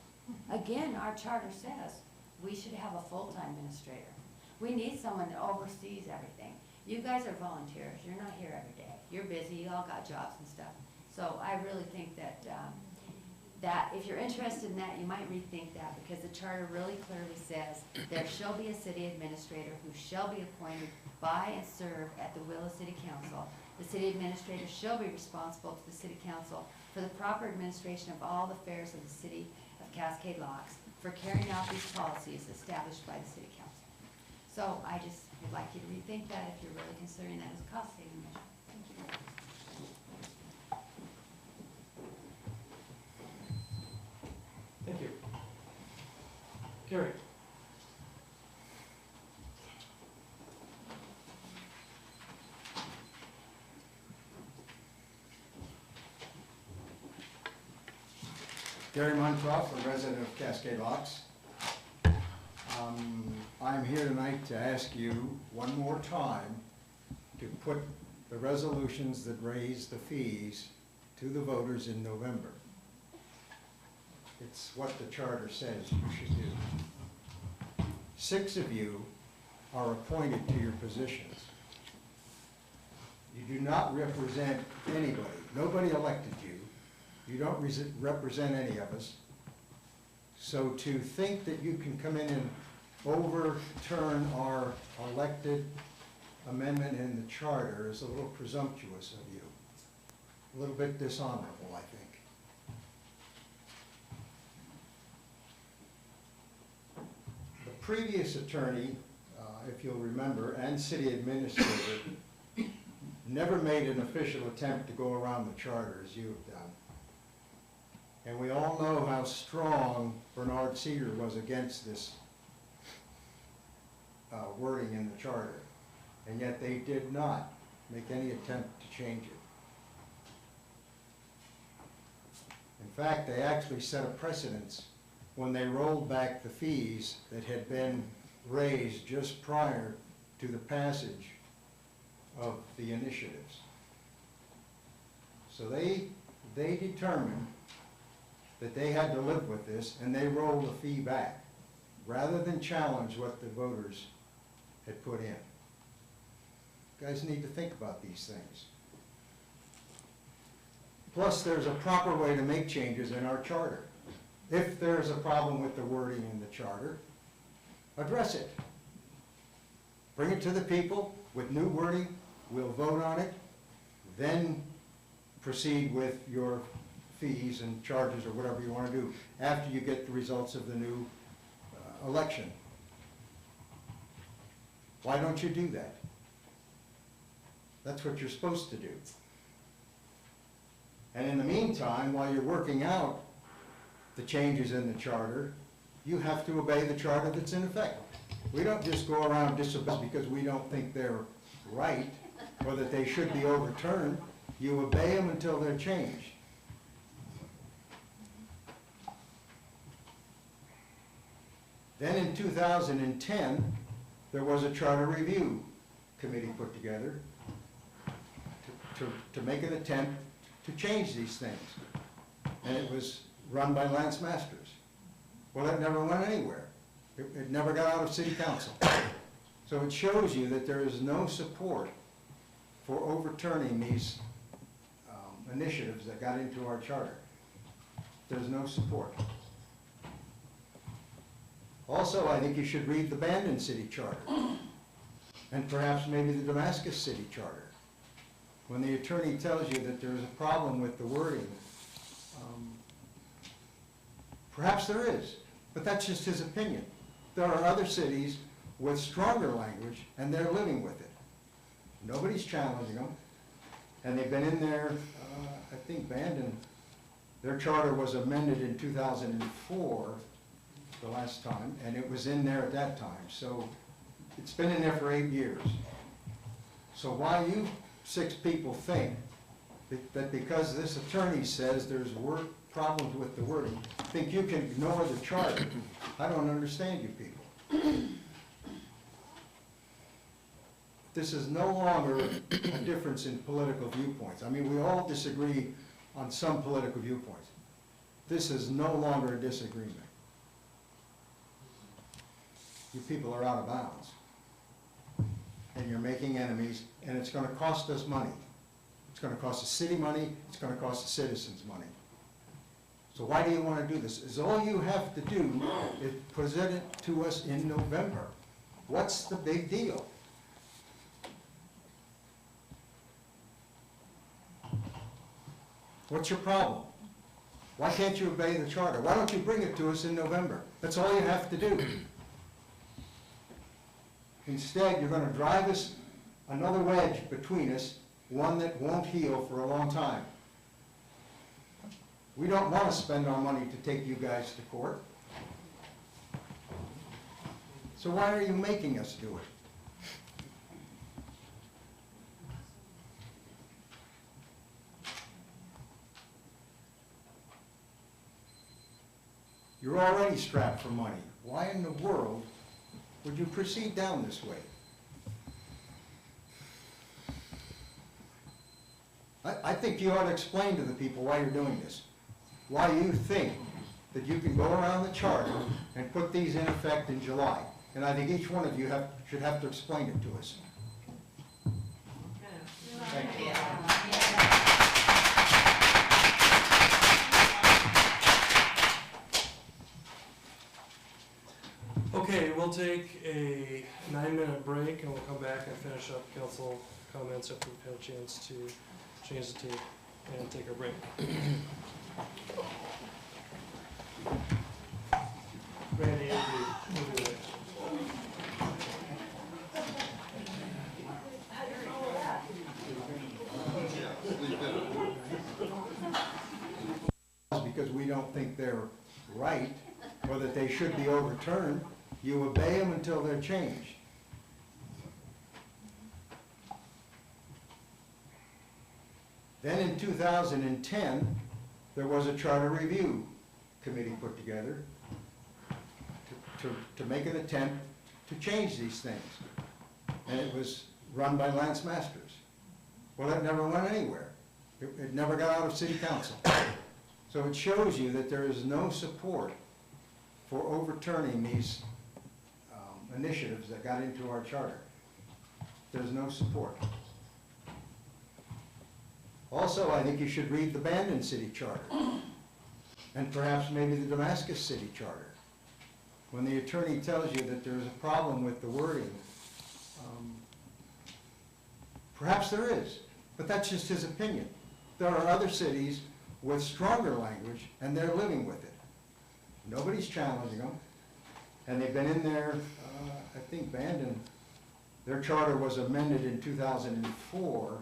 Again, our charter says we should have a full-time administrator. We need someone that oversees everything. You guys are volunteers, you're not here every day. You're busy, you all got jobs and stuff. So I really think that that if you're interested in that, you might rethink that, because the charter really clearly says there shall be a city administrator who shall be appointed by and serve at the will of City Council. The city administrator shall be responsible to the City Council for the proper administration of all the affairs of the city of Cascade locks for carrying out these policies established by the city council. So I just would like you to rethink that if you're really considering that as a cost-saving measure. Thank you. Thank you. Gary? Gary Montroff, a resident of Cascade Locks. I'm here tonight to ask you one more time to put the resolutions that raise the fees to the voters in November. It's what the charter says you should do. 6 of you are appointed to your positions. You do not represent anybody. Nobody elected you. You don't represent any of us. So to think that you can come in and overturn our elected amendment in the charter is a little presumptuous of you. A little bit dishonorable, I think. The previous attorney, if you'll remember, and city administrator, never made an official attempt to go around the charter as you have done. And we all know how strong Bernard Cedar was against this wording in the charter. And yet they did not make any attempt to change it. In fact, they actually set a precedence when they rolled back the fees that had been raised just prior to the passage of the initiatives. So they determined that they had to live with this, and they rolled the fee back, rather than challenge what the voters had put in. You guys need to think about these things. Plus, there's a proper way to make changes in our charter. If there's a problem with the wording in the charter, address it. Bring it to the people with new wording, we'll vote on it, then proceed with your fees and charges or whatever you want to do after you get the results of the new election. Why don't you do that? That's what you're supposed to do. And in the meantime, while you're working out the changes in the charter, you have to obey the charter that's in effect. We don't just go around disobeying because we don't think they're right or that they should be overturned. You obey them until they're changed. Then in 2010, there was a charter review committee put together to make an attempt to change these things. And it was run by Lance Masters. Well, it never went anywhere. It never got out of city council. So it shows you that there is no support for overturning these initiatives that got into our charter. There's no support. Also, I think you should read the Bandon City Charter, and perhaps maybe the Damascus City Charter. When the attorney tells you that there's a problem with the wording, perhaps there is, but that's just his opinion. There are other cities with stronger language, and they're living with it. Nobody's challenging them, and they've been in there, I think Bandon, their charter was amended in 2004, the last time, and it was in there at that time. So it's been in there for 8 years. So why you 6 people think that because this attorney says there's problems with the wording, think you can ignore the charter? I don't understand you people. This is no longer a difference in political viewpoints. I mean, we all disagree on some political viewpoints. This is no longer a disagreement. You people are out of bounds. And you're making enemies, and it's going to cost us money. It's going to cost the city money, it's going to cost the citizens money. So why do you want to do this? Is all you have to do is present it to us in November. What's the big deal? What's your problem? Why can't you obey the charter? Why don't you bring it to us in November? That's all you have to do. Instead, you're gonna drive us another wedge between us, one that won't heal for a long time. We don't want to spend our money to take you guys to court. So why are you making us do it? You're already strapped for money. Why in the world would you proceed down this way? I think you ought to explain to the people why you're doing this. Why you think that you can go around the charter and put these in effect in July. And I think each one of you should have to explain it to us. Thank you. Okay, we'll take a 9-minute break and we'll come back and finish up council comments after we've had a chance to change the tape and take our break. Randy, we'll do that. Because we don't think they're right, or that they should be overturned, you obey them until they're changed. Then in 2010, there was a charter review committee put together to make an attempt to change these things. And it was run by Lance Masters. Well, it never went anywhere. It never got out of city council. So it shows you that there is no support for overturning these initiatives that got into our charter. There's no support. Also, I think you should read the Bandon City Charter, and perhaps maybe the Damascus City Charter. When the attorney tells you that there's a problem with the wording, perhaps there is, but that's just his opinion. There are other cities with stronger language, and they're living with it. Nobody's challenging them, and they've been in there, I think Bandon, their charter was amended in 2004,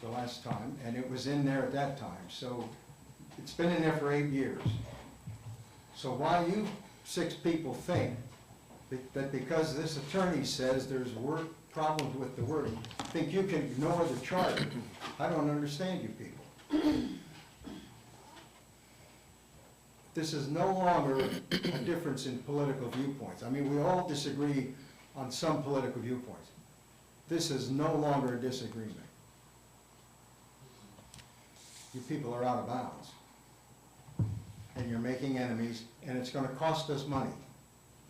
the last time, and it was in there at that time. So it's been in there for 8 years. So why you 6 people think that because this attorney says there's problems with the wording, think you can ignore the charter? I don't understand you people. This is no longer a difference in political viewpoints. I mean, we all disagree on some political viewpoints. This is no longer a disagreement. You people are out of bounds. And you're making enemies, and it's going to cost us money.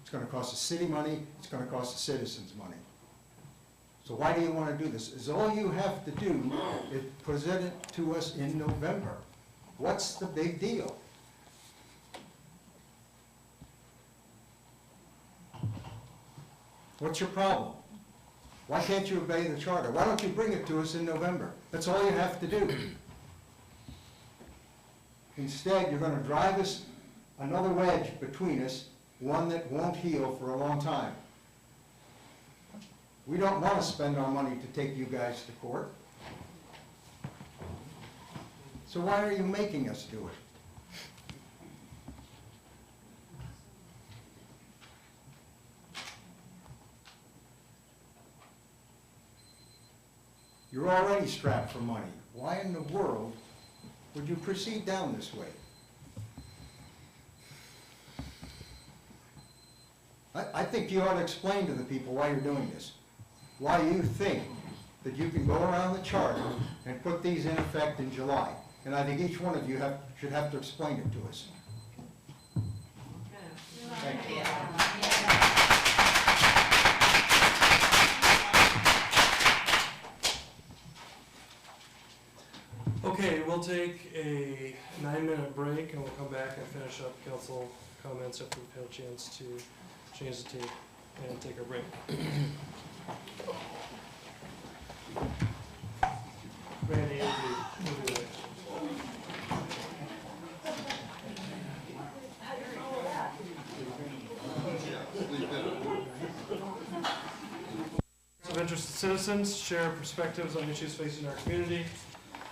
It's going to cost the city money, it's going to cost the citizens money. So why do you want to do this? Is all you have to do is present it to us in November. What's the big deal? What's your problem? Why can't you obey the charter? Why don't you bring it to us in November? That's all you have to do. Instead, you're going to drive us another wedge between us, one that won't heal for a long time. We don't want to spend our money to take you guys to court. So why are you making us do it? You're already strapped for money. Why in the world would you proceed down this way? I think you ought to explain to the people why you're doing this. Why you think that you can go around the charter and put these in effect in July. And I think each one of you should have to explain it to us. Thank you. Okay, we'll take a 9-minute break and we'll come back and finish up council comments after we've had a chance to change the tape and take our break. Randy, we'll do that. citizens share perspectives on issues facing our community.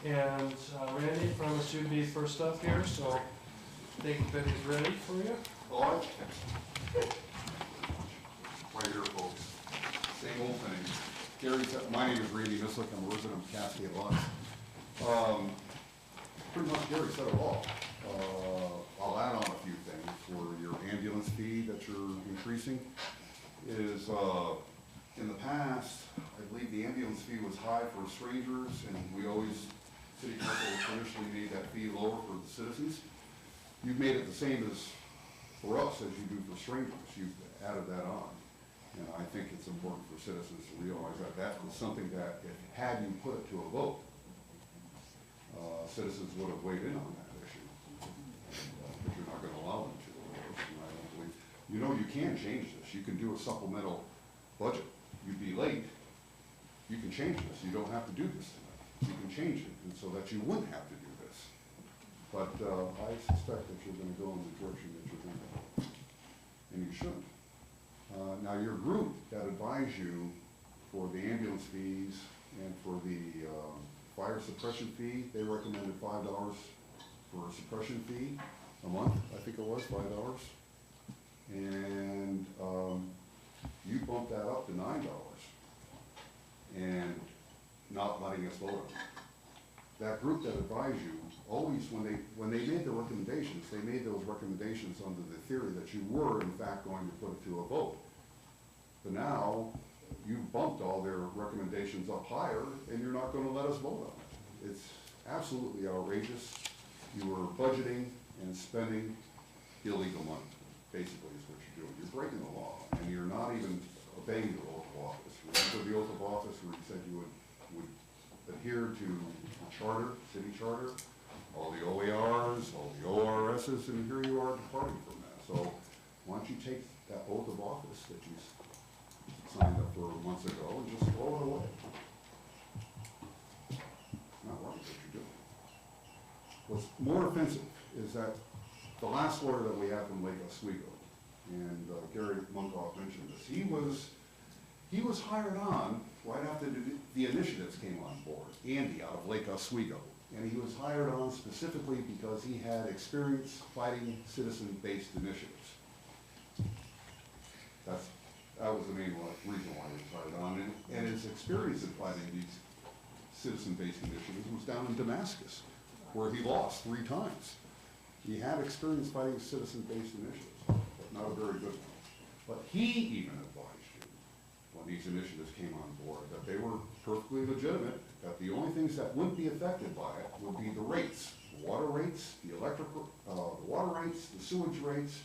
And Randy promised you'd be first up here, so I think Betty's ready for you. Right here, folks. Same old thing. Gary, my name is Randy Mislick. I'm a resident of Cascade Lots. Pretty much Gary said it all. I'll add on a few things. For your ambulance fee that you're increasing is, in the past, I believe the ambulance fee was high for strangers, and we always, city council traditionally made that fee lower for the citizens. You've made it the same as for us as you do for strangers. You've added that on. And I think it's important for citizens to realize that that was something that, if had you put it to a vote, citizens would have weighed in on that issue. But you're not going to allow them to, of course, and I don't believe. You know, you can change this. You can do a supplemental budget. You'd be late. You can change this. You don't have to do this tonight. You can change it, and so that you wouldn't have to do this. But I suspect that you're going to go in the direction that you're going to go, and you shouldn't. Now, your group that advised you for the ambulance fees and for the fire suppression fee, they recommended $5 for a suppression fee a month. I think it was $5. And you bumped that up to $9 and not letting us vote on it. That group that advised you, always, when they made the recommendations, they made those recommendations under the theory that you were, in fact, going to put it to a vote. But now, you've bumped all their recommendations up higher, and you're not going to let us vote on it. It's absolutely outrageous. You were budgeting and spending illegal money, basically, is what you're doing. You're breaking the law, and you're not even obeying the oath of office. Remember the oath of office where you said you would adhere to the charter, city charter, all the OARs, all the ORSs, and here you are departing from that. So why don't you take that oath of office that you signed up for months ago and just throw it away? It's not right what you're doing. What's more offensive is that the last lawyer that we have from Lake Oswego, and Gary Munkoff mentioned this, he was hired on right after the initiatives came on board, Andy out of Lake Oswego. And he was hired on specifically because he had experience fighting citizen-based initiatives. That was the main reason why he was hired on. And his experience in fighting these citizen-based initiatives was down in Damascus, where he lost 3 times. He had experience fighting citizen-based initiatives, but not a very good one. But he even advised you, when these initiatives came on board, that they were perfectly legitimate, that the only things that wouldn't be affected by it would be the rates, the water rates, the electrical, the water rates, the sewage rates,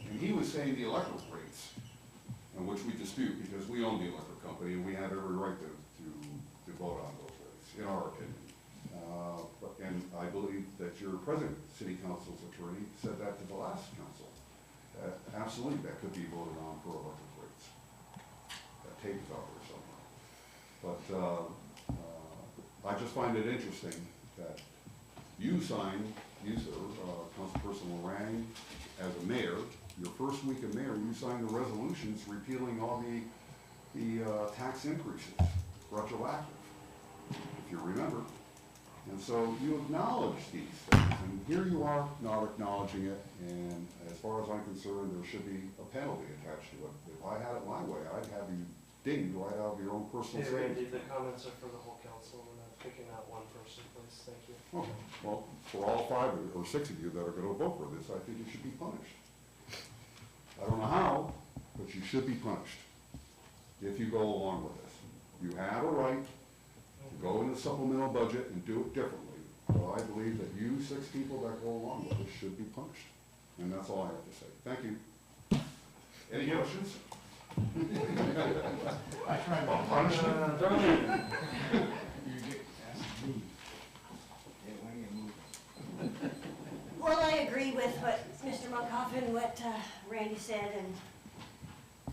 and he was saying the electric rates, and which we dispute because we own the electric company and we have every right to vote on those rates, in our opinion. And I believe that your present city council's attorney said that to the last council, that absolutely that could be voted on for electric rates. That tape is out there somewhere. But I just find it interesting that you signed, Councilperson Lorang, as a mayor, your first week of mayor, you signed the resolutions repealing all the tax increases, retroactive, if you remember. And so you acknowledge these things, and here you are not acknowledging it, and as far as I'm concerned, there should be a penalty attached to it. If I had it my way, I'd have you dinged right out of your own personal Hey, savings. Randy, the comments are for the whole council. We're not picking out one person, please. Thank you. Okay, well, for all 5 or 6 of you that are gonna vote for this, I think you should be punished. I don't know how, but you should be punished if you go along with this. You have a right to go in the supplemental budget and do it differently. Well, I believe that you 6 people that go along with it should be punished. And that's all I have to say. Thank you. Any questions? I tried to punish him. Well, I agree with what Mr. Munkoff and what Randy said, and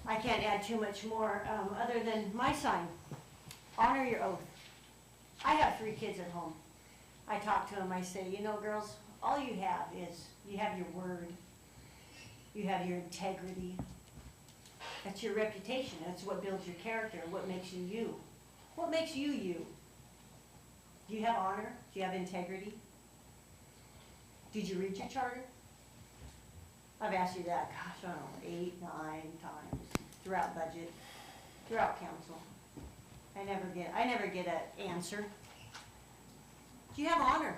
I can't add too much more, other than my sign. Honor your oath. I have 3 kids at home. I talk to them, I say, you know, girls, all you have is, you have your word, you have your integrity. That's your reputation, that's what builds your character, what makes you you. What makes you you? Do you have honor? Do you have integrity? Did you read your charter? I've asked you that, gosh, I don't know, 8, 9 times throughout budget, throughout council. I never get an answer. Do you have honor?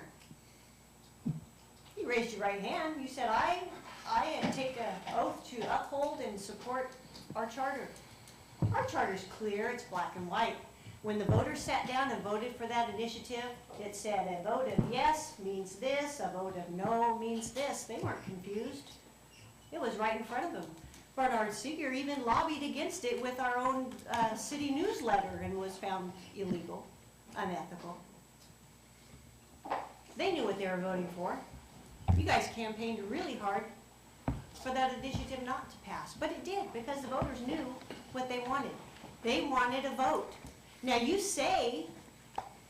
You raised your right hand. You said, I take an oath to uphold and support our charter. Our charter's clear, it's black and white. When the voters sat down and voted for that initiative, it said a vote of yes means this, a vote of no means this. They weren't confused. It was right in front of them. Bernard Seeger even lobbied against it with our own city newsletter and was found illegal, unethical. They knew what they were voting for. You guys campaigned really hard for that initiative not to pass, but it did because the voters knew what they wanted. They wanted a vote. Now you say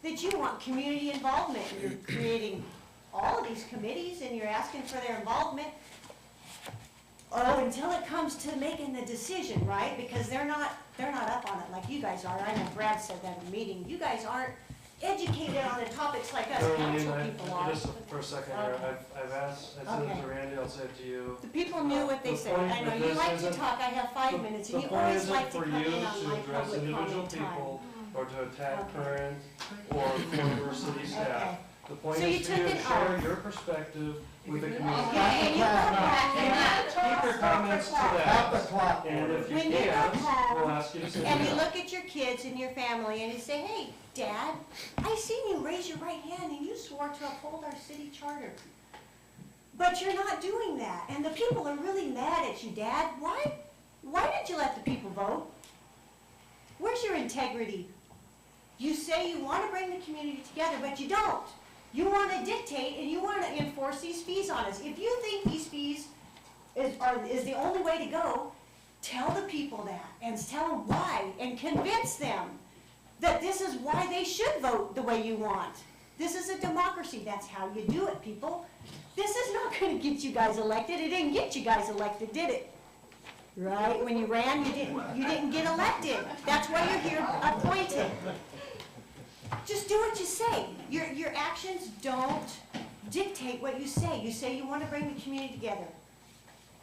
that you want community involvement. You're creating all of these committees and you're asking for their involvement. Oh, until it comes to making the decision, right? Because they're not up on it like you guys are. I know Brad said that in the meeting. You guys aren't educated on the topics like us council people are. Just for a second here, I've asked, I said it to Randy, I'll say it to you. The people knew what they said. I know you like to talk, I have 5 minutes, and you always like to come in on my public comment time. Or to attack current or former city staff. The point So you is for took you to an share oath. your perspective with the Okay, community. and you come back and Keep your comments to that. And if you When you can't, go home, we'll ask you to sit and you down. look at your kids and your family and you say, hey, Dad, I seen you raise your right hand and you swore to uphold our city charter. But you're not doing that. And the people are really mad at you, Dad. Why did you let the people vote? Where's your integrity? You say you want to bring the community together, but you don't. You want to dictate and you want to enforce these fees on us. If you think these fees is the only way to go, tell the people that and tell them why and convince them that this is why they should vote the way you want. This is a democracy. That's how you do it, people. This is not going to get you guys elected. It didn't get you guys elected, did it? Right? When you ran, you didn't get elected. That's why you're here appointed. Just do what you say. Your actions don't dictate what you say. You say you want to bring the community together.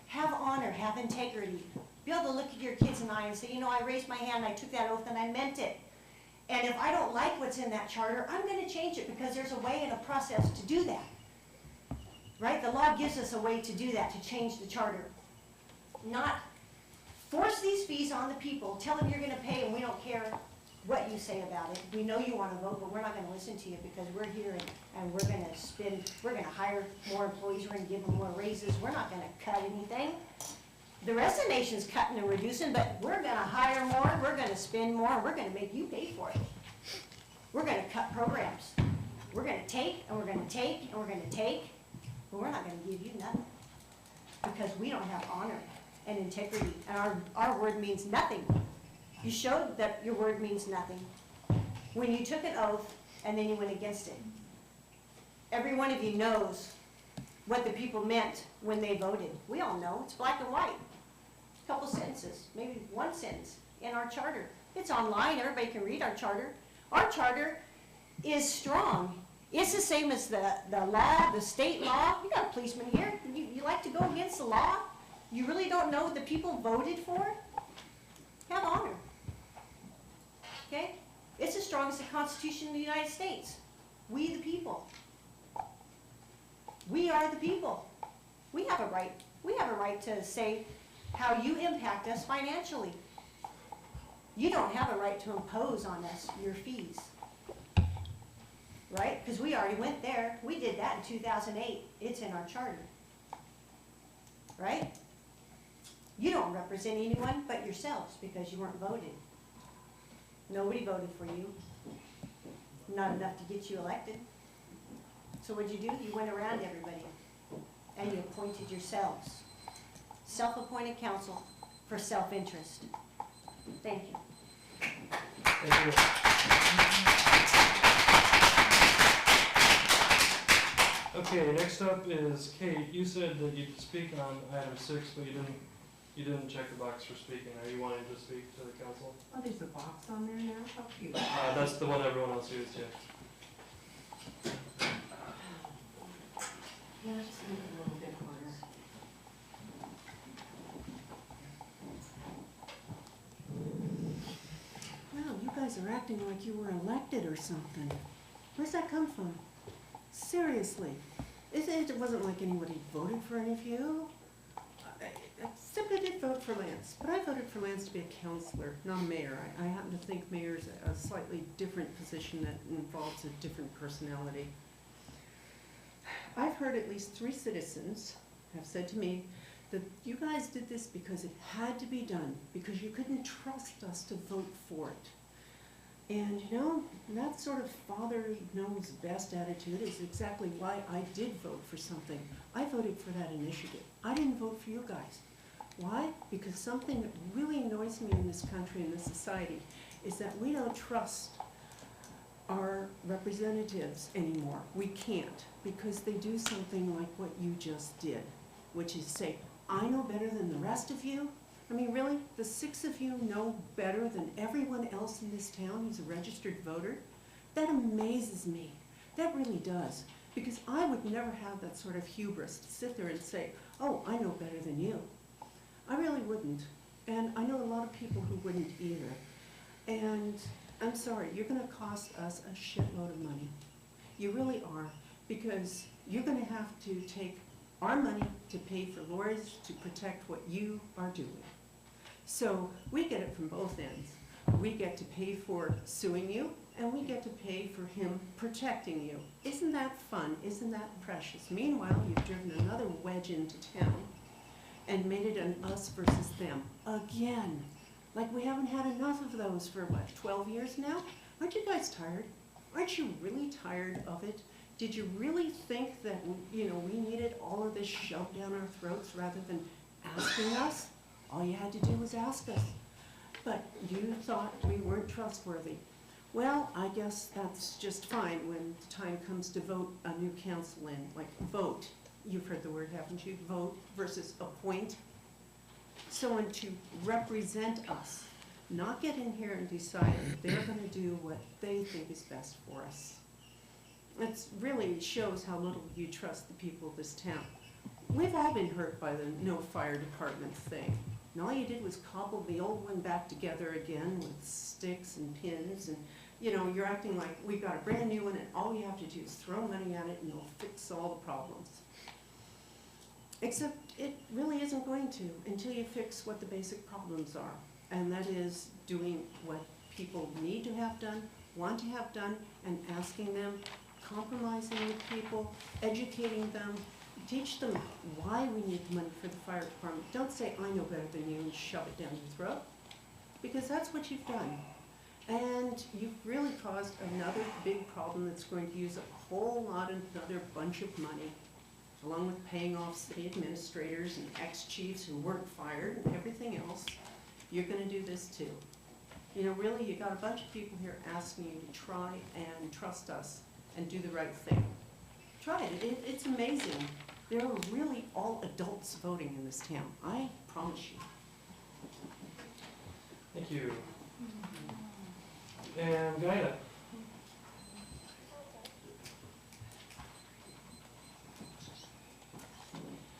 Have honor, have integrity. Be able to look at your kids in the eye and say, you know, I raised my hand, I took that oath, and I meant it. And if I don't like what's in that charter, I'm going to change it because there's a way and a process to do that. Right? The law gives us a way to do that, to change the charter. Not force these fees on the people, tell them you're going to pay and we don't care what you say about it. We know you want to vote, but we're not going to listen to you because we're here and we're going to hire more employees, we're going to give them more raises, we're not going to cut anything. The rest of the nation's cutting and reducing, but we're going to hire more, we're going to spend more, and we're going to make you pay for it. We're going to cut programs. We're going to take, and we're going to take, and we're going to take, but we're not going to give you nothing because we don't have honor and integrity, and our word means nothing. You showed that your word means nothing when you took an oath and then you went against it. Every one of you knows what the people meant when they voted. We all know. It's black and white. A couple sentences, maybe one sentence in our charter. It's online. Everybody can read our charter. Our charter is strong. It's the same as the law, the state law. You got a policeman here. You like to go against the law? You really don't know what the people voted for? Have honor. Okay? It's as strong as the Constitution of the United States. We the people. We are the people. We have a right. We have a right to say how you impact us financially. You don't have a right to impose on us your fees. Right? Because we already went there. We did that in 2008. It's in our charter. Right? You don't represent anyone but yourselves because you weren't voted. Nobody voted for you. Not enough to get you elected. So what'd you do? You went around everybody and you appointed yourselves. Self-appointed council for self-interest. Thank you. Thank you. Okay, next up is Kate. You said that you'd speak on item 6, but you didn't You didn't check the box for speaking. Are you wanting to speak to the council? Oh, there's a box on there now, how cute. That's the one everyone else used, yeah. Yeah, just make it a little bit harder. Wow, you guys are acting like you were elected or something. Where's that come from? Seriously, it wasn't like anybody voted for any of you. I simply did vote for Lance, but I voted for Lance to be a counselor, not a mayor. I happen to think mayor's a slightly different position that involves a different personality. I've heard at least 3 citizens have said to me that you guys did this because it had to be done, because you couldn't trust us to vote for it. And you know, that sort of father knows best attitude is exactly why I did vote for something. I voted for that initiative. I didn't vote for you guys. Why? Because something that really annoys me in this country and this society is that we don't trust our representatives anymore. We can't, because they do something like what you just did, which is say, I know better than the rest of you. I mean, really, the 6 of you know better than everyone else in this town who's a registered voter? That amazes me. That really does. Because I would never have that sort of hubris to sit there and say, oh, I know better than you. I really wouldn't. And I know a lot of people who wouldn't either. And I'm sorry, you're gonna cost us a shitload of money. You really are, because you're gonna have to take our money to pay for lawyers to protect what you are doing. So we get it from both ends. We get to pay for suing you, and we get to pay for him protecting you. Isn't that fun? Isn't that precious? Meanwhile, you've driven another wedge into town and made it an us versus them again. Like we haven't had enough of those for what, 12 years now? Aren't you guys tired? Aren't you really tired of it? Did you really think that, you know, we needed all of this shoved down our throats rather than asking us? All you had to do was ask us. But you thought we weren't trustworthy. Well, I guess that's just fine when the time comes to vote a new council in, like vote. You've heard the word, haven't you? Vote versus appoint. Someone to represent us, not get in here and decide they're gonna do what they think is best for us. It really shows how little you trust the people of this town. We've all been hurt by the no fire department thing. And all you did was cobble the old one back together again with sticks and pins, and you know, you're acting like we've got a brand new one and all you have to do is throw money at it and it'll fix all the problems. Except it really isn't going to until you fix what the basic problems are. And that is doing what people need to have done, want to have done, and asking them, compromising with people, educating them, teach them why we need money for the fire department. Don't say, I know better than you, and shove it down your throat, because that's what you've done. And you've really caused another big problem that's going to use a whole lot, another bunch of money, along with paying off city administrators and ex-chiefs who weren't fired and everything else. You're gonna do this too. You know, really, you got a bunch of people here asking you to try and trust us and do the right thing. Try it. It's amazing. There are really all adults voting in this town. I promise you. Thank you. And Diana.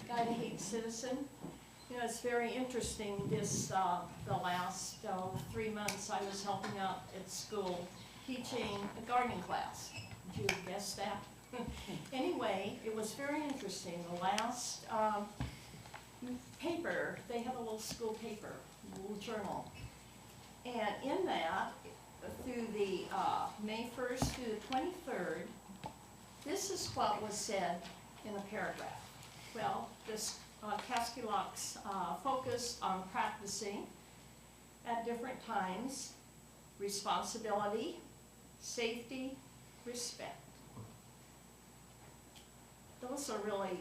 Guy Hate Citizen. You know, it's very interesting, this, the last 3 months I was helping out at school, teaching a gardening class. Did you guess that? Anyway, it was very interesting. The last paper, they have a little school paper, a little journal. And in that, through the May 1st through the 23rd, this is what was said in a paragraph. Well, this Cascade focus on practicing at different times, responsibility, safety, respect. Those are really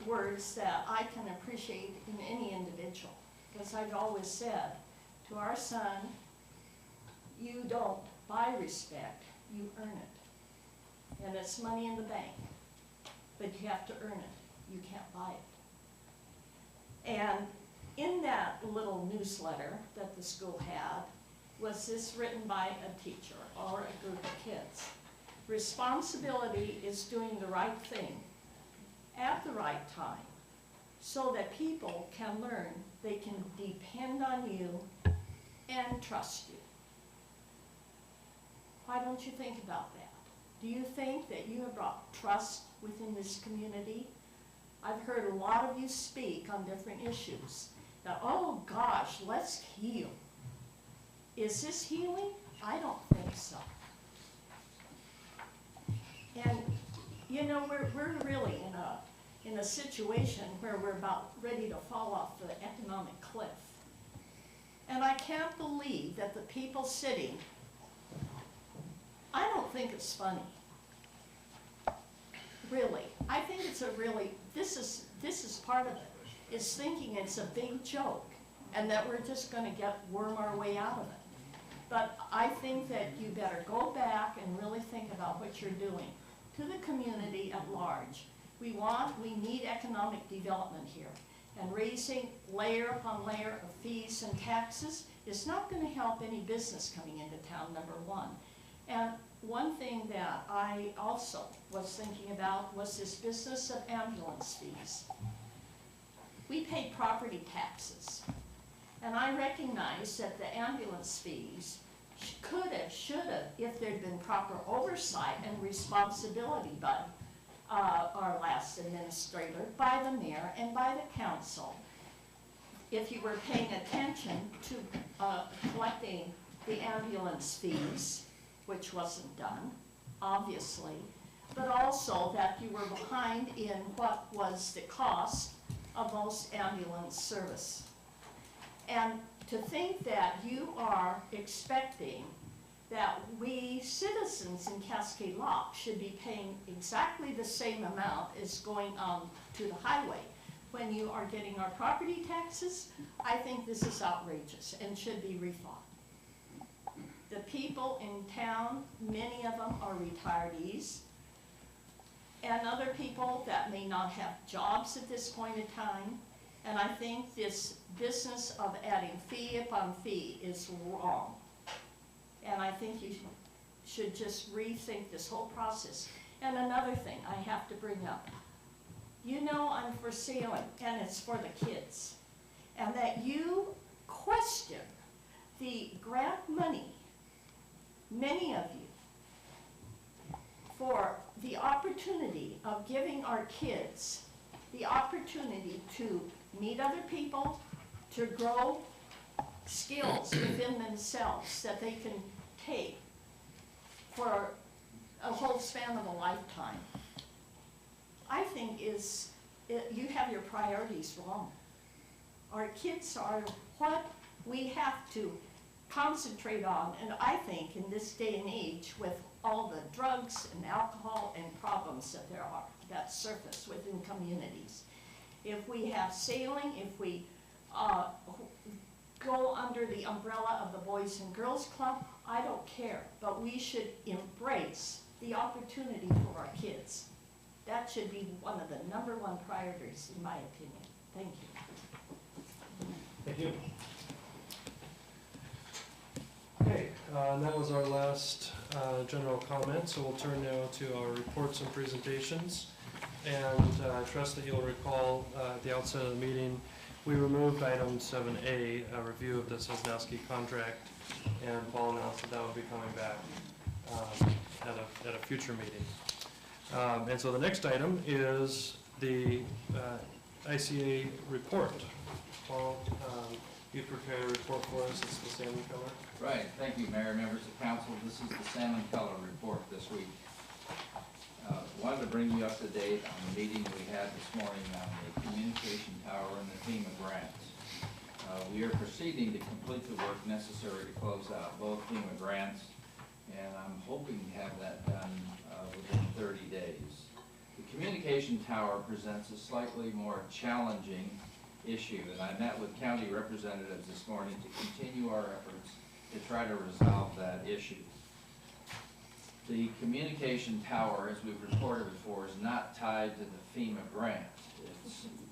words that I can appreciate in any individual, because I've always said to our son, you don't buy respect, you earn it. And it's money in the bank, but you have to earn it. You can't buy it. And in that little newsletter that the school had, was this written by a teacher or a group of kids. Responsibility is doing the right thing at the right time so that people can learn they can depend on you and trust you. Why don't you think about that? Do you think that you have brought trust within this community? I've heard a lot of you speak on different issues. That, oh gosh, let's heal. Is this healing? I don't think so. And you know, we're really in a situation where we're about ready to fall off the economic cliff. And I can't believe that the people sitting, I don't think it's funny. Really. I think it's a really, this is part of it, is thinking it's a big joke and that we're just gonna worm our way out of it. But I think that you better go back and really think about what you're doing to the community at large. We need economic development here. And raising layer upon layer of fees and taxes is not gonna help any business coming into town, number one. And one thing that I also was thinking about was this business of ambulance fees. We pay property taxes. And I recognize that the ambulance fees could have, should have, if there'd been proper oversight and responsibility by our last administrator, by the mayor and by the council, if you were paying attention to collecting the ambulance fees, which wasn't done, obviously, but also that you were behind in what was the cost of most ambulance service. And to think that you are expecting that we citizens in Cascade Lock should be paying exactly the same amount as going on to the highway when you are getting our property taxes, I think this is outrageous and should be rethought. The people in town, many of them are retirees, and other people that may not have jobs at this point in time. And I think this business of adding fee upon fee is wrong. And I think you should just rethink this whole process. And another thing I have to bring up. You know I'm for sailing, and it's for the kids. And that you question the grant money, many of you, for the opportunity of giving our kids the opportunity to meet other people, to grow skills within themselves that they can take for a whole span of a lifetime. I think you have your priorities wrong. Our kids are what we have to concentrate on, and I think in this day and age with all the drugs and alcohol and problems that there are that surface within communities. If we have sailing, if we go under the umbrella of the Boys and Girls Club, I don't care, but we should embrace the opportunity for our kids. That should be one of the #1 priorities, in my opinion. Thank you. Thank you. Okay, that was our last general comment, so we'll turn now to our reports and presentations. And I trust that you'll recall at the outset of the meeting, we removed item 7A, a review of the Sosnowski contract, and Paul announced that that would be coming back at a future meeting. And so the next item is the ICA report. Paul, you prepared a report for us. It's the salmon color. Right. Thank you, Mayor, members of council. This is the salmon color report this week. Wanted to bring you up to date on the meeting we had this morning on the communication tower and the FEMA grants. We are proceeding to complete the work necessary to close out both FEMA grants, and I'm hoping to have that done within 30 days. The communication tower presents a slightly more challenging issue, and I met with county representatives this morning to continue our efforts to try to resolve that issue. The communication tower, as we've reported before, is not tied to the FEMA grant.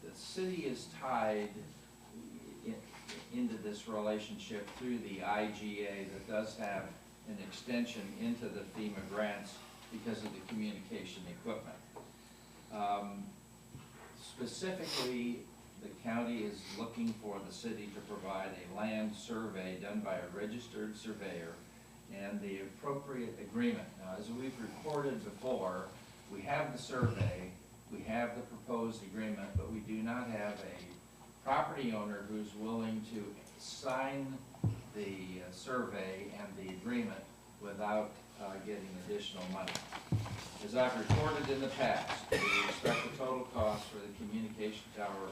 The city is tied into this relationship through the IGA that does have an extension into the FEMA grants because of the communication equipment. Specifically, the county is looking for the city to provide a land survey done by a registered surveyor and the appropriate agreement. Now, as we've reported before, we have the survey, we have the proposed agreement, but we do not have a property owner who's willing to sign the survey and the agreement without getting additional money. As I've reported in the past, we expect the total cost for the communication tower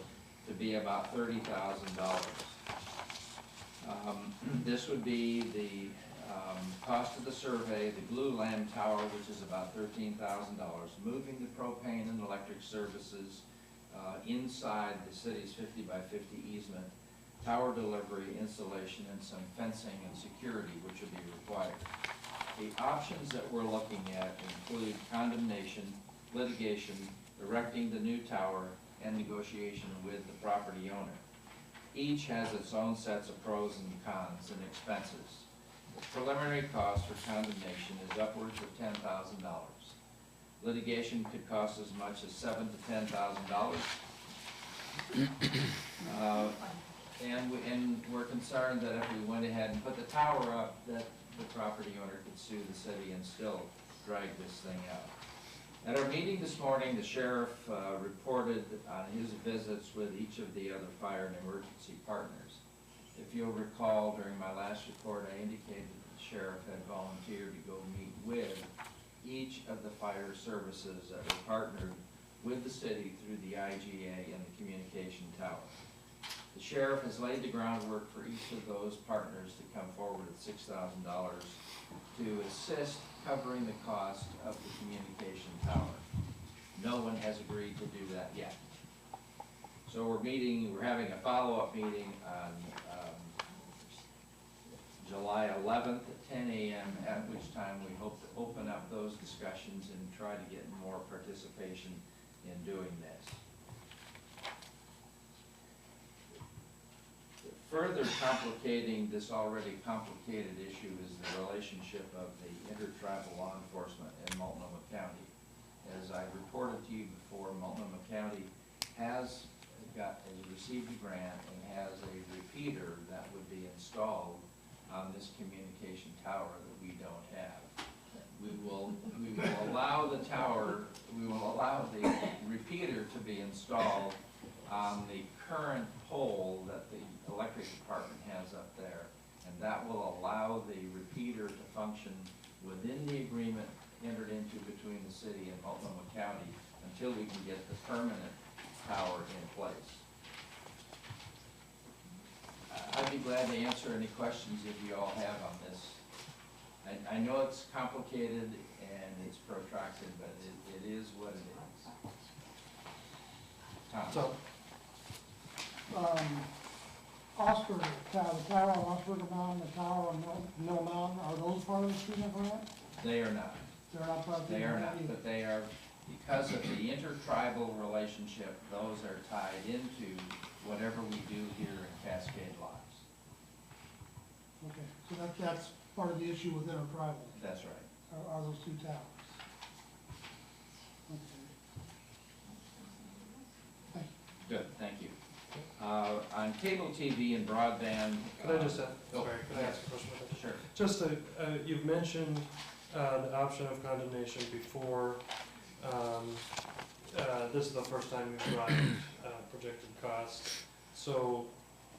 to be about $30,000. This would be the cost of the survey, the glue lamp tower, which is about $13,000, moving the propane and electric services inside the city's 50 by 50 easement, tower delivery, installation, and some fencing and security, which will be required. The options that we're looking at include condemnation, litigation, erecting the new tower, and negotiation with the property owner. Each has its own sets of pros and cons and expenses. The preliminary cost for condemnation is upwards of $10,000. Litigation could cost as much as $7,000 to $10,000. And we're concerned that if we went ahead and put the tower up, that the property owner could sue the city and still drag this thing out. At our meeting this morning, the sheriff reported on his visits with each of the other fire and emergency partners. If you'll recall, during my last report, I indicated that the sheriff had volunteered to go meet with each of the fire services that were partnered with the city through the IGA and the communication tower. The sheriff has laid the groundwork for each of those partners to come forward with $6,000 to assist covering the cost of the communication tower. No one has agreed to do that yet. So we're having a follow-up meeting on July 11th at 10 a.m., at which time we hope to open up those discussions and try to get more participation in doing this. Further complicating this already complicated issue is the relationship of the intertribal law enforcement in Multnomah County. As I reported to you before, Multnomah County has received a grant and has a repeater that would be installed on this communication tower that we don't have. We will allow the tower, we will allow the repeater to be installed on the current pole that the electric department has up there, and that will allow the repeater to function within the agreement entered into between the city and Multnomah County until we can get the permanent tower in place. I'd be glad to answer any questions if you all have on this. I know it's complicated and it's protracted, but it is what it is. Tom. So, Oscar, the tower on Oscar Mountain, the tower on Mill Mountain, are those part of the FEMA grant? They are not. They're not part of the FEMA They are grant not, either? but they are, because of the intertribal relationship, those are tied into whatever we do here in Cascade Lodge. Okay, so that's part of the issue with intertribal, That's right. are those two towers? Okay. Thank you. Good, thank you. On cable TV and broadband. Can I just, sorry, oh, can I ask a question about that? Sure. Just, you've mentioned the option of condemnation before. This is the first time we've brought projected costs. So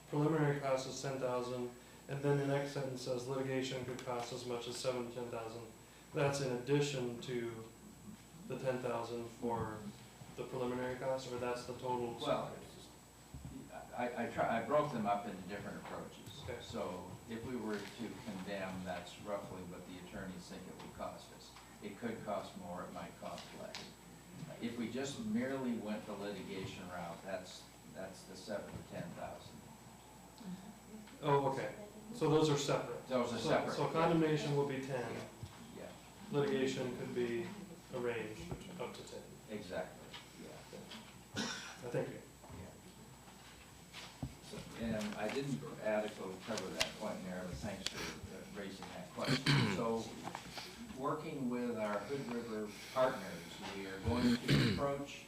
preliminary cost is $10,000, and then the next sentence says litigation could cost as much as $7,000 to $10,000. That's in addition to the $10,000 for the preliminary cost, or that's the total? Well, I broke them up into different approaches. Okay. So if we were to condemn, that's roughly what the attorneys think it would cost us. It could cost more, it might cost less. If we just merely went the litigation route, that's the $7,000 to $10,000. Oh, okay. So those are separate? Those are separate. So condemnation will be 10. Yeah. Litigation could be a range up to 10. Exactly, yeah. Thank you. And I didn't adequately cover that point, Mayor, but thanks for raising that question. So, working with our Hood River partners, we are going to approach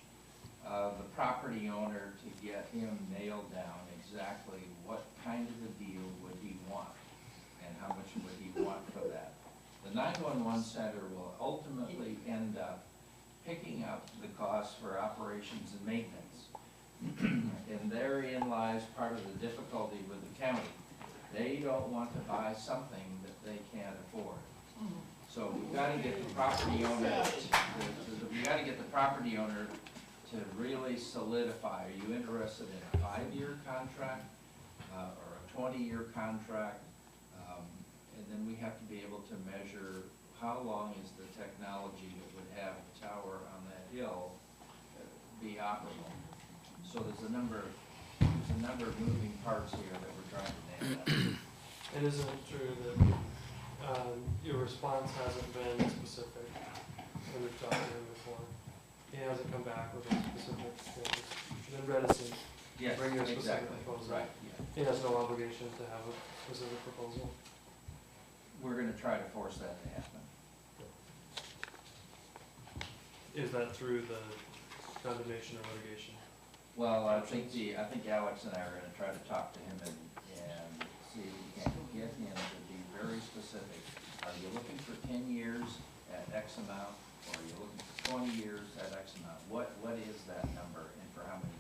the property owner to get him nailed down exactly what kind of a deal would he want and how much would he want for that. The 911 center will ultimately end up picking up the cost for operations and maintenance. And therein lies part of the difficulty with the county. They don't want to buy something that they can't afford. So we've got to get the property owner, we've got to get the property owner to really solidify. Are you interested in a 5-year contract or a 20-year contract? And then we have to be able to measure how long is the technology that would have the tower on that hill be operable. So there's a number of moving parts here that we're trying to nail down. And isn't it true that your response hasn't been specific when we've talked to him before? He hasn't come back with a specific thing. He's been reticent to bring you a specific proposal. Right, yeah. He has no obligation to have a specific proposal. We're going to try to force that to happen. Is that through the condemnation or litigation? Well, I think Alex and I are going to try to talk to him and see if we can get him to be very specific. Are you looking for 10 years at X amount, or are you looking for 20 years at X amount? What is that number and for how many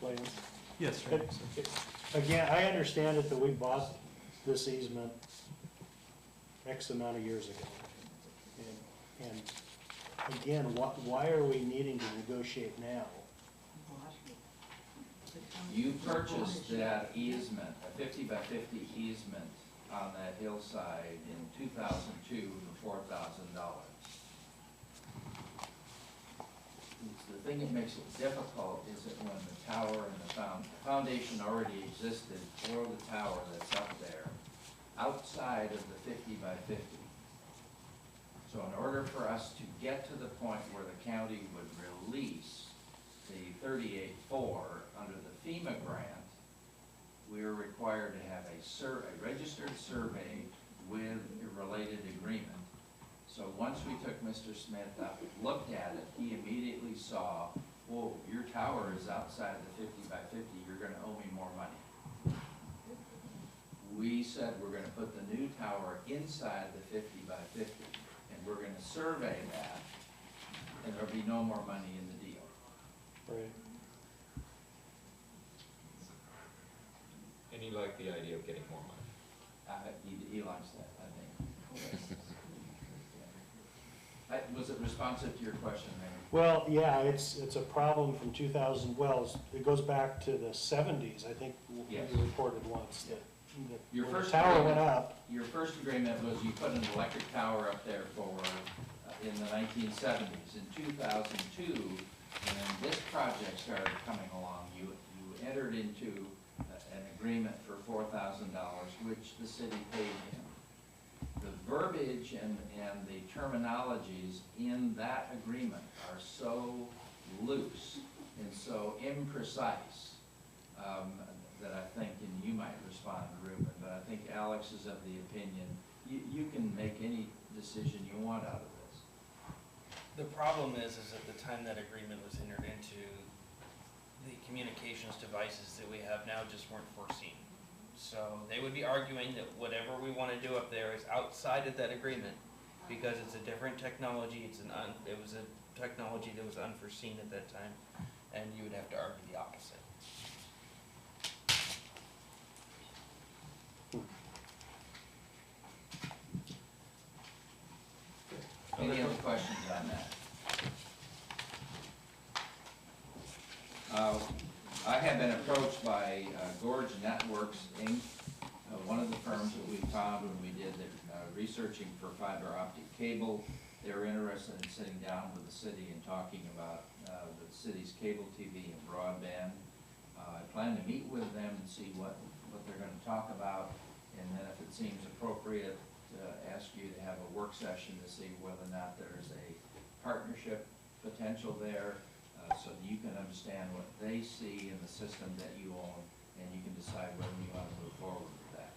years? Lance? Yes, sir. Again, I understand it that we bought this easement X amount of years ago. And again, why are we needing to negotiate now? You purchased that easement, a 50 by 50 easement on that hillside in 2002 for $4,000. The thing that makes it difficult is that when the tower and the foundation already existed for the tower that's up there, outside of the 50 by 50. So in order for us to get to the point where the county would release the 38.4 under the FEMA grant, we are required to have a registered survey with a related agreement. So once we took Mr. Smith up, looked at it, he immediately saw, whoa, your tower is outside the 50 by 50, you're going to owe me more money. We said we're going to put the new tower inside the 50 by 50, and we're going to survey that, and there'll be no more money in the deal. Right. And you like the idea of getting more money? He likes that, I think. Was it responsive to your question, Mayor? Well, yeah, it's a problem from 2000, well, it goes back to the 70s, I think Yes. you reported once that Your when the first tower agreement- went up. Your first agreement was you put an electric tower up there for, in the 1970s. In 2002, when this project started coming along, you entered into an agreement for $4,000, which the city paid him. The verbiage and the terminologies in that agreement are so loose and so imprecise that I think, and you might respond, Ruben, but I think Alex is of the opinion, you can make any decision you want out of this. The problem is at the time that agreement was entered into, the communications devices that we have now just weren't foreseen. So they would be arguing that whatever we want to do up there is outside of that agreement because it's a different technology. It was a technology that was unforeseen at that time, and you would have to argue the opposite. Any other questions on that? I have been approached by Gorge Networks, Inc., one of the firms that we found when we did the researching for fiber optic cable. They were interested in sitting down with the city and talking about the city's cable TV and broadband. I plan to meet with them and see what they're going to talk about, and then if it seems appropriate, ask you to have a work session to see whether or not there's a partnership potential there. so that you can understand what they see in the system that you own, and you can decide whether you want to move forward with that.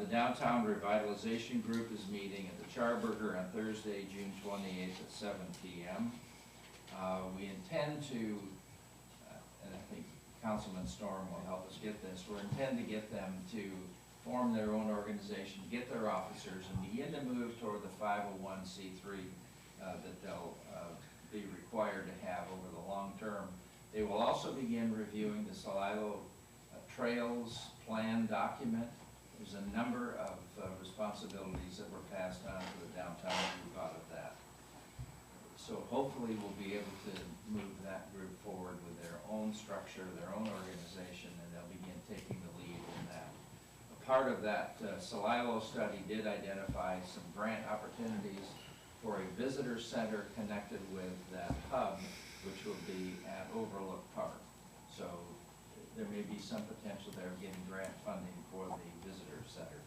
The Downtown Revitalization Group is meeting at the Charburger on Thursday, June 28th at 7 p.m. We intend to, and I think Councilman Storm will help us get this, we intend to get them to form their own organization, get their officers, and begin to move toward the 501c3 that they'll be required to have over the long term. They will also begin reviewing the Salilo Trails Plan document. There's a number of responsibilities that were passed on to the downtown group out of that. So hopefully we'll be able to move that group forward with their own structure, their own organization, and they'll begin taking the lead in that. A part of that Salilo study did identify some grant opportunities for a visitor center connected with that hub, which will be at Overlook Park. So there may be some potential there of getting grant funding for the visitor center.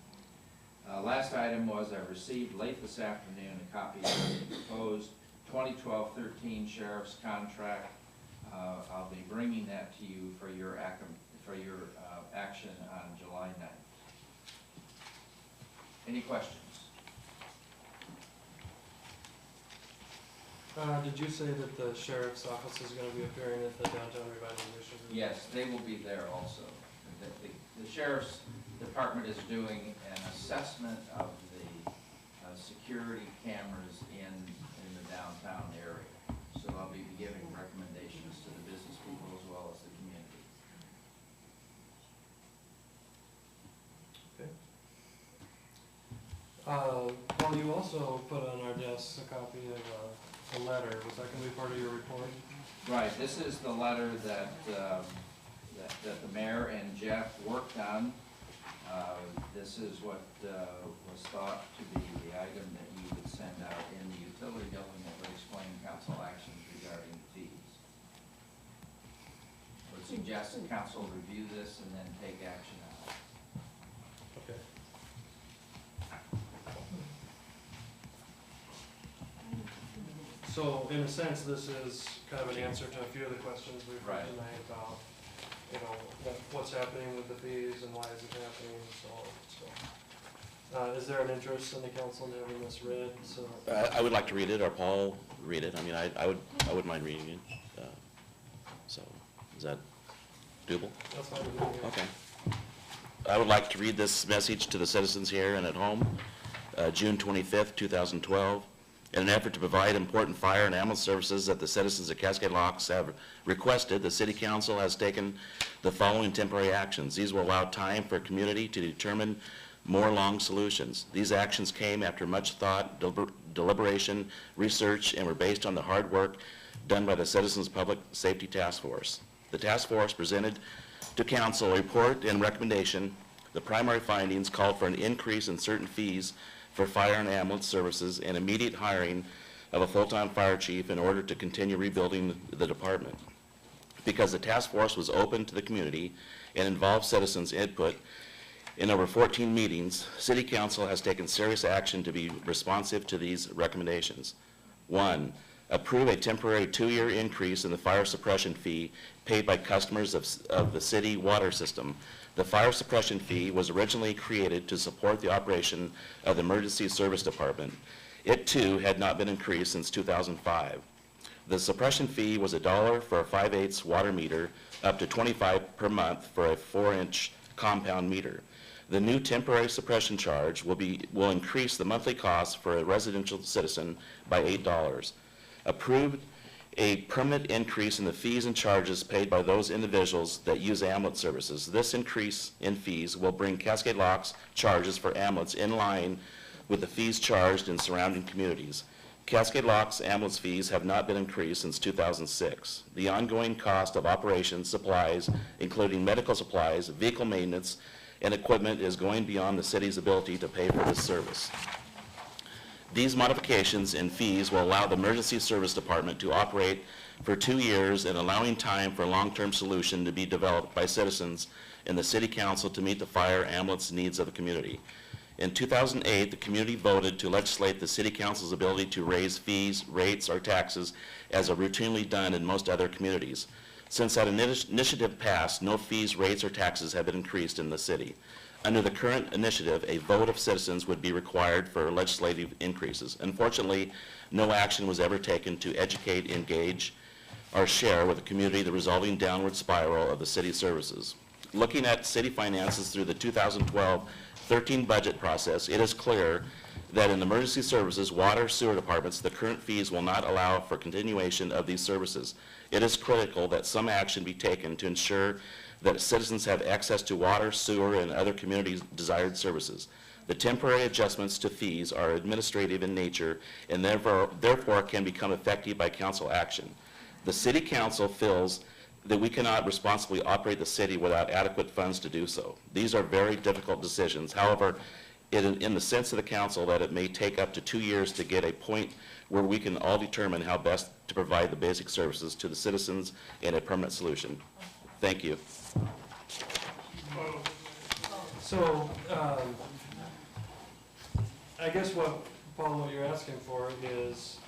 Last item was I received late this afternoon a copy of the proposed 2012-13 sheriff's contract. I'll be bringing that to you for your action on July 9th. Any questions? Did you say that the sheriff's office is going to be appearing at the Downtown Revitalization Group? Yes, they will be there also. The sheriff's department is doing an assessment of the security cameras in the downtown area. So I'll be giving recommendations to the business people as well as the community. Okay. Well, you also put on our desks a copy of a letter. Was that going to be part of your report? Right. This is the letter that that the mayor and Jeff worked on. This is what was thought to be the item that you would send out in the utility building that would explain council actions regarding fees. I would suggest that council review this and then take action on it. Okay. So in a sense, this is kind of an answer to a few of the questions we've heard tonight about, you know, what's happening with the fees and why is it happening and so on. So, is there an interest in the council in having this read? So I would like to read it, or Paul read it. I mean, I wouldn't mind reading it. So, is that doable? That's fine with me. Okay. I would like to read this message to the citizens here and at home, June 25th, 2012. In an effort to provide important fire and ambulance services that the citizens of Cascade Locks have requested, the City Council has taken the following temporary actions. These will allow time for community to determine more long solutions. These actions came after much thought, deliberation, research, and were based on the hard work done by the Citizens Public Safety Task Force. The task force presented to Council a report and recommendation. The primary findings called for an increase in certain fees for fire and ambulance services and immediate hiring of a full-time fire chief in order to continue rebuilding the department. Because the task force was open to the community and involved citizens' input in over 14 meetings, City Council has taken serious action to be responsive to these recommendations. 1, approve a temporary 2-year increase in the fire suppression fee paid by customers of the city water system. The fire suppression fee was originally created to support the operation of the Emergency Service Department. It, too, had not been increased since 2005. The suppression fee was $1 for a 5/8 water meter, up to $25 per month for a 4-inch compound meter. The new temporary suppression charge will increase the monthly cost for a residential citizen by $8. Approved a permanent increase in the fees and charges paid by those individuals that use ambulance services. This increase in fees will bring Cascade Locks charges for ambulance in line with the fees charged in surrounding communities. Cascade Locks ambulance fees have not been increased since 2006. The ongoing cost of operations, supplies, including medical supplies, vehicle maintenance, and equipment is going beyond the city's ability to pay for this service. These modifications in fees will allow the Emergency Service Department to operate for 2 years and allowing time for a long-term solution to be developed by citizens and the City Council to meet the fire ambulance needs of the community. In 2008, the community voted to legislate the city council's ability to raise fees, rates, or taxes as are routinely done in most other communities. Since that initiative passed, no fees, rates, or taxes have been increased in the city. Under the current initiative, a vote of citizens would be required for legislative increases. Unfortunately, no action was ever taken to educate, engage, or share with the community the resulting downward spiral of the city services. Looking at city finances through the 2012-13 budget process, it is clear that in emergency services, water, sewer departments, the current fees will not allow for continuation of these services. It is critical that some action be taken to ensure that citizens have access to water, sewer, and other community desired services. The temporary adjustments to fees are administrative in nature and therefore can become effective by council action. The city council feels that we cannot responsibly operate the city without adequate funds to do so. These are very difficult decisions. However, in the sense of the council that it may take up to 2 years to get a point where we can all determine how best to provide the basic services to the citizens in a permanent solution. Thank you. So, I guess Paul, what you're asking for is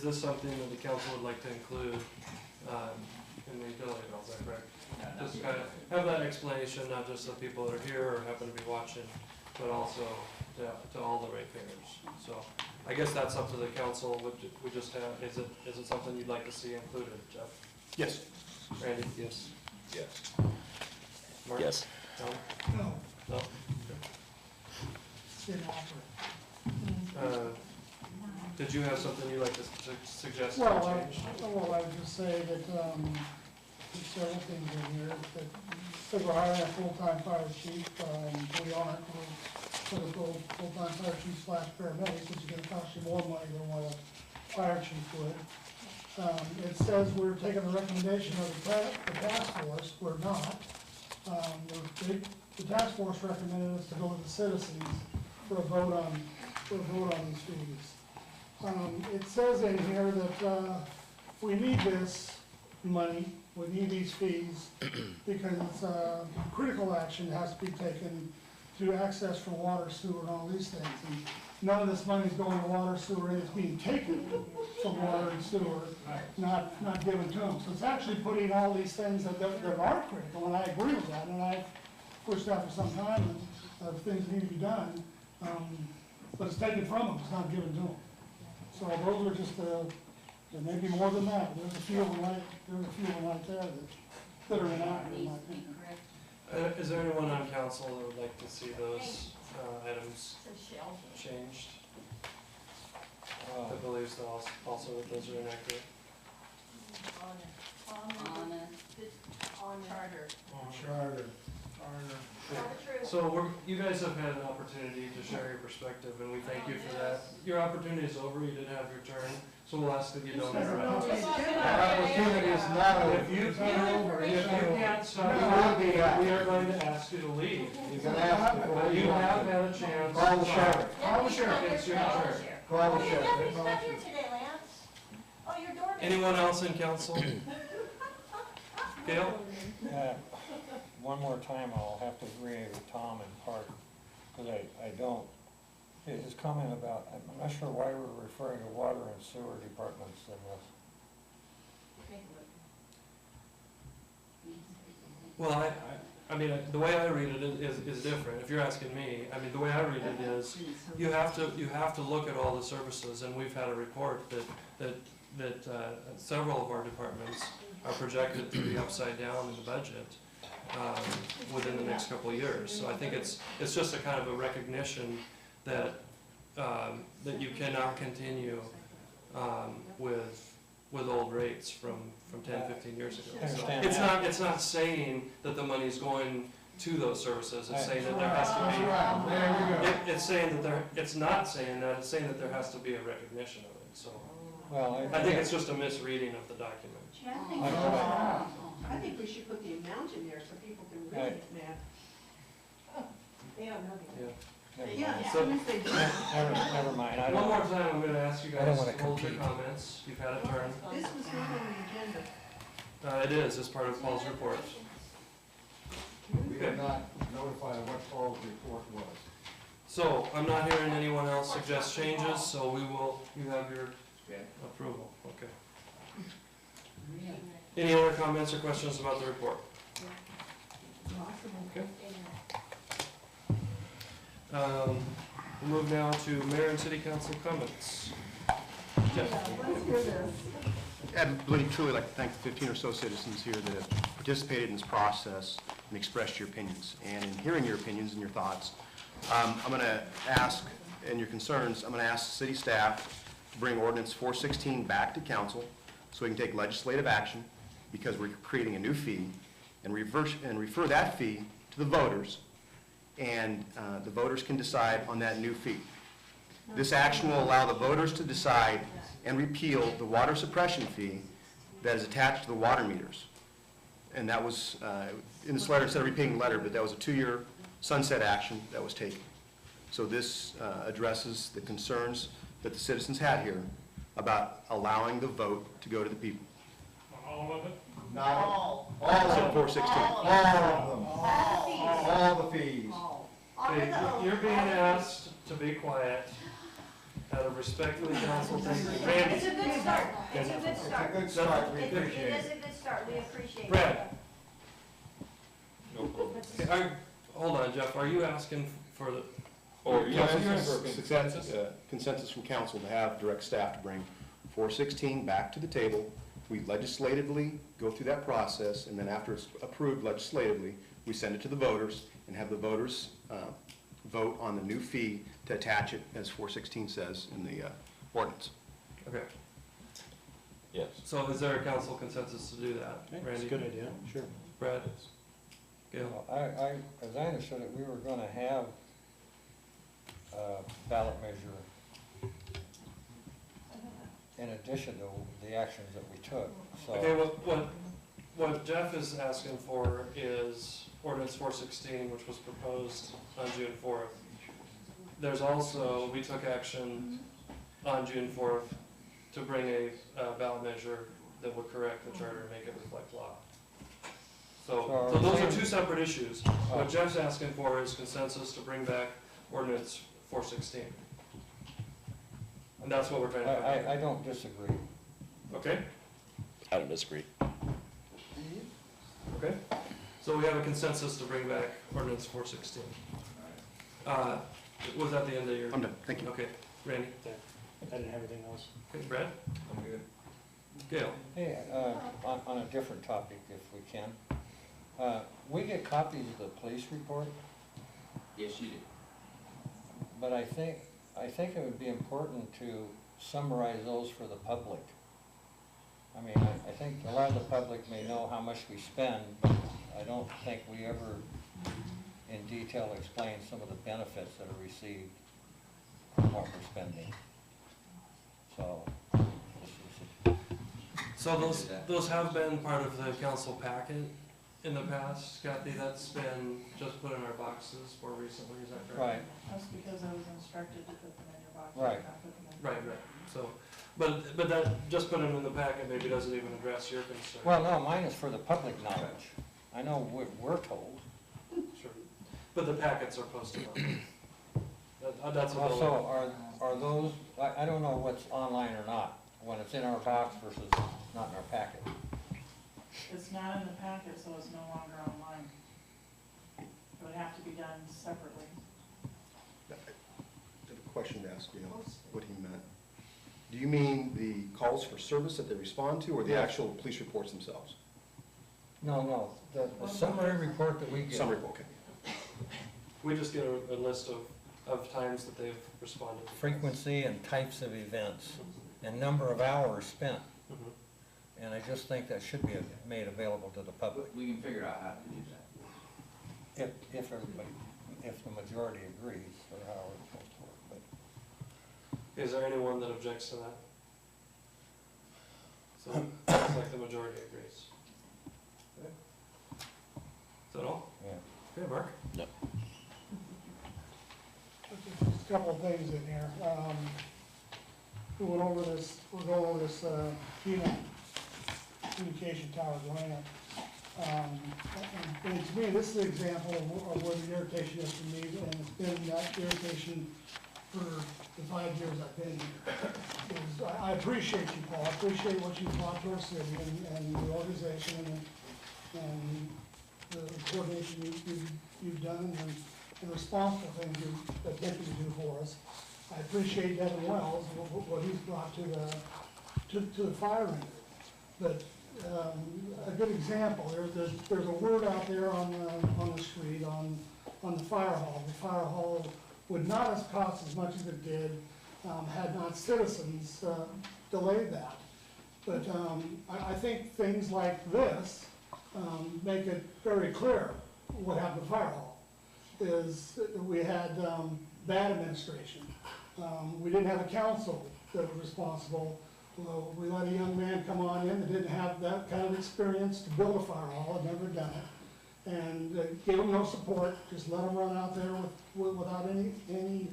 this something that the council would like to include in the utility bills, is that correct? Just kind of have that explanation, not just the people that are here or happen to be watching, but also to all the ratepayers. So I guess that's up to the council. We just have, is it something you'd like to see included, Jeff? Yes. Randy? Yes. Yes. Mark? Yes. Tom? No, No? it's inoperative. Did you have something you'd like to suggest to Well, change? I would just say that, there's several things in here, that, because we're hiring a full-time fire chief, we aren't, we're gonna go full-time fire chief / paramedics, which is gonna cost you more money than what a fire chief would. It says we're taking the recommendation of the task force, we're not. The task force recommended us to go to the citizens for a vote on these fees. It says in here that, we need this money, we need these fees, because, critical action has to be taken to access for water, sewer, and all these things. And none of this money is going to water, sewer, and it's being taken from water and sewer, not given to them. So it's actually putting all these things that are critical, and I agree with that, and I've pushed that for some time, and things need to be done, but it's taken from them, it's not given to them. So those are just, there may be more than that. There's a few of them right there that are inaccurate, in my opinion. Is there anyone on council that would like to see those items changed? That believes also that those are inaccurate? Charter. So you guys have had an opportunity to share your perspective, and we thank you for that. Your opportunity is over, you did have your turn, so we'll ask that you don't interrupt. Opportunity is not over. If you can't stop, we are going to ask you to leave. You can ask to go. You have had a chance. Call the sheriff. Call the sheriff, it's your turn. Call the You sheriff. have your stuff here today, Lance. Oh, your door. Anyone else in council? Gail? One more time, I'll have to agree with Tom in part, because I don't, his comment about, I'm not sure why we're referring to water and sewer departments in this. Well, I mean, the way I read it is different. If you're asking me, I mean, the way I read it is, you have to look at all the services, and we've had a report that several of our departments are projected to be upside down in the budget within the next couple of years. So I think it's just a kind of a recognition that that you cannot continue with old rates from 10, 15 years ago. So it's not saying that the money's going to those services. It's saying that there has to be. It's saying that it's not saying that. It's saying that there has to be a recognition of it. So I think it's just a misreading of the document. I think we should put the amount in there so people can read it, man. They don't know the. Yeah, as soon as they do. Never mind. One more time, I'm going to ask you guys to hold your comments. You've had a turn. This was not on the agenda. It is, as part of Paul's report. We did not notify what Paul's report was. So, I'm not hearing anyone else suggest changes, so you have your Okay. approval, okay. Any other comments or questions about the report? Okay. We'll move now to mayor and city council comments. Jeff? I'd really truly like to thank the 15 or so citizens here that have participated in this process and expressed your opinions. And in hearing your opinions and your thoughts, I'm going to ask, and your concerns, I'm going to ask city staff to bring ordinance 416 back to council so we can take legislative action, because we're creating a new fee, and refer that fee to the voters, and the voters can decide on that new fee. This action will allow the voters to decide and repeal the water suppression fee that is attached to the water meters. And that was, in this letter, instead of repealing the letter, but that was a 2-year sunset action that was taken. So this addresses the concerns that the citizens had here about allowing the vote to go to the people. All of it? Not all. Except 416. All the fees. Okay, you're being asked to be quiet out of respect for the council. Randy? It's a good start, it's a good start. It's a good start, we It appreciate is it. a good start, we appreciate it. Brad? No problem. Okay, hold on, Jeff, are you asking for the, Oh, you're asking for a Consensus, consensus? consensus from council to have direct staff to bring 416 back to the table. We legislatively go through that process, and then after it's approved legislatively, we send it to the voters and have the voters vote on the new fee to attach it, as 416 says in the ordinance. okay, Yes. so is there a council consensus to do that? That's a Randy? good idea, sure. Brad? Gail? As I understood it, we were gonna have a ballot measure in addition to the actions that we took, so. Okay, what Jeff is asking for is ordinance 416, which was proposed on June 4th. There's also, we took action on June 4th to bring a ballot measure that would correct the charter and make it reflect law. So those are two separate issues. What Jeff's asking for is consensus to bring back ordinance 416. And that's what we're trying to do. I don't disagree. Okay? I don't disagree. Okay, so we have a consensus to bring back ordinance 416. Was that the end of your? I'm done, thank you. Okay, Randy? I didn't have anything else. Okay, Brad? I'm good. Gail? Hey, on a different topic, if we can. We get copies of the police report, Yes, you do. but I think it would be important to summarize those for the public. I mean, I think a lot of the public may know how much we spend, but I don't think we ever in detail explain some of the benefits that are received from what we're spending. So, So those have been part of the council packet in the past, Kathy, that's been just put in our boxes more recently, is that correct? right, That's because I was instructed to put them in your box. Right. Right, so, but that, just put them in the packet maybe doesn't even address your concern. well, no, mine is for the public knowledge. I know we're told. Sure, but the packets are posted on. That's what they'll. Also, are those, I don't know what's online or not, when it's in our box versus not in our packet. It's not in the packet, so it's no longer online. It would have to be done separately. I have a question to ask, you know, what he meant. Do you mean the calls for service that they respond to, or the actual police reports themselves? No, the summary report that we get. Summary report, okay. We just get a list of times that they've responded. Frequency and types of events, and number of hours spent. Mhm. And I just think that should be made available to the public, We can figure out how to do that. if everybody, if the majority agrees, or however it's supposed to work, but. Is there anyone that objects to that? So, looks like the majority agrees. Okay. Is that all? Yeah. Okay, Mark? No. Just a couple of things in here. We went over this, we're going over this, communication tower grant. And to me, this is an example of where the irritation is for me, and it's been that irritation for the 5 years I've been here. I appreciate you, Paul, I appreciate what you've brought to our city and the organization and the coordination you've done and responsible things you've attempted to do for us. I appreciate Devin Wells, what he's brought to the fire rendezvous. But a good example, there's a word out there on the street, on the fire hall. The fire hall would not have cost as much as it did had not citizens delayed that. But I think things like this make it very clear what happened to fire hall. Is we had bad administration. We didn't have a council that was responsible. Well, we let a young man come on in that didn't have that kind of experience to build a fire hall, had never done it, and gave him no support, just let him run out there without any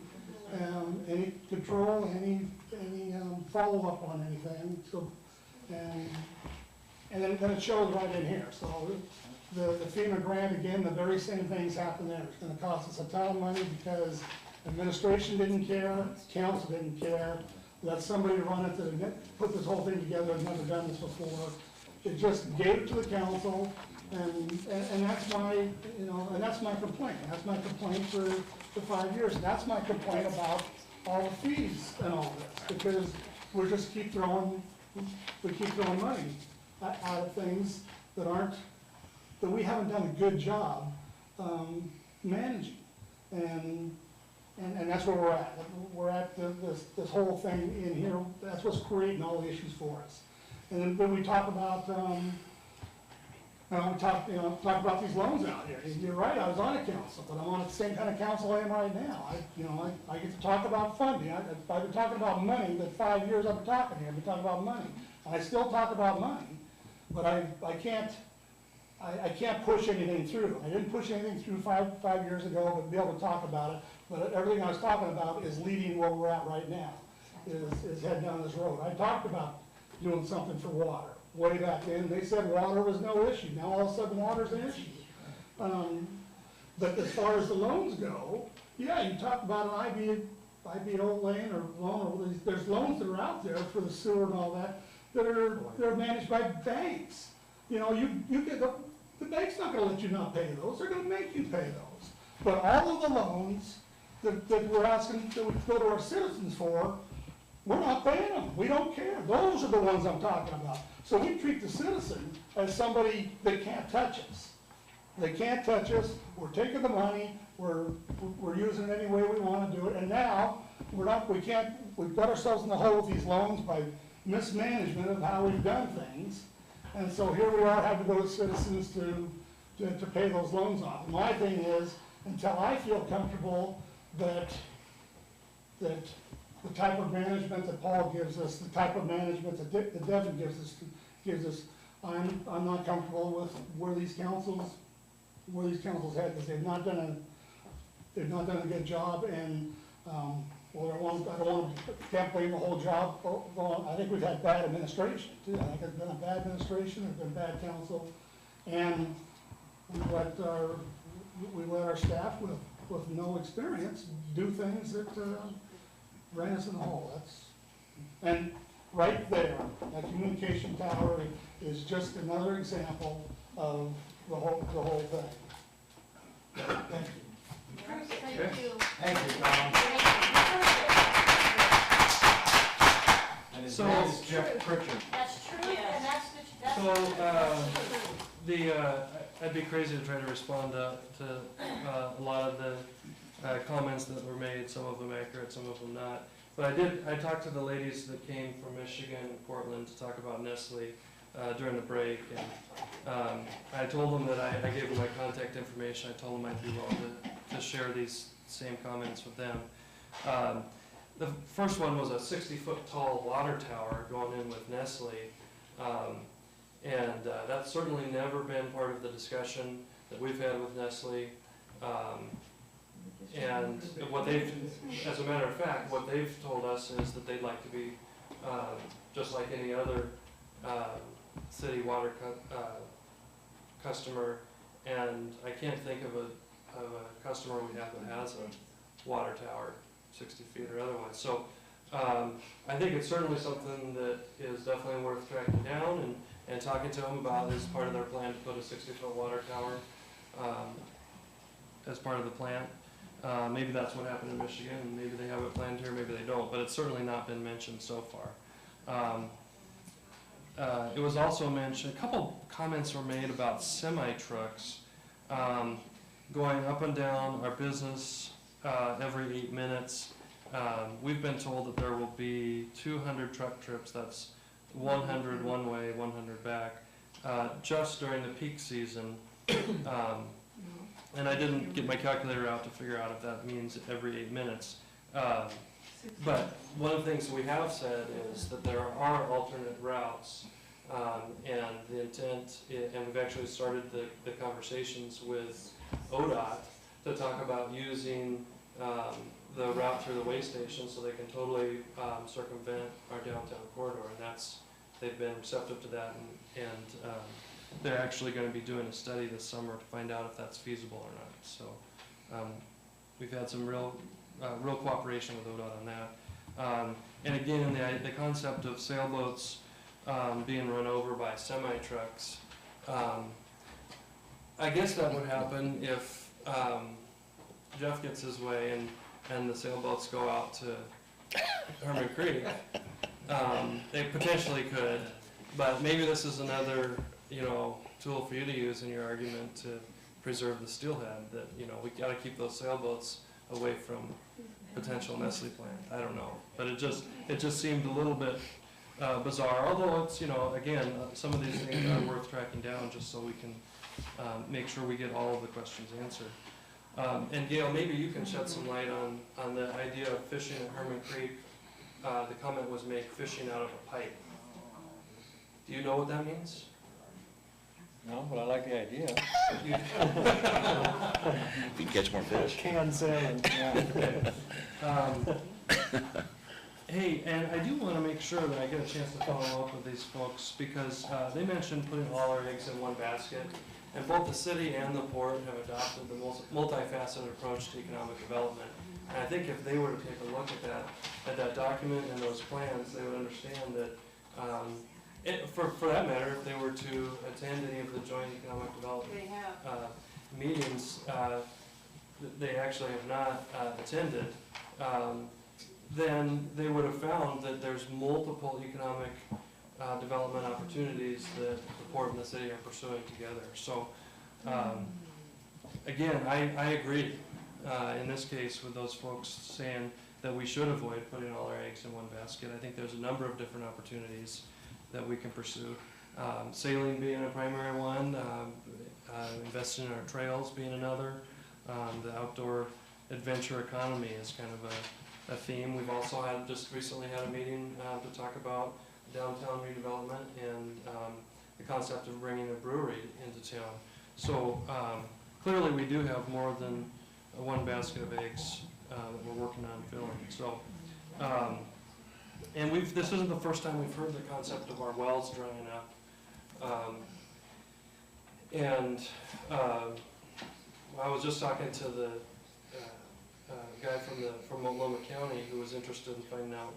control, any follow-up on anything. So, and then it shows right in here. So the FEMA grant, again, the very same things happen there. It's gonna cost us a ton of money because administration didn't care, council didn't care. Let somebody run it that put this whole thing together, has never done this before. It just gave it to the council, and that's my, and that's my complaint. That's my complaint for 5 years. And that's my complaint about all the fees and all this, because we just keep throwing money out of things that we haven't done a good job managing. And that's where we're at. We're at this whole thing in here. That's what's creating all the issues for us. And then when we talk about, talk about these loans out here. You're right, I was on a council, but I'm on the same kind of council I am right now. I get to talk about funding. I've been talking about money, but 5 years I've been talking here. I've been talking about money. And I still talk about money, but I can't push anything through. I didn't push anything through five years ago, but be able to talk about it. But everything I was talking about is leading where we're at right now, is heading down this road. I talked about doing something for water. Way back then, they said water was no issue. Now all of a sudden water's an issue. But as far as the loans go, yeah, you talk about an IBO lane or loan, there's loans that are out there for the sewer and all that are managed by banks. You get the bank's not gonna let you not pay those, they're gonna make you pay those. But all of the loans that we're asking, that we go to our citizens for, we're not paying them, we don't care. Those are the ones I'm talking about. So we treat the citizen as somebody that can't touch us. They can't touch us, we're taking the money, we're using it any way we wanna do it, and now, we've got ourselves in the hole with these loans by mismanagement of how we've done things. And so here we are having to go to citizens to pay those loans off. My thing is, until I feel comfortable that the type of management that Paul gives us, the type of management that Devin gives us, I'm not comfortable with where these councils head, because they've not done a good job. And can't blame the whole job. I think we've had bad administration too. I think there's been a bad administration, there's been bad council, and we let our staff with no experience do things that ran us in the hole. And right there, that communication tower is just another example of the whole thing. Thank you. Thank you. Thank you, Tom. And his So- name is Jeff Pritchard. That's true, and that's I'd be crazy to try to respond to a lot of the comments that were made, some of them accurate, some of them not. But I talked to the ladies that came from Michigan and Portland to talk about Nestle during the break, and I told them that I gave them my contact information. I told them I'd be willing to share these same comments with them. The first one was a 60-foot tall water tower going in with Nestle, and that's certainly never been part of the discussion that we've had with Nestle. And as a matter of fact, what they've told us is that they'd like to be just like any other city water customer, and I can't think of a customer we have that has a water tower, 60 feet or otherwise. So I think it's certainly something that is definitely worth tracking down and talking to them about as part of their plan to put a 60-foot water tower as part of the plan. Maybe that's what happened in Michigan, maybe they have it planned here, maybe they don't, but it's certainly not been mentioned so far. It was also mentioned, a couple comments were made about semi-trucks going up and down our business every 8 minutes. We've been told that there will be 200 truck trips, that's 100 one way, 100 back, just during the peak season. And I didn't get my calculator out to figure out if that means every 8 minutes. But one of the things we have said is that there are alternate routes, and the intent, and we've actually started the conversations with ODOT to talk about using the route through the way station so they can totally circumvent our downtown corridor, and they've been receptive to that, and they're actually going to be doing a study this summer to find out if that's feasible or not. So we've had some real cooperation with ODOT on that. And again, the concept of sailboats being run over by semi-trucks, I guess that would happen if Jeff gets his way and the sailboats go out to Herman Creek. They potentially could, but maybe this is another tool for you to use in your argument to preserve the steelhead, that we got to keep those sailboats away from potential Nestle plant. I don't know, but it just seemed a little bit bizarre, although it's again, some of these things are worth tracking down just so we can make sure we get all of the questions answered. And Gail, maybe you can shed some light on the idea of fishing at Herman Creek. The comment was made, fishing out of a pipe. Do you know what that means? No, but I like the idea. If you catch more fish. Canned salmon. Hey, and I do want to make sure that I get a chance to follow up with these folks, because they mentioned putting all our eggs in one basket, and both the city and the port have adopted the most multifaceted approach to economic development. And I think if they were to take a look at that document and those plans, they would understand that for that matter, if they were to attend any of the joint economic development meetings, they actually have not attended, then they would have found that there's multiple economic development opportunities that the port and the city are pursuing together. So again, I agree in this case with those folks saying that we should avoid putting all our eggs in one basket. I think there's a number of different opportunities that we can pursue. Sailing being a primary one, investing in our trails being another. The outdoor adventure economy is kind of a theme. We've also just recently had a meeting to talk about downtown redevelopment and the concept of bringing a brewery into town. So clearly we do have more than one basket of eggs that we're working on filling. So. And this isn't the first time we've heard the concept of our wells drying up. I was just talking to the guy from Multnomah County who was interested in finding out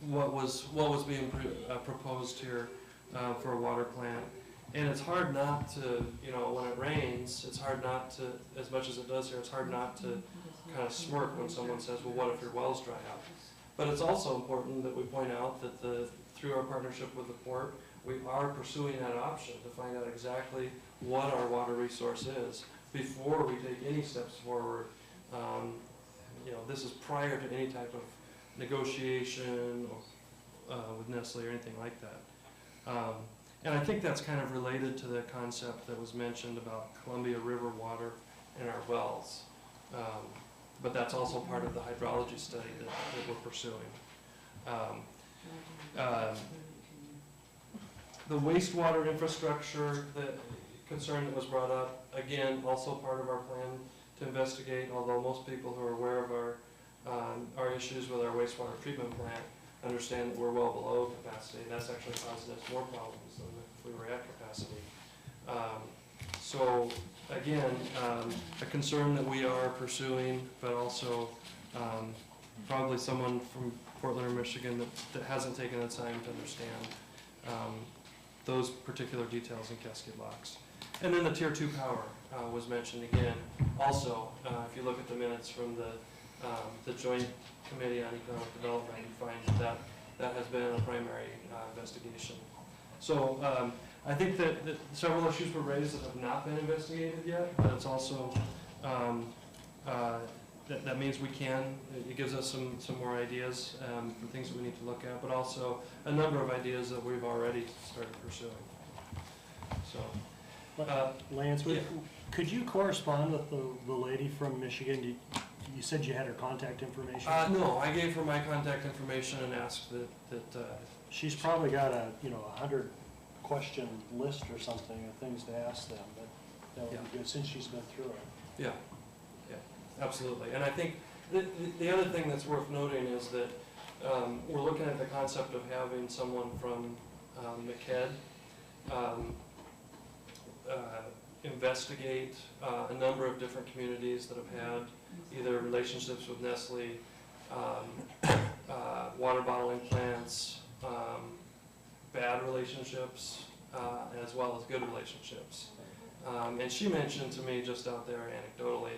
what was being proposed here for a water plant. And it's hard not to, when it rains, it's hard not to, as much as it does here, it's hard not to kind of smirk when someone says, well, what if your wells dry up? But it's also important that we point out that through our partnership with the port, we are pursuing that option to find out exactly what our water resource is before we take any steps forward. This is prior to any type of negotiation with Nestle or anything like that. And I think that's kind of related to the concept that was mentioned about Columbia River water in our wells. But that's also part of the hydrology study that we're pursuing. The wastewater infrastructure concern that was brought up, again, also part of our plan to investigate, although most people who are aware of our issues with our wastewater treatment plant understand that we're well below capacity. That's actually causing us more problems than if we were at capacity. So again, a concern that we are pursuing, but also probably someone from Portland or Michigan that hasn't taken the time to understand those particular details in Cascade locks. And then the Tier 2 power was mentioned again. Also, if you look at the minutes from the Joint Committee on Economic Development, you find that has been a primary investigation. So I think that several issues were raised that have not been investigated yet, but it's also, that means it gives us some more ideas for things that we need to look at, but also a number of ideas that we've already started pursuing. So, Lance, yeah. could you correspond with the lady from Michigan? You said you had her contact information? No, I gave her my contact information and asked that she's probably got a 100-question list or something of things to ask them, but that would be good since she's been through it. Yeah, absolutely. And I think the other thing that's worth noting is that we're looking at the concept of having someone from McKed investigate a number of different communities that have had either relationships with Nestle, water bottling plants, bad relationships, as well as good relationships. And she mentioned to me just out there anecdotally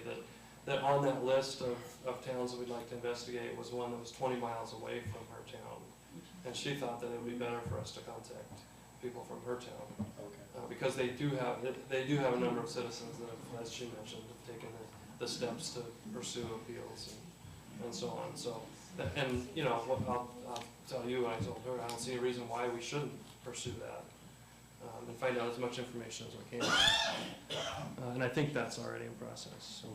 that on that list of towns that we'd like to investigate was one that was 20 miles away from her town. And she thought that it would be better for us to contact people from her town. Because they do have a number of citizens that have, as she mentioned, have taken the steps to pursue appeals and so on. So, and I'll tell you, I told her, I don't see a reason why we shouldn't pursue that and find out as much information as we can. And I think that's already in process. So.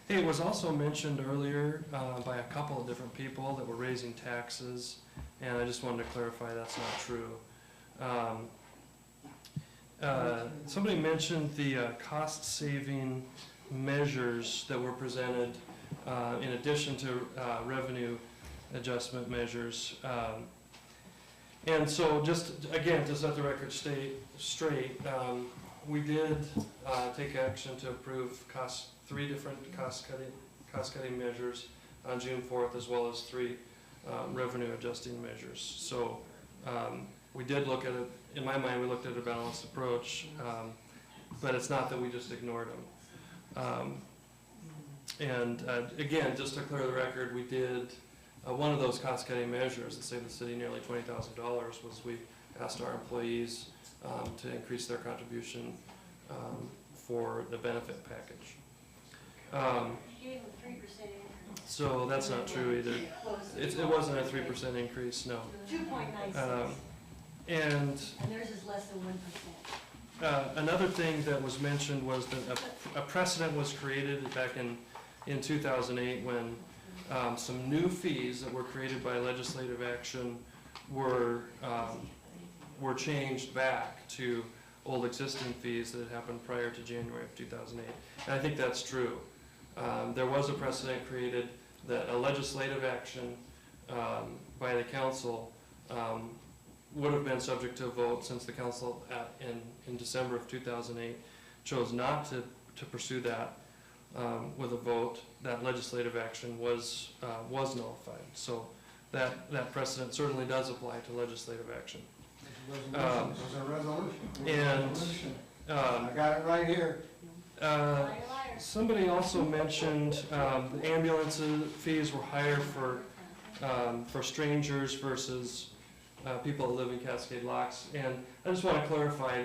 Hey, it was also mentioned earlier by a couple of different people that we're raising taxes, and I just wanted to clarify that's not true. Somebody mentioned the cost-saving measures that were presented in addition to revenue adjustment measures. And so just, again, to set the record straight, we did take action to approve three different cost-cutting measures on June 4th, as well as 3 revenue adjusting measures. So we did look at it. In my mind, we looked at a balanced approach, but it's not that we just ignored them. And again, just to clear the record, we did one of those cost-cutting measures that saved the city nearly $20,000 was we asked our employees to increase their contribution for the benefit package. So that's not true either. It wasn't a 3% increase, no. 2.96. And theirs is less than 1%. Another thing that was mentioned was that a precedent was created back in 2008 when some new fees that were created by legislative action were changed back to old existing fees that had happened prior to January of 2008. And I think that's true. There was a precedent created that a legislative action by the council would have been subject to a vote, since the council in December of 2008 chose not to pursue that with a vote. That legislative action was nullified. So that precedent certainly does apply to legislative action. There's a resolution. And I got it right here. Somebody also mentioned the ambulance fees were higher for strangers versus people that live in Cascade Locks, and I just want to clarify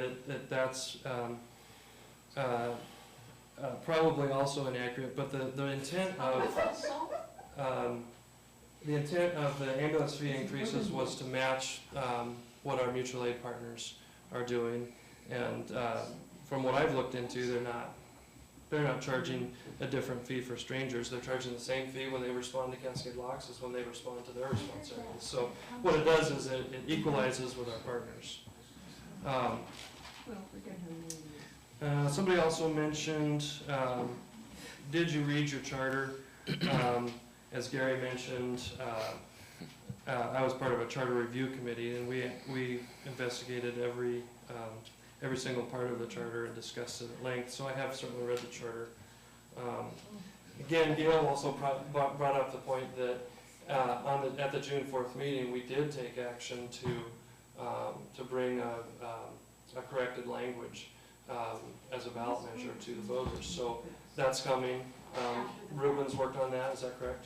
that's probably also inaccurate. But the intent of the ambulance fee increases was to match what our mutual aid partners are doing, and from what I've looked into, they're not charging a different fee for strangers. They're charging the same fee when they respond to Cascade Locks as when they respond to their response areas. So what it does is it equalizes with our partners. Somebody also mentioned, did you read your charter? As Gary mentioned, I was part of a charter review committee, and we investigated every single part of the charter and discussed it at length, so I have certainly read the charter. Again, Gail also brought up the point that at the June 4th meeting, we did take action to bring a corrected language as a ballot measure to the voters. So that's coming. Ruben's worked on that, is that correct?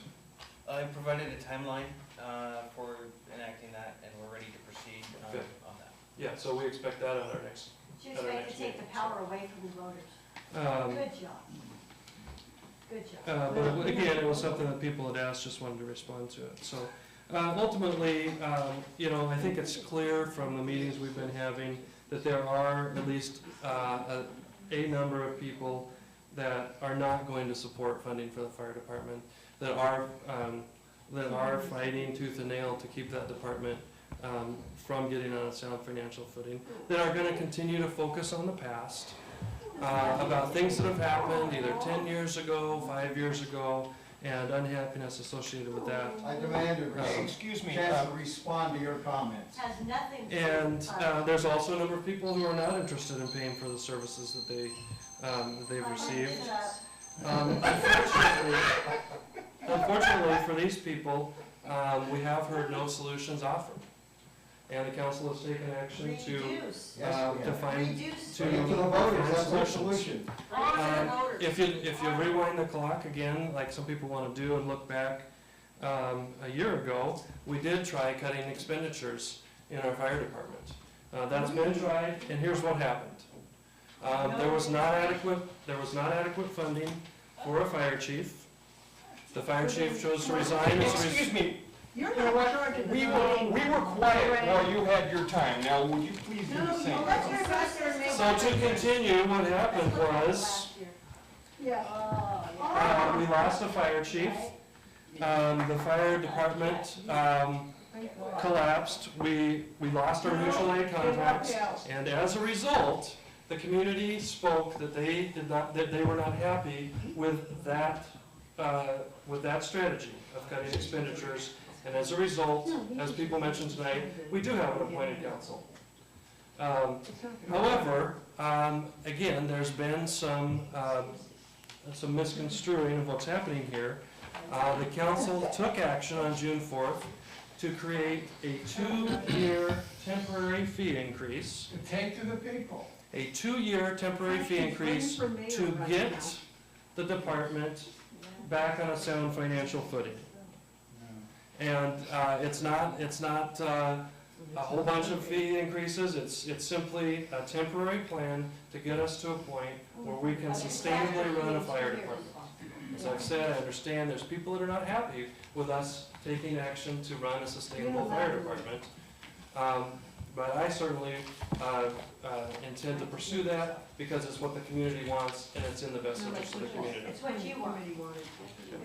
I provided a timeline for enacting that, and we're ready to proceed on that. Yeah, so we expect that at our next You at our expect next to take meeting. the power away from the voters. Good job. Good job. But again, it was something that people had asked, just wanted to respond to it. So ultimately, I think it's clear from the meetings we've been having that there are at least a number of people that are not going to support funding for the fire department, that are fighting tooth and nail to keep that department from getting on a sound financial footing, that are going to continue to focus on the past, about things that have happened either 10 years ago, 5 years ago, and unhappiness associated with that. I demand a chance to respond to your comments. Has nothing to do And with there's also a number of people who are not interested in paying for the services that they've received. Unfortunately for these people, we have heard no solutions offered. And the council has taken action to find solutions. If you rewind the clock again, like some people want to do, and look back a year ago, we did try cutting expenditures in our fire department. That's been tried, and here's what happened. There was not adequate funding for a fire chief. The fire chief chose to resign. Excuse me. You know what? We were quiet while you had your time. Now, would you please do the same? So to continue, what happened was, we lost a fire chief. The fire department collapsed. We lost our mutual aid contracts, and as a result, the community spoke that they were not happy with that strategy of cutting expenditures. And as a result, as people mentioned tonight, we do have an appointed council. However, again, there's been some misconstruing of what's happening here. The council took action on June 4th to create a 2-year temporary fee increase. To take to the people. A 2-year temporary fee increase to get the department back on a sound financial footing. And it's not a whole bunch of fee increases. It's simply a temporary plan to get us to a point where we can sustainably run a fire department. As I've said, I understand there's people that are not happy with us taking action to run a sustainable fire department. But I certainly intend to pursue that because it's what the community wants and it's in the best interest of the community. It's what you want.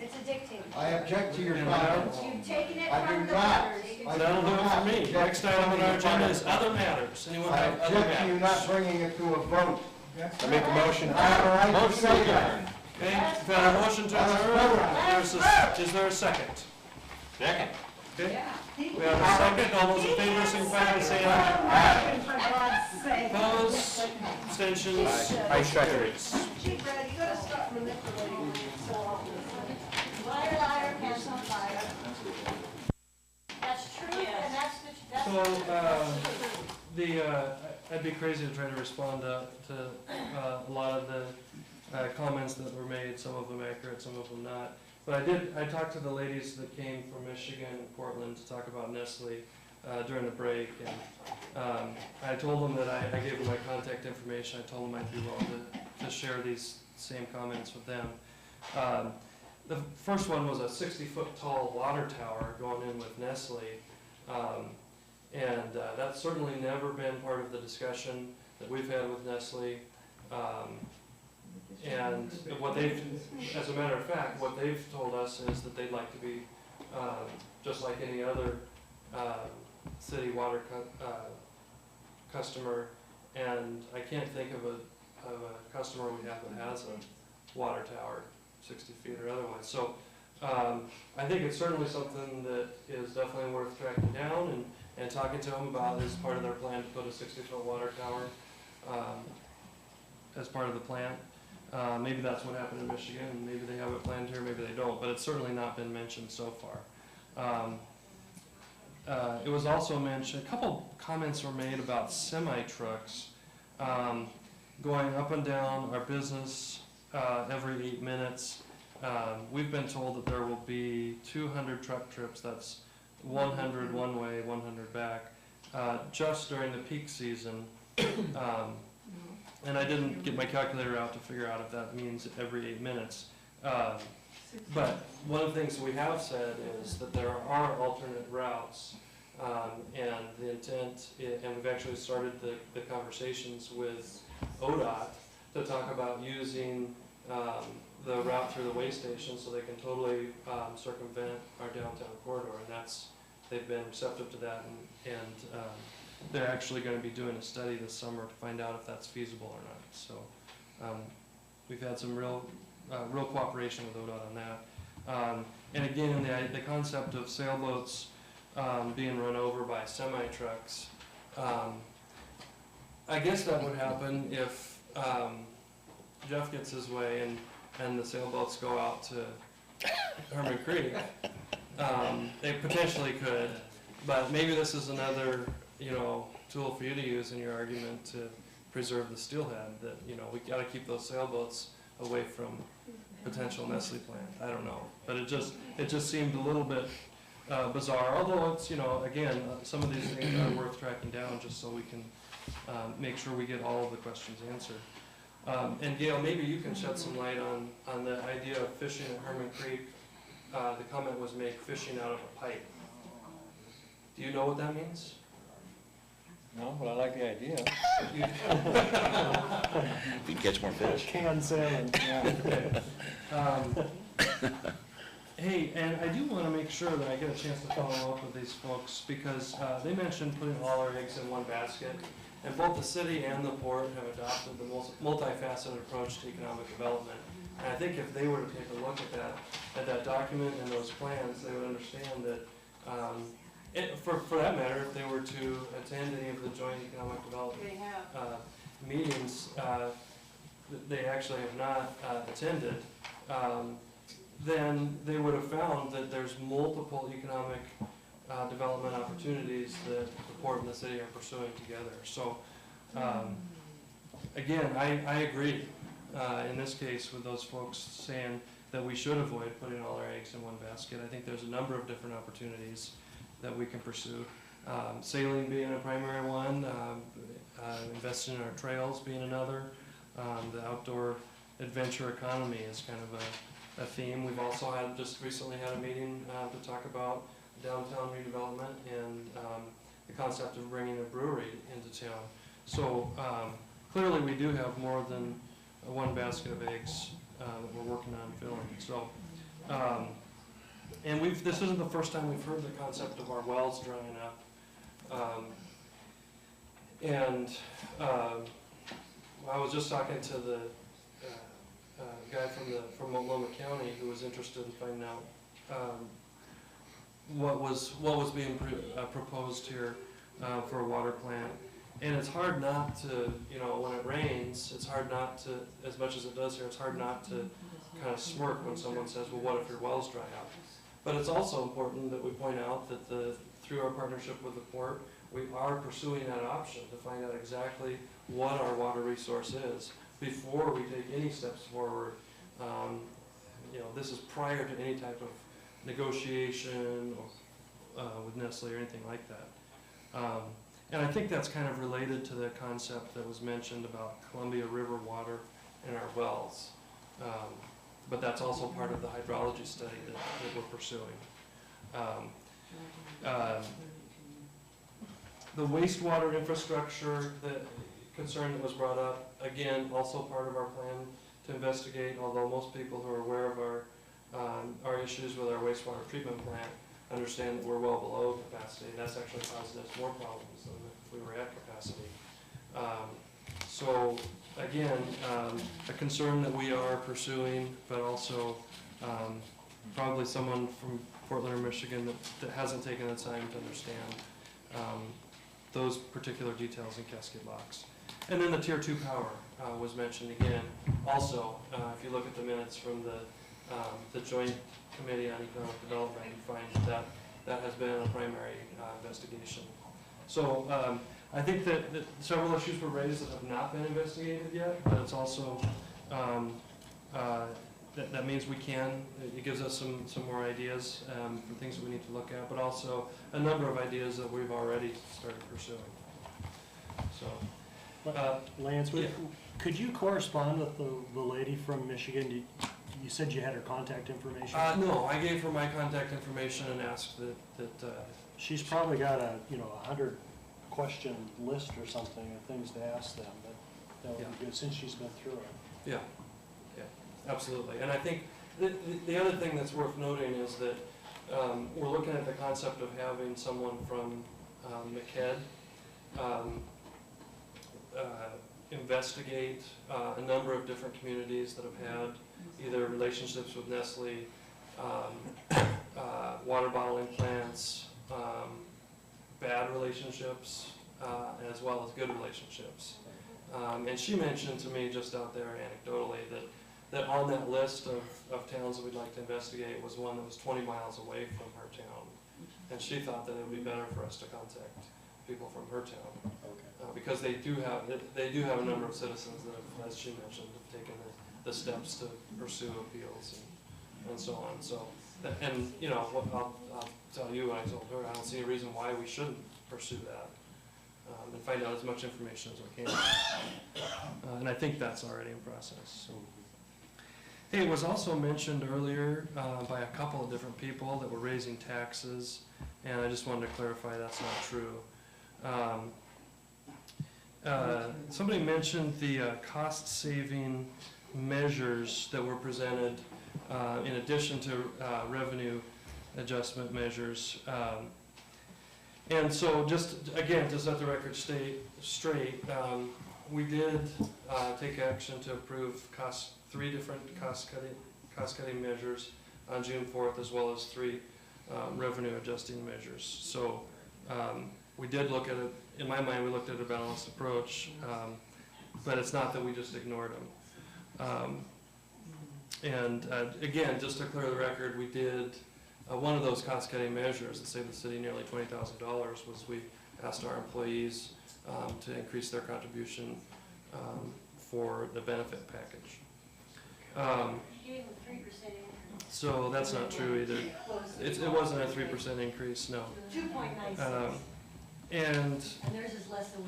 It's a dictator. I object to your comments. You've taken it I from do the not. voters. That'll do it for me. Next item on our agenda is other matters. Anyone I have other object to you not matters? bringing it to a vote. I make a motion. I have a right to say that. Okay, we've had a motion to adjourn. Is there a second? Second. Okay. We have a second. All those in favor, signify by saying aye. Opposed? Abstentions? I second. Gee, Brad, you gotta stop manipulating. Liar, liar, pants on fire. That's true, and that's So, I'd be crazy to try to respond to a lot of the comments that were made, some of them accurate, some of them not. But I talked to the ladies that came from Michigan and Portland to talk about Nestle during the break, and I told them that I gave them my contact information. I told them I'd be willing to share these same comments with them. The first one was a 60-foot tall water tower going in with Nestle, and that's certainly never been part of the discussion that we've had with Nestle. And what as a matter of fact, what they've told us is that they'd like to be just like any other city water customer, and I can't think of a customer we have that has a water tower 60 feet or otherwise. So I think it's certainly something that is definitely worth tracking down and talking to them about as part of their plan to put a 60-foot water tower as part of the plan. Maybe that's what happened in Michigan, maybe they have it planned here, maybe they don't, but it's certainly not been mentioned so far. It was also mentioned, a couple comments were made about semi-trucks going up and down our business every 8 minutes. We've been told that there will be 200 truck trips, that's 100 one way, 100 back, just during the peak season. And I didn't get my calculator out to figure out if that means every 8 minutes. But one of the things we have said is that there are alternate routes, and the intent, and we've actually started the conversations with ODOT to talk about using the route through the way station so they can totally circumvent our downtown corridor, and they've been receptive to that, and they're actually going to be doing a study this summer to find out if that's feasible or not. So we've had some real cooperation with ODOT on that. And again, the concept of sailboats being run over by semi-trucks, I guess that would happen if Jeff gets his way and the sailboats go out to Herman Creek. They potentially could, but maybe this is another tool for you to use in your argument to preserve the steelhead, that, we gotta keep those sailboats away from potential Nestle plant. I don't know, but it just seemed a little bit bizarre, although it's, again, some of these things are worth tracking down just so we can make sure we get all of the questions answered. And Gail, maybe you can shed some light on the idea of fishing at Herman Creek. The comment was made, fishing out of a pipe. Do you know what that means? No, but I like the idea. We can catch more fish. Canned salmon, yeah. Hey, and I do want to make sure that I get a chance to follow up with these folks, because they mentioned putting all our eggs in one basket, and both the city and the port have adopted the most multifaceted approach to economic development. And I think if they were to take a look at that document and those plans, they would understand that, for that matter, if they were to attend any of the joint economic development meetings, they actually have not attended, then they would have found that there's multiple economic development opportunities that the port and the city are pursuing together. So, again, I agree in this case with those folks saying that we should avoid putting all our eggs in one basket. I think there's a number of different opportunities that we can pursue. Sailing being a primary one, investing in our trails being another. The outdoor adventure economy is kind of a theme. We've also just recently had a meeting to talk about downtown redevelopment and the concept of bringing a brewery into town. So clearly we do have more than one basket of eggs that we're working on filling. So, and this isn't the first time we've heard the concept of our wells drying up. I was just talking to the guy from Multnomah County who was interested in finding out what was being proposed here for a water plant. And it's hard not to, when it rains, it's hard not to, as much as it does here, it's hard not to kind of smirk when someone says, well, what if your wells dry up? But it's also important that we point out that through our partnership with the port, we are pursuing that option to find out exactly what our water resource is before we take any steps forward. This is prior to any type of negotiation with Nestle or anything like that. And I think that's kind of related to the concept that was mentioned about Columbia River water in our wells. But that's also part of the hydrology study that we're pursuing. The wastewater infrastructure concern that was brought up, again, also part of our plan to investigate, although most people who are aware of our issues with our wastewater treatment plant understand that we're well below capacity. That's actually causing us more problems than if we were at capacity. So again, a concern that we are pursuing, but also probably someone from Portland or Michigan that hasn't taken the time to understand those particular details in Cascade locks. And then the Tier 2 power was mentioned again. Also, if you look at the minutes from the Joint Committee on Economic Development, you find that has been a primary investigation. So I think that several issues were raised that have not been investigated yet, but it's also, that means it gives us some more ideas for things that we need to look at, but also a number of ideas that we've already started pursuing. So, Lance, yeah. could you correspond with the lady from Michigan? You said you had her contact information? No, I gave her my contact information and asked that she's probably got a 100-question list or something of things to ask them. That would be good since she's been through it. Yeah, absolutely. And I think the other thing that's worth noting is that we're looking at the concept of having someone from McKed investigate a number of different communities that have had either relationships with Nestle, water bottling plants, bad relationships, as well as good relationships. And she mentioned to me just out there anecdotally that on that list of towns that we'd like to investigate was one that was 20 miles away from her town. And she thought that it would be better for us to contact people from her town. Because they do have a number of citizens that have, as she mentioned, have taken the steps to pursue appeals and so on. So, and you know, I'll tell you, I told her, I don't see a reason why we shouldn't pursue that and find out as much information as we can. And I think that's already in process. So. Hey, it was also mentioned earlier by a couple of different people that we're raising taxes, and I just wanted to clarify that's not true. Somebody mentioned the cost-saving measures that were presented in addition to revenue adjustment measures. And so just, again, to set the record straight, we did take action to approve three different cost-cutting measures on June 4th, as well as 3 revenue adjusting measures. So we did look at it, in my mind, we looked at a balanced approach, but it's not that we just ignored them. And again, just to clear the record, we did, one of those cost-cutting measures that saved the city nearly $20,000 was we asked our employees to increase their contribution for the benefit package. So that's not true either. It wasn't a 3% increase, no. 2.96. And theirs is less than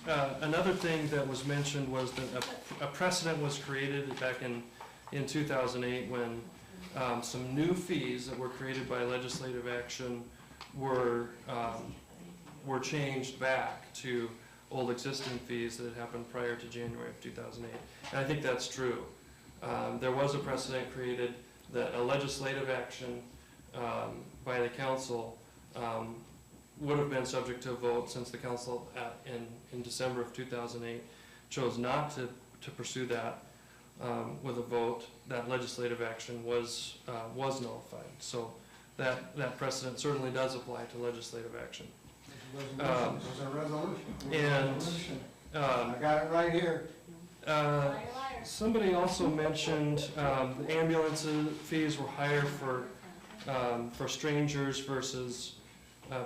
1%. Another thing that was mentioned was that a precedent was created back in 2008 when some new fees that were created by legislative action were changed back to old existing fees that had happened prior to January of 2008. And I think that's true. There was a precedent created that a legislative action by the council would have been subject to a vote, since the council in December of 2008 chose not to pursue that with a vote. That legislative action was nullified. So that precedent certainly does apply to legislative action. There's a resolution. And I got it right here. Somebody also mentioned the ambulance fees were higher for strangers versus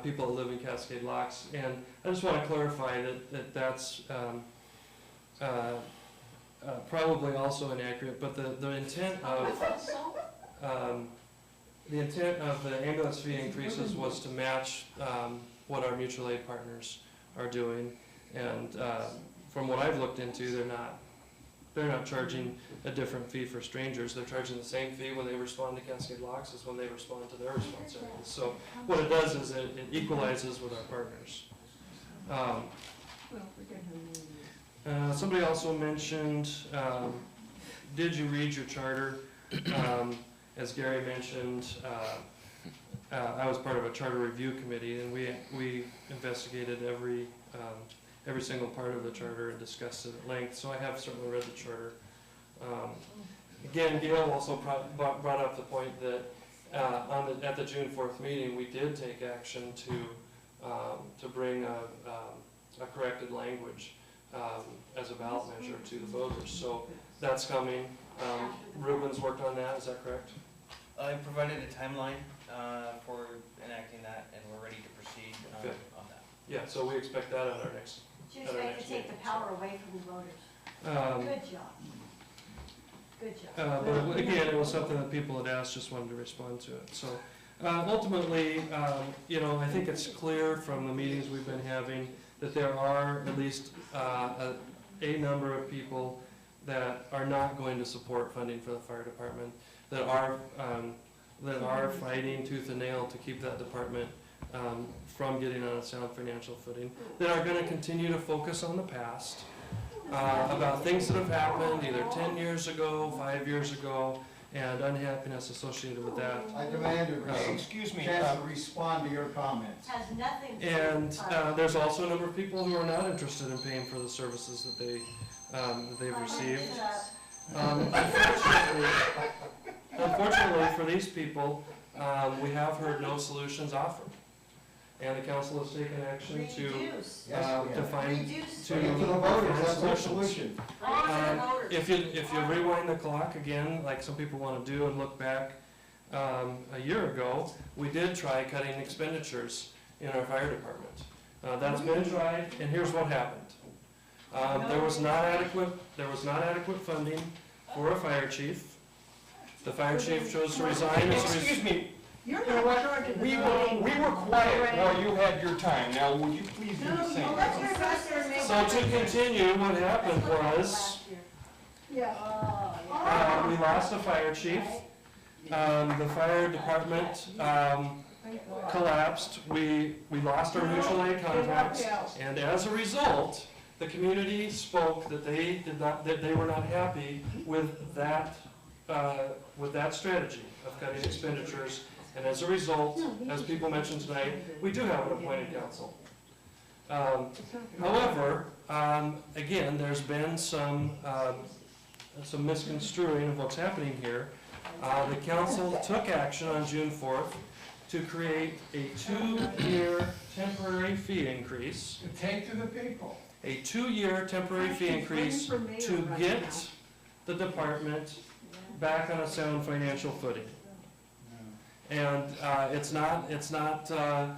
people that live in Cascade Locks, and I just want to clarify that's probably also inaccurate. But the intent of the ambulance fee increases was to match what our mutual aid partners are doing, and from what I've looked into, they're not charging a different fee for strangers. They're charging the same fee when they respond to Cascade Locks as when they respond to their response areas. So what it does is it equalizes with our partners. Somebody also mentioned, did you read your charter? As Gary mentioned, I was part of a charter review committee, and we investigated every single part of the charter and discussed it at length. So I have certainly read the charter. Again, Gail also brought up the point that at the June 4th meeting, we did take action to bring a corrected language as a ballot measure to the voters. So that's coming. Ruben's worked on that, is that correct? I provided a timeline for enacting that, and we're ready to proceed Good. on that. Yeah, so we expect that at our next. You at our expect next to take the meeting, power away from the voters. Good job. Good job. But again, it was something that people had asked, just wanted to respond to it. So ultimately, I think it's clear from the meetings we've been having that there are at least a number of people that are not going to support funding for the fire department, that are fighting tooth and nail to keep that department from getting on a sound financial footing, that are going to continue to focus on the past, about things that have happened either 10 years ago, 5 years ago, and unhappiness associated with that. I demand a chance to respond to your comments. Has nothing to do And with fire. there's also a number of people who are not interested in paying for the services that they've received. Unfortunately for these people, we have heard no solutions offered. And the council has taken action to find That's solution. If you rewind the clock again, like some people want to do, and look back a year ago, we did try cutting expenditures in our fire department. That's been tried, and here's what happened. There was not adequate funding for a fire chief. The fire chief chose to resign. Excuse me. We were quiet while you had your time. Now, would you please do the same? So to continue, what happened was, we lost a fire chief. The fire department collapsed. We lost our mutual aid contracts, and as a result, the community spoke that they were not happy with that strategy of cutting expenditures. And as a result, as people mentioned tonight, we do have an appointed council. However, again, there's been some misconstruing of what's happening here. The council took action on June 4th to create a 2-year temporary fee increase. To take to the people. A 2-year temporary fee increase to get the department back on a sound financial footing. And it's not a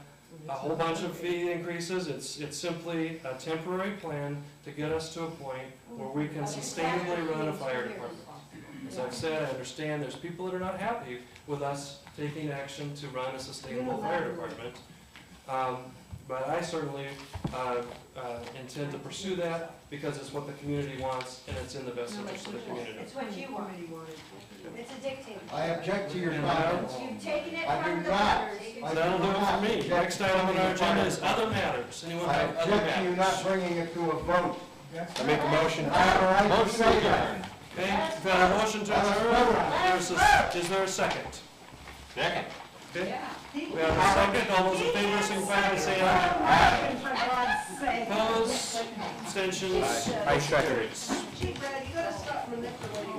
whole bunch of fee increases. It's simply a temporary plan to get us to a point where we can sustainably run a fire department. As I've said, I understand there's people that are not happy with us taking action to run a sustainable fire department. But I certainly intend to pursue that because it's what the community wants and it's in the best interest of the community. It's what you want. It's a dictator. I object to your comments. You've taken it I from do the not. voters. That'll do it for me. Next item on our agenda is other matters. Anyone I have other object to you not matters? bringing it to a vote. I make a motion. I have a right to say that. Okay, we've got a motion to adjourn. Is there a second? Second. Okay. We have a second. All those in favor, signify by saying aye. Opposed? Abstentions? I second it. Gee, Brad, you gotta stop manipulating